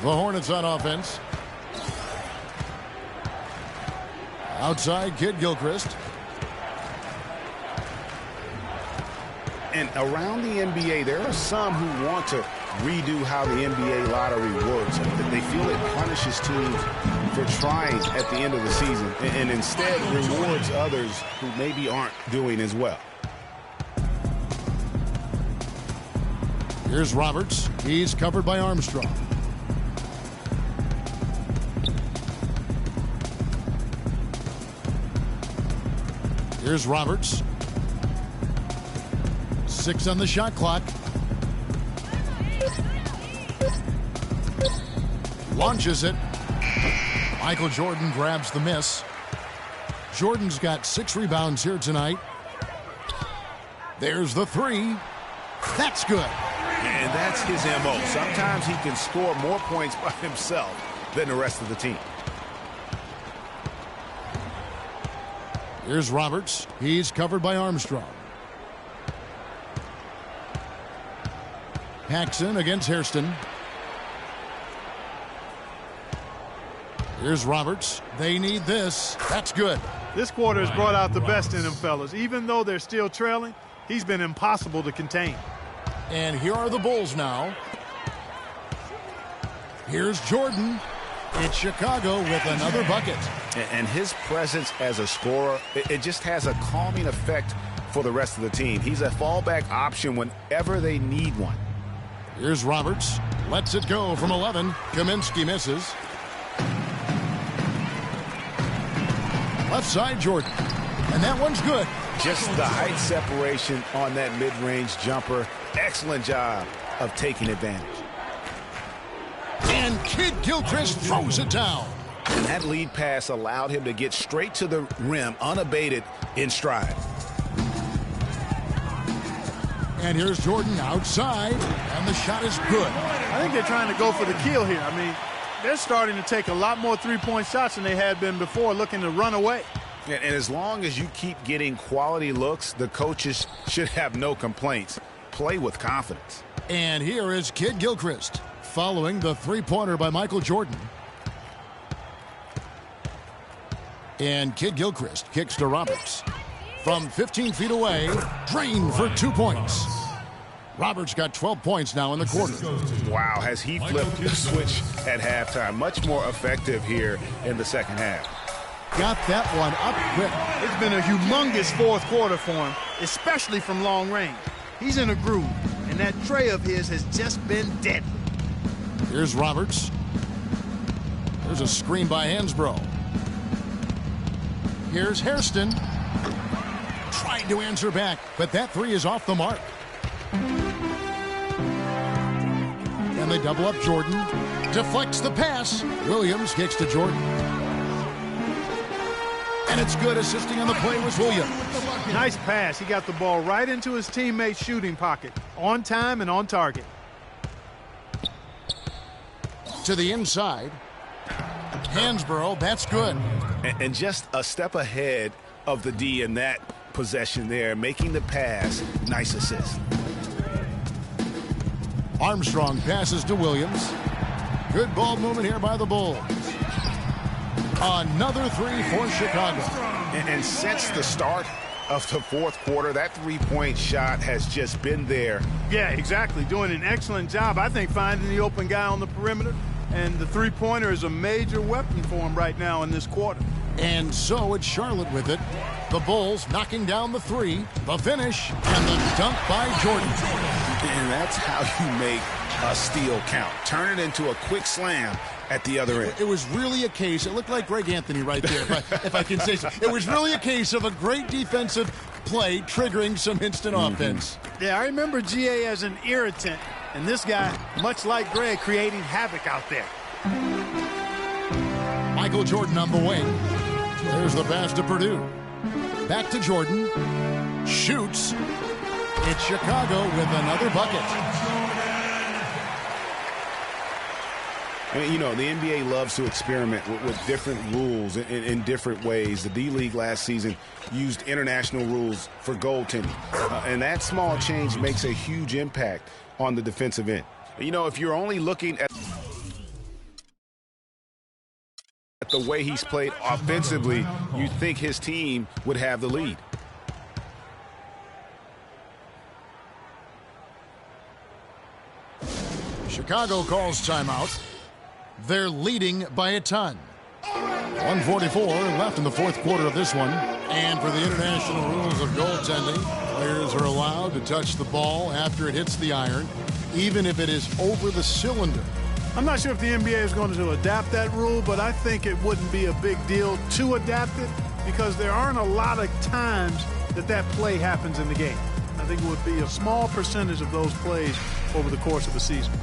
The Hornets on offense. Outside, Kid Gilchrist. And around the NBA, there are some who want to redo how the NBA lottery works. They feel it punishes teams for trying at the end of the season and instead rewards others who maybe aren't doing as well. Here's Roberts. He's covered by Armstrong. Here's Roberts. 6 on the shot clock. Launches it. Michael Jordan grabs the miss. Jordan's got 6 rebounds here tonight. There's the three. That's good. And that's his MO. Sometimes he can score more points by himself than the rest of the team. Here's Roberts. He's covered by Armstrong. Paxson against Hairston. Here's Roberts. They need this. That's good. This quarter has brought out the best in them, fellas. Even though they're still trailing, he's been impossible to contain. And here are the Bulls now. Here's Jordan. It's Chicago with another bucket. And his presence as a scorer, it just has a calming effect for the rest of the team. He's a fallback option whenever they need one. Here's Roberts. Lets it go from 11. Kaminsky misses. Left side, Jordan. And that one's good. Just the height separation on that mid-range jumper. Excellent job of taking advantage. And Kid Gilchrist throws it down. And that lead pass allowed him to get straight to the rim unabated in stride. And here's Jordan outside, and the shot is good. I think they're trying to go for the kill here. I mean, they're starting to take a lot more three-point shots than they had been before, looking to run away. And as long as you keep getting quality looks, the coaches should have no complaints. Play with confidence. And here is Kid Gilchrist following the three-pointer by Michael Jordan. And Kid Gilchrist kicks to Roberts. From 15 feet away, drained for 2 points. Roberts got 12 points now in the quarter. Wow, has he flipped the switch at halftime. Much more effective here in the second half. Got that one up quick. It's been a humongous fourth quarter for him, especially from long range. He's in a groove, and that tray of his has just been deadly. Here's Roberts. There's a screen by Hansbrough. Here's Hairston. Trying to answer back, but that three is off the mark. And they double up Jordan. Deflects the pass. Williams kicks to Jordan. And it's good. Assisting on the play was Williams. Nice pass. He got the ball right into his teammate's shooting pocket. On time and on target. To the inside. Hansborough, that's good. And just a step ahead of the D in that possession there, making the pass. Nice assist. Armstrong passes to Williams. Good ball movement here by the Bulls. Another three for Chicago. And since the start of the fourth quarter, that three-point shot has just been there. Yeah, exactly. Doing an excellent job, I think, finding the open guy on the perimeter. And the three-pointer is a major weapon for him right now in this quarter. And so it's Charlotte with it. The Bulls knocking down the three, the finish, and the dunk by Jordan. And that's how you make a steal count. Turn it into a quick slam at the other end. It was really a case, it looked like Greg Anthony right there, if I can say so. It was really a case of a great defensive play triggering some instant offense. Yeah, I remember GA as an irritant, and this guy, much like Greg, creating havoc out there. Michael Jordan on the wing. There's the pass to Purdue. Back to Jordan. Shoots. It's Chicago with another bucket. And, you know, the NBA loves to experiment with different rules in different ways. The D-League last season used international rules for goaltending. And that small change makes a huge impact on the defensive end. You know, if you're only looking at the way he's played offensively, you'd think his team would have the lead. Chicago calls timeout. They're leading by a ton. 1:44 left in the fourth quarter of this one. And for the international rules of goaltending, players are allowed to touch the ball after it hits the iron, even if it is over the cylinder. I'm not sure if the NBA is going to adapt that rule, but I think it wouldn't be a big deal to adapt it because there aren't a lot of times that play happens in the game. I think it would be a small percentage of those plays over the course of the season.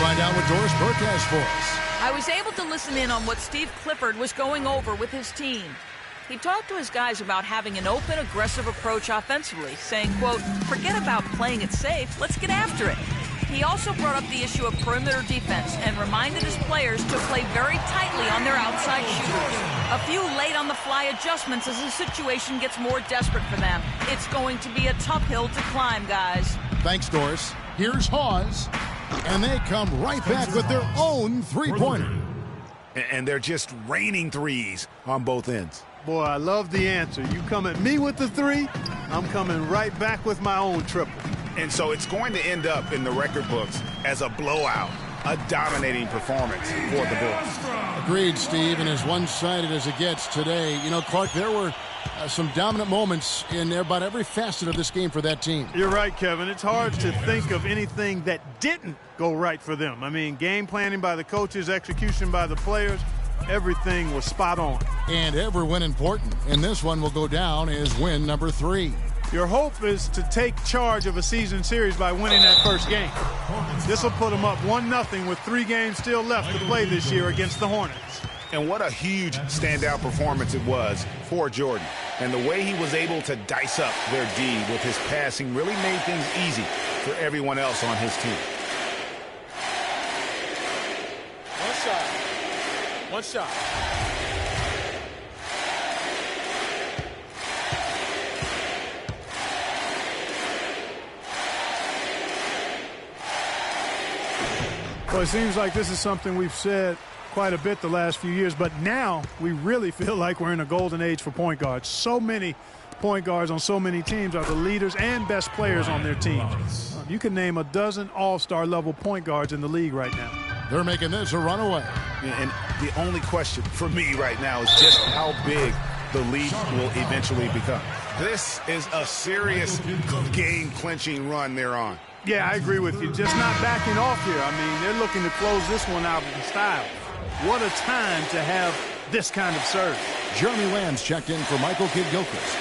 Find out what Doris Broadcast for us. I was able to listen in on what Steve Clifford was going over with his team. He talked to his guys about having an open, aggressive approach offensively, saying, quote, forget about playing it safe, let's get after it. He also brought up the issue of perimeter defense and reminded his players to play very tightly on their outside shooters. A few late-on-the-fly adjustments as the situation gets more desperate for them. It's going to be a tough hill to climb, guys. Thanks, Doris. Here's Hawes. And they come right back with their own three-pointer. And they're just raining threes on both ends. Boy, I love the answer. You come at me with the three, I'm coming right back with my own triple. And so it's going to end up in the record books as a blowout, a dominating performance for the Bulls. Agreed, Steve, and as one-sided as it gets today. You know, Clark, there were some dominant moments in about every facet of this game for that team. You're right, Kevin. It's hard to think of anything that didn't go right for them. I mean, game planning by the coaches, execution by the players, everything was spot on. And every win important. And this one will go down as win number 3. Your hope is to take charge of a season series by winning that first game. This will put them up 1-0 with 3 games still left to play this year against the Hornets. And what a huge standout performance it was for Jordan. And the way he was able to dice up their D with his passing really made things easy for everyone else on his team. One shot. Well, it seems like this is something we've said quite a bit the last few years, but now we really feel like we're in a golden age for point guards. So many point guards on so many teams are the leaders and best players on their teams. You can name a dozen all-star level point guards in the league right now. They're making this a runaway. And the only question for me right now is just how big the lead will eventually become. This is a serious game-clinching run they're on. Yeah, I agree with you. Just not backing off here. I mean, they're looking to close this one out in style. What a time to have this kind of serve. Jeremy Lamb's checked in for Michael Kidd-Gilchrist.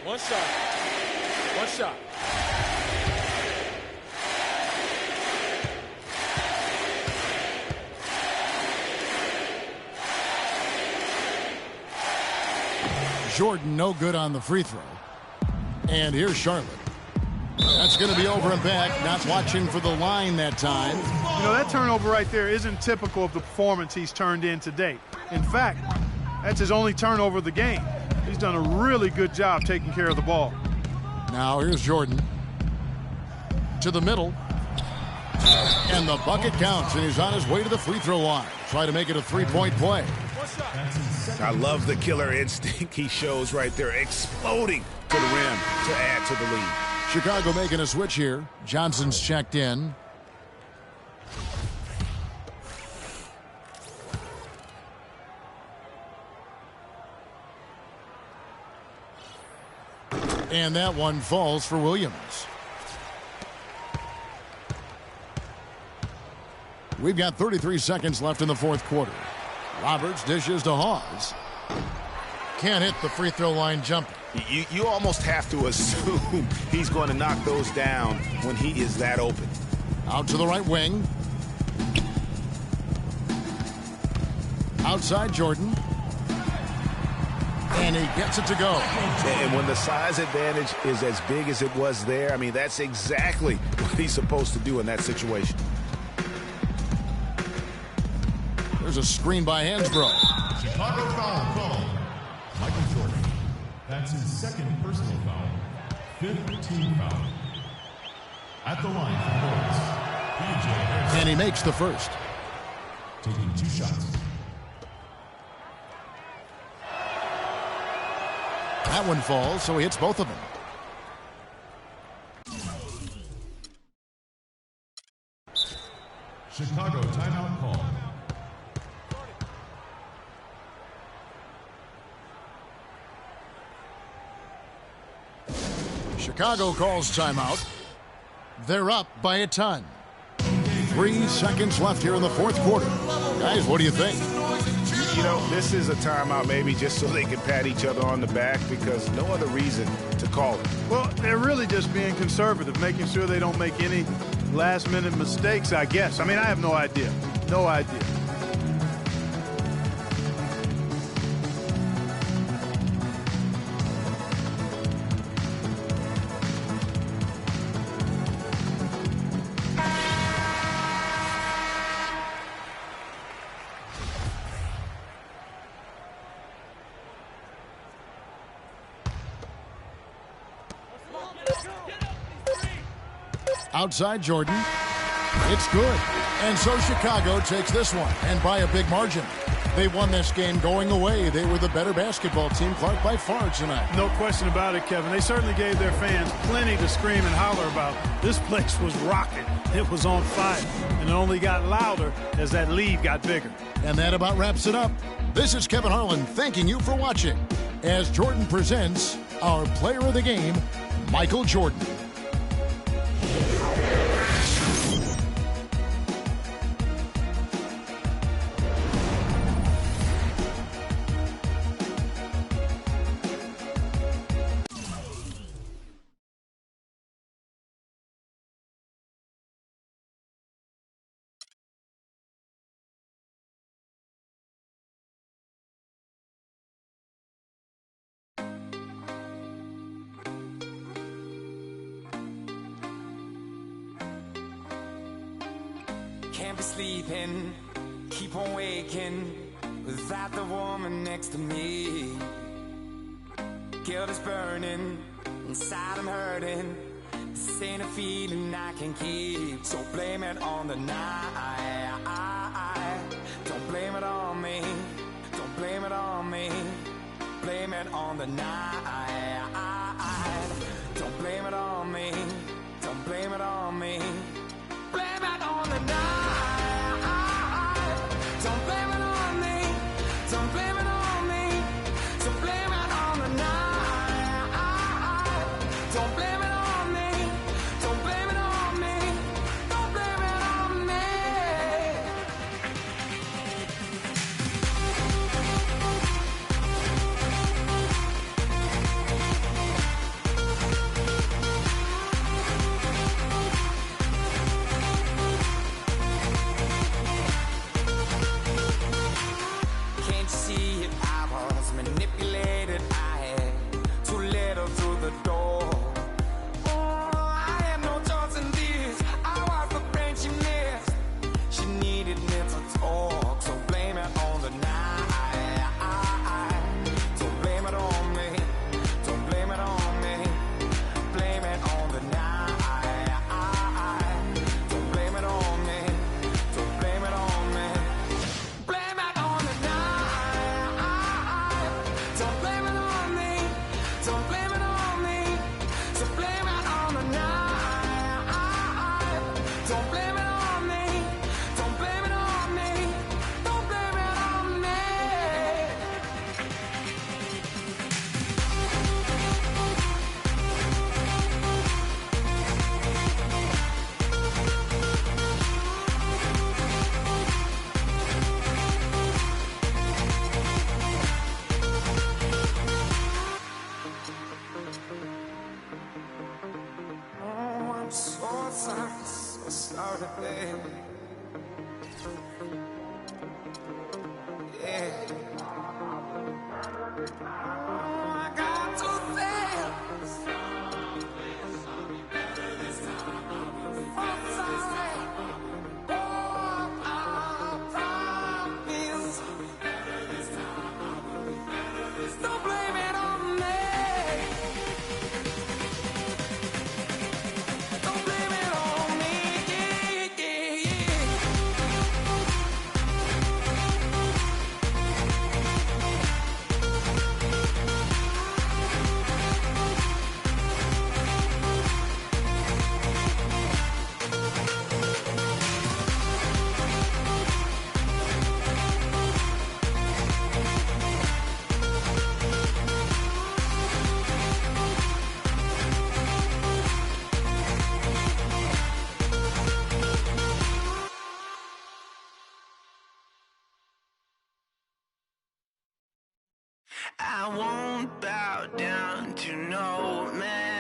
One shot. One shot. Jordan no good on the free throw. And here's Charlotte. That's going to be over and back. Not watching for the line that time. You know, that turnover right there isn't typical of the performance he's turned in to date. In fact, that's his only turnover of the game. He's done a really good job taking care of the ball. Now here's Jordan. To the middle. And the bucket counts, and he's on his way to the free throw line. Try to make it a three-point play. I love the killer instinct he shows right there, exploding to the rim to add to the lead. Chicago making a switch here. Johnson's checked in. And that one falls for Williams. We've got 33 seconds left in the fourth quarter. Roberts dishes to Hawes. Can't hit the free throw line jumper. You almost have to assume he's going to knock those down when he is that open. Out to the right wing. Outside Jordan. And he gets it to go. And when the size advantage is as big as it was there, I mean, that's exactly what he's supposed to do in that situation. There's a screen by Hansbrough. Chicago foul called. Michael Jordan. That's his second personal foul. Fifth team foul. At the line for boys, PJ Harrison. And he makes the first. Taking 2 shots. That one falls, so he hits both of them. Chicago timeout call. Chicago calls timeout. They're up by a ton. 3 seconds left here in the fourth quarter. Guys, what do you think? You know, this is a timeout maybe just so they can pat each other on the back because no other reason to call it. Well, they're really just being conservative, making sure they don't make any last-minute mistakes, I guess. I mean, I have no idea. No idea. Outside Jordan. It's good. And so Chicago takes this one, and by a big margin. They won this game going away. They were the better basketball team, Clark, by far tonight. No question about it, Kevin. They certainly gave their fans plenty to scream and holler about. This place was rocking. It was on fire. And it only got louder as that lead got bigger. And that about wraps it up. This is Kevin Harlan thanking you for watching as Jordan presents our player of the game, Michael Jordan. Can't be sleeping, keep on waking without the woman next to me. Guilt is burning, inside I'm hurting. This ain't a feeling I can keep, so blame it on the night. Don't blame it on me, don't blame it on me. Blame it on the night. Don't blame it on me, don't blame it on me. Blame it on the night. Don't blame it on me. Don't blame it on I won't bow down to no man.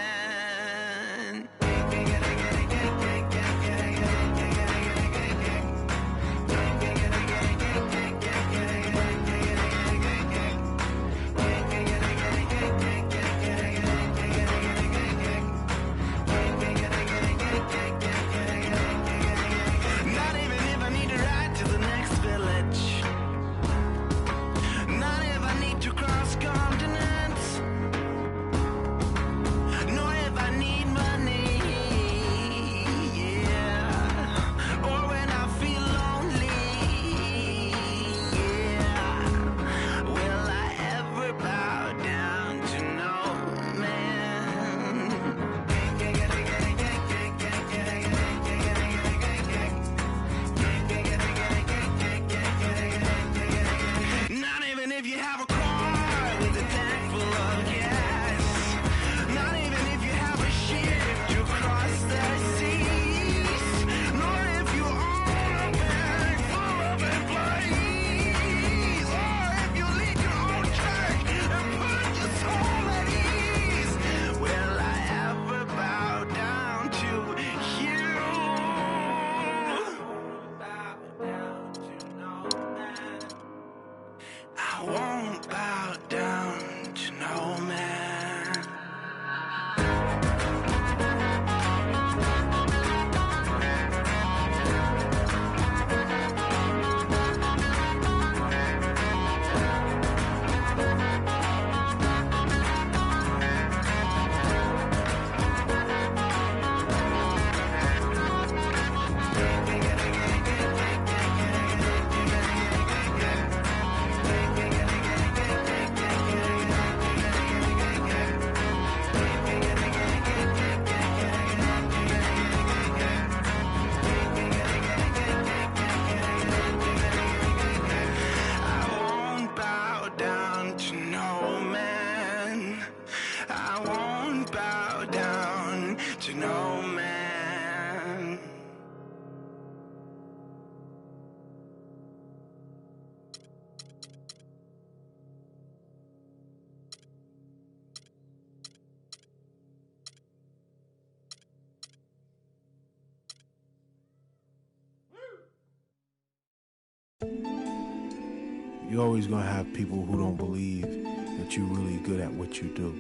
You're always going to have people who don't believe that you're really good at what you do,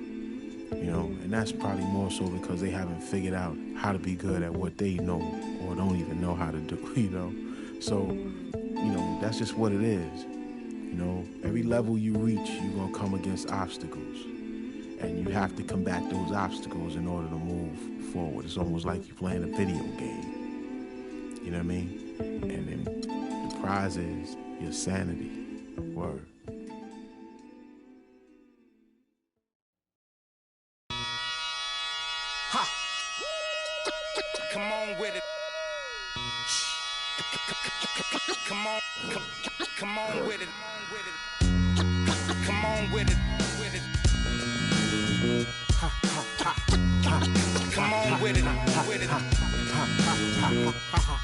you know, and that's probably more so because they haven't figured out how to be good at what they know or don't even know how to do, you know. So, you know, that's just what it is. You know, every level you reach, you're going to come against obstacles, and you have to combat those obstacles in order to move forward. It's almost like you're playing a video game, you know what I mean? And then the prize is your sanity. Word. Ha! Come on with it. Come on, come on with it. Come on with it. Ha ha ha ha. Come on with it. With it. Ha ha ha ha.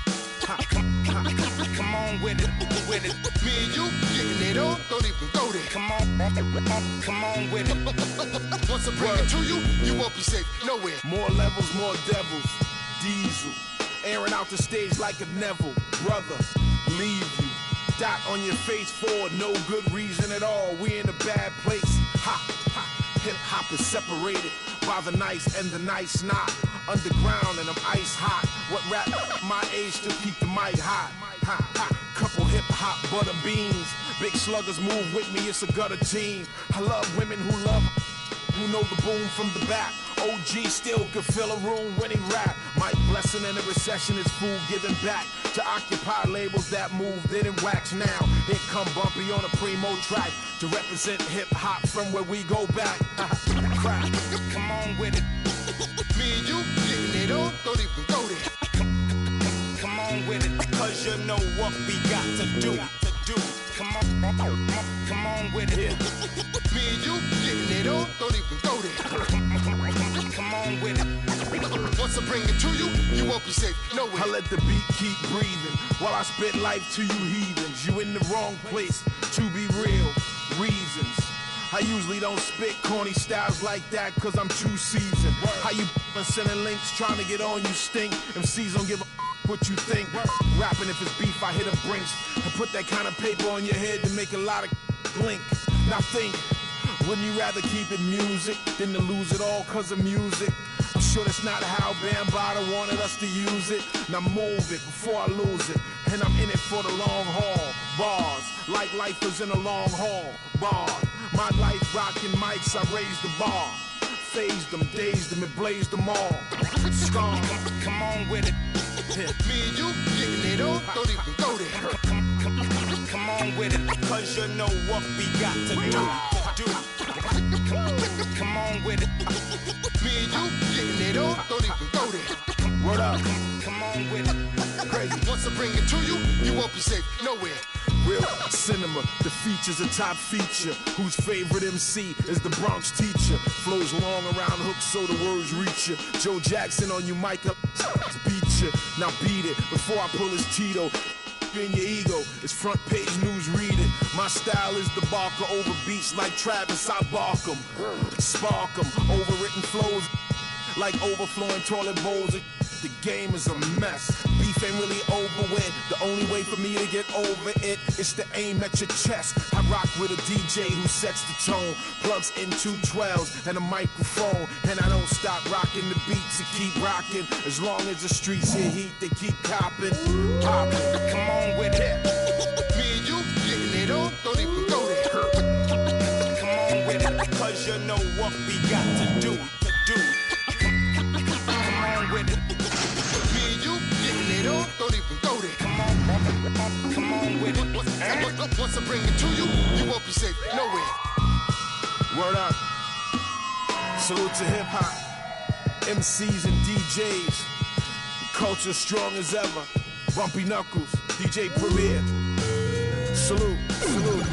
Come on with it, with it. Me and you getting it on, don't even go there. Come on with it. Once I bring it to you, you won't be safe nowhere. More levels, more devils. Diesel, airing out the stage like a Neville. Brother, leave you. Dot on your face for no good reason at all. We in a bad place. Ha, ha. Hip hop is separated by the nice and the nice not. Underground and I'm ice hot. What rap my age to keep the mic hot? Ha, ha. Couple hip hop butter beans. Big sluggers move with me, it's a gutter team. I love women who know the boom from the back. OG still could fill a room when he rap. Mike Blessing in a recession is food giving back to occupy labels that move, didn't wax now. Here come Bumpy on a primo track to represent hip hop from where we go back. Crap. Come on with it. Me and you getting it on, don't even go there. Come on with it. Cause you know what we got to do. Come on with it. Yeah. Me and you getting it on, don't even go there. Come on with it. Once I bring it to you, you won't be safe nowhere. I let the beat keep breathing while I spit life to you heathens. You in the wrong place, to be real. Reasons I usually don't spit corny styles like that, cause I'm too seasoned. How you sending links trying to get on, you stink. MCs don't give a what you think. Rapping if it's beef, I hit a brinks and put that kind of paper on your head to make a lot of blink. Now think, wouldn't you rather keep it music than to lose it all cause of music? I'm sure that's not how Bambaataa wanted us to use it. Now move it before I lose it. And I'm in it for the long haul. Bars, like lifers in a long haul. Bar, my life rocking mics, I raised the bar. Phased them, dazed them, and blazed them all. Scar, come on with it. Me and you getting it on, don't even go there. Come on with it, cause you know what we got to do. Come on with it. Me and you getting it on, don't even go there. Word up, come on with it. Crazy, once I bring it to you, you won't be safe nowhere. Real cinema, the feature's a top feature. Whose favorite MC is the Bronx teacher? Flows long around hooks so the words reach you. Joe Jackson on you, Micah, beat you. Now beat it before I pull his Tito. In your ego, it's front page news, read it. My style is the barker over beats like Travis, I bark 'em. Spark 'em, overwritten flows like overflowing toilet bowls. The game is a mess. Beef ain't really over with. The only way for me to get over it is to aim at your chest. I rock with a DJ who sets the tone, plugs in 212s and a microphone, and I don't stop rocking the beats and keep rocking. As long as the streets hear heat, they keep copping. Popping, come on with it. Me and you getting it on, don't even go there. Come on with it, cause you know what we got to do. Come on with it. Don't even go there. Come on with it. Once I bring it to you, you won't be safe nowhere. Word up. Salute to hip hop, MCs and DJs. Culture strong as ever. Bumpy Knuckles, DJ Premier. Salute, salute.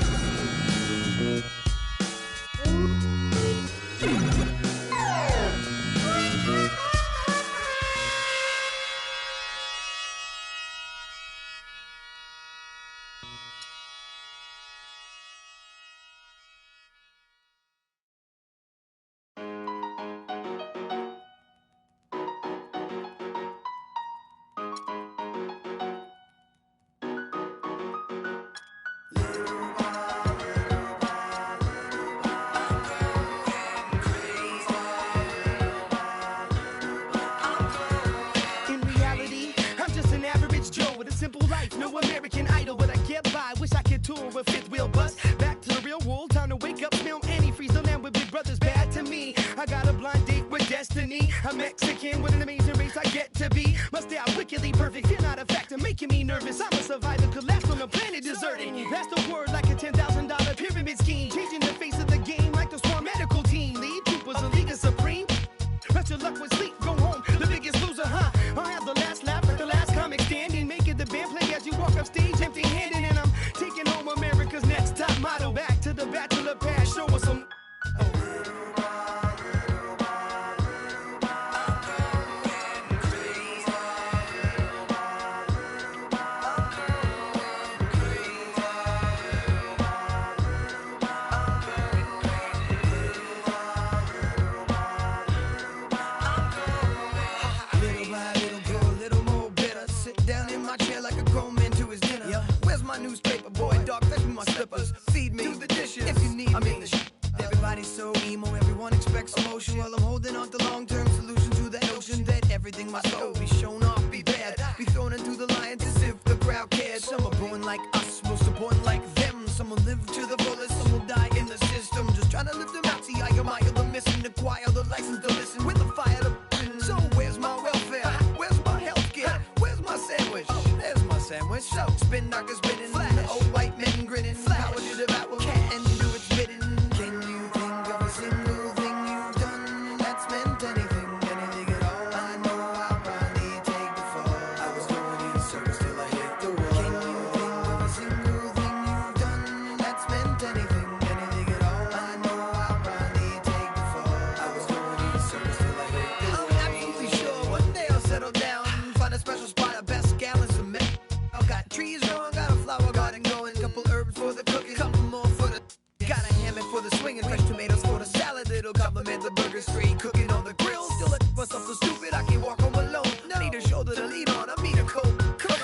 A fifth wheel bus back to the real world. Time to wake up, smell antifreeze. The land with big brothers bad to me. I got a blind date with destiny. A Mexican with an amazing race I get to be. My style wickedly perfect. You're not a factor, making me nervous. I'm a survivor, collapsed on the planet deserted. That's the word, like a $10,000 pyramid scheme. Changing the face of the game like the Swarm medical team. Lead troopers, a league of supreme. But your luck with sleep, go home. The biggest loser, huh? I'll have the last laugh like the last comic standing. Make it the band play as you walk up stage empty-handed. And I'm taking home America's next top model. Back to the bachelor pad, show us some. Newspaper boy, dog, fetch me my slippers. Feed me, do the dishes if you need me. Everybody's so emo, everyone expects emotion. Well, I'm holding on to long-term solution to the notion that everything must go, be shown off, be bad, be thrown into the lions as if the crowd cared. Some are born like us, most are born like them. Some will live to the fullest, some will die in the system. Just trying to live them out, see I admire the missing, acquire the license to listen with the fire to. So where's my welfare? Where's my healthcare? Where's my sandwich? There's my sandwich. So spin knockers spinning. Old white men grinning, power to devour, and do its bidding. Can you think of a single thing you've done that's meant anything, anything at all? I know I'll probably take the fall. I was going in circles till I hit the wall. Can you think of a single thing you've done that's meant anything, anything at all? I know I'll probably take the fall. I was going in circles till I hit the wall. I'm absolutely sure one day I'll settle down, find a special spot, a best gallons of milk. I've got trees growing, got a flower garden going, couple herbs for the cooking, couple more for the. Got a hammock for the the swinging. Fresh tomatoes for the salad, it'll compliment the burger. Straight cooking on the grill. Still let myself so stupid I can't walk home alone. Need a shoulder to lean on, I need a coat.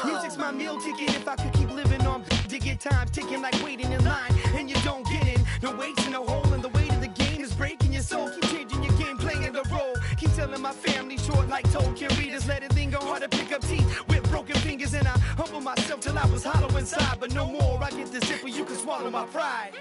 Music's my meal ticket. If I could keep living on to get time ticking like waiting in line, and you don't get in. No weights in no hole, and the weight of the game is breaking your soul. Keep changing your game, playing the role. Keep telling my family short like Tolkien readers. Let it linger hard to pick up teeth with broken fingers, and I humble myself till I was hollow inside. But no more, I get the zipper, you can swallow my pride.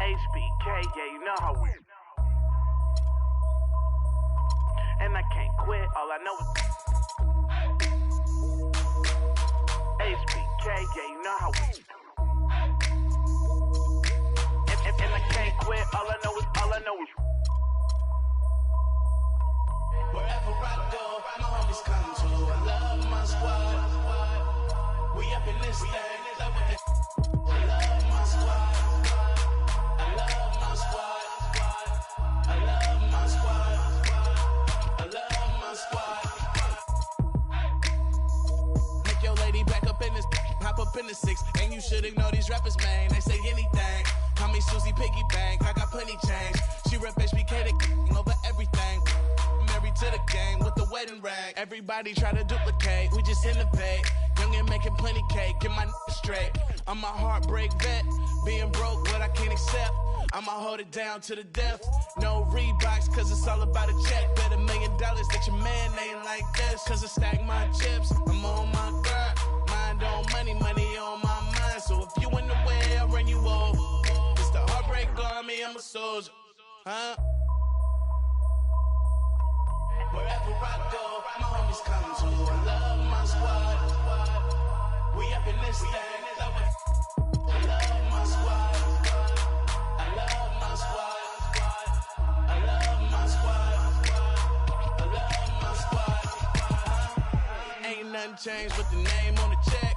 HBK, yeah, you know how we. And I can't quit, all I know is HBK, yeah, you know how we. And I can't quit, all I know is. Wherever I go, my homies come to. I love my squad. We up in this thing, love with it. I love my squad. I love my squad. I love my squad. I love my squad. Make your lady back up in this, hop up in the six. And you should ignore these rappers, man. They say anything. Call me Susie Piggy Bank. I got plenty change. She rep HBK over everything. Married to the game with the wedding rag. Everybody try to duplicate. We just innovate. Young and making plenty cake. Get my straight. I'm a heartbreak vet. Being broke, what I can't accept. I'ma hold it down to the death. No Reeboks, cause it's all about a check. Bet $1 million that your man ain't like this. Cause I stack my chips, I'm on my grind. Mind on money, money on my mind. So if you in the way, I'll run you over. It's the heartbreak army, I'm a soldier. Huh? Wherever I go, my homies come to. I love my squad. We up in this thing. I love my squad. I love my squad. I love my squad. I love my squad. Ain't nothing changed but the name on the check.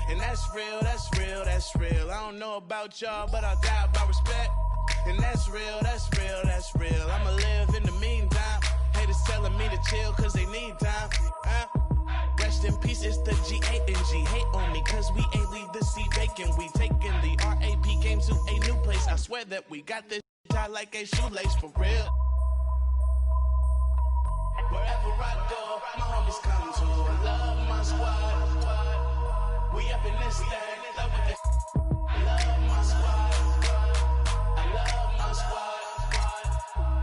And that's real, that's real, that's real. I don't know about y'all, but I'll die by respect. And that's real, that's real, that's real. I'ma live in the meantime. Haters telling me to chill cause they need time. Rest in peace, it's the G-A-N-G. Hate on me cause we ain't leave the seat vacant. We taking the R.A.P. game to a new place. I swear that we got this tied like a shoelace for real. Wherever I go, my homies come to. I love my squad. We up in this thing, love with it. I love my squad. I love my squad.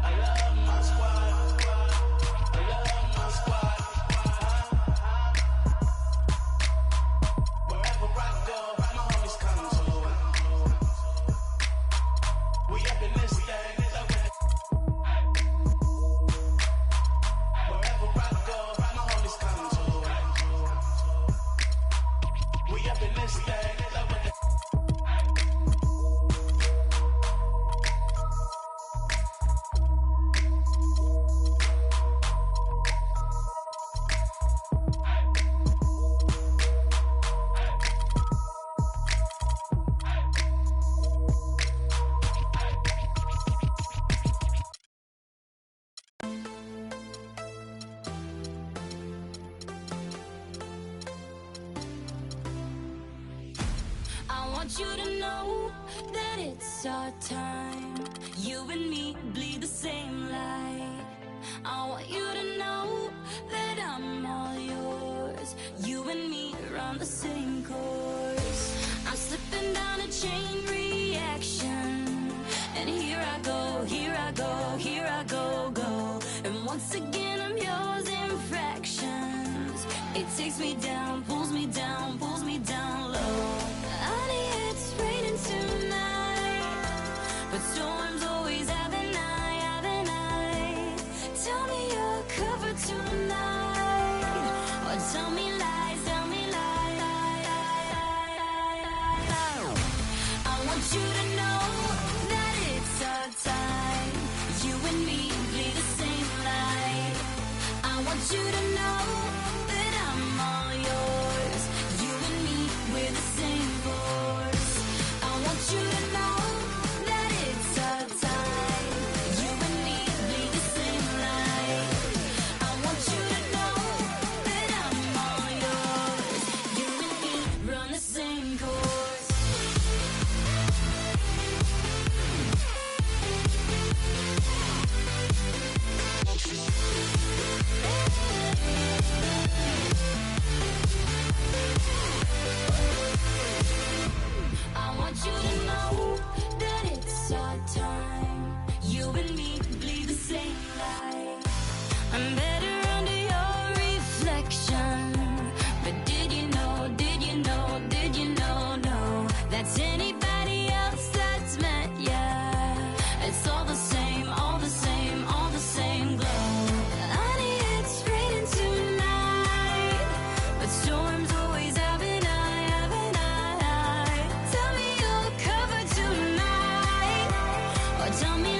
I love my squad. I love my squad. Wherever I go, my homies come to. We up in this thing, love with it. Wherever I go, my homies come to. We up in this thing, love with it. I want you to know that it's our time. You and me bleed the same light. I want you to know that I'm all yours. You and me are on the same course. I'm slipping down a chain reaction. And here I go, here I go, here I go, go. And once again I'm yours in fractions. It takes me down, pulls me down low. Honey, it's raining tonight, but storms always have an eye. Tell me you're covered tonight, or tell me lies, tell me lies. I want you to know that it's our time. You and me bleed the same Tell me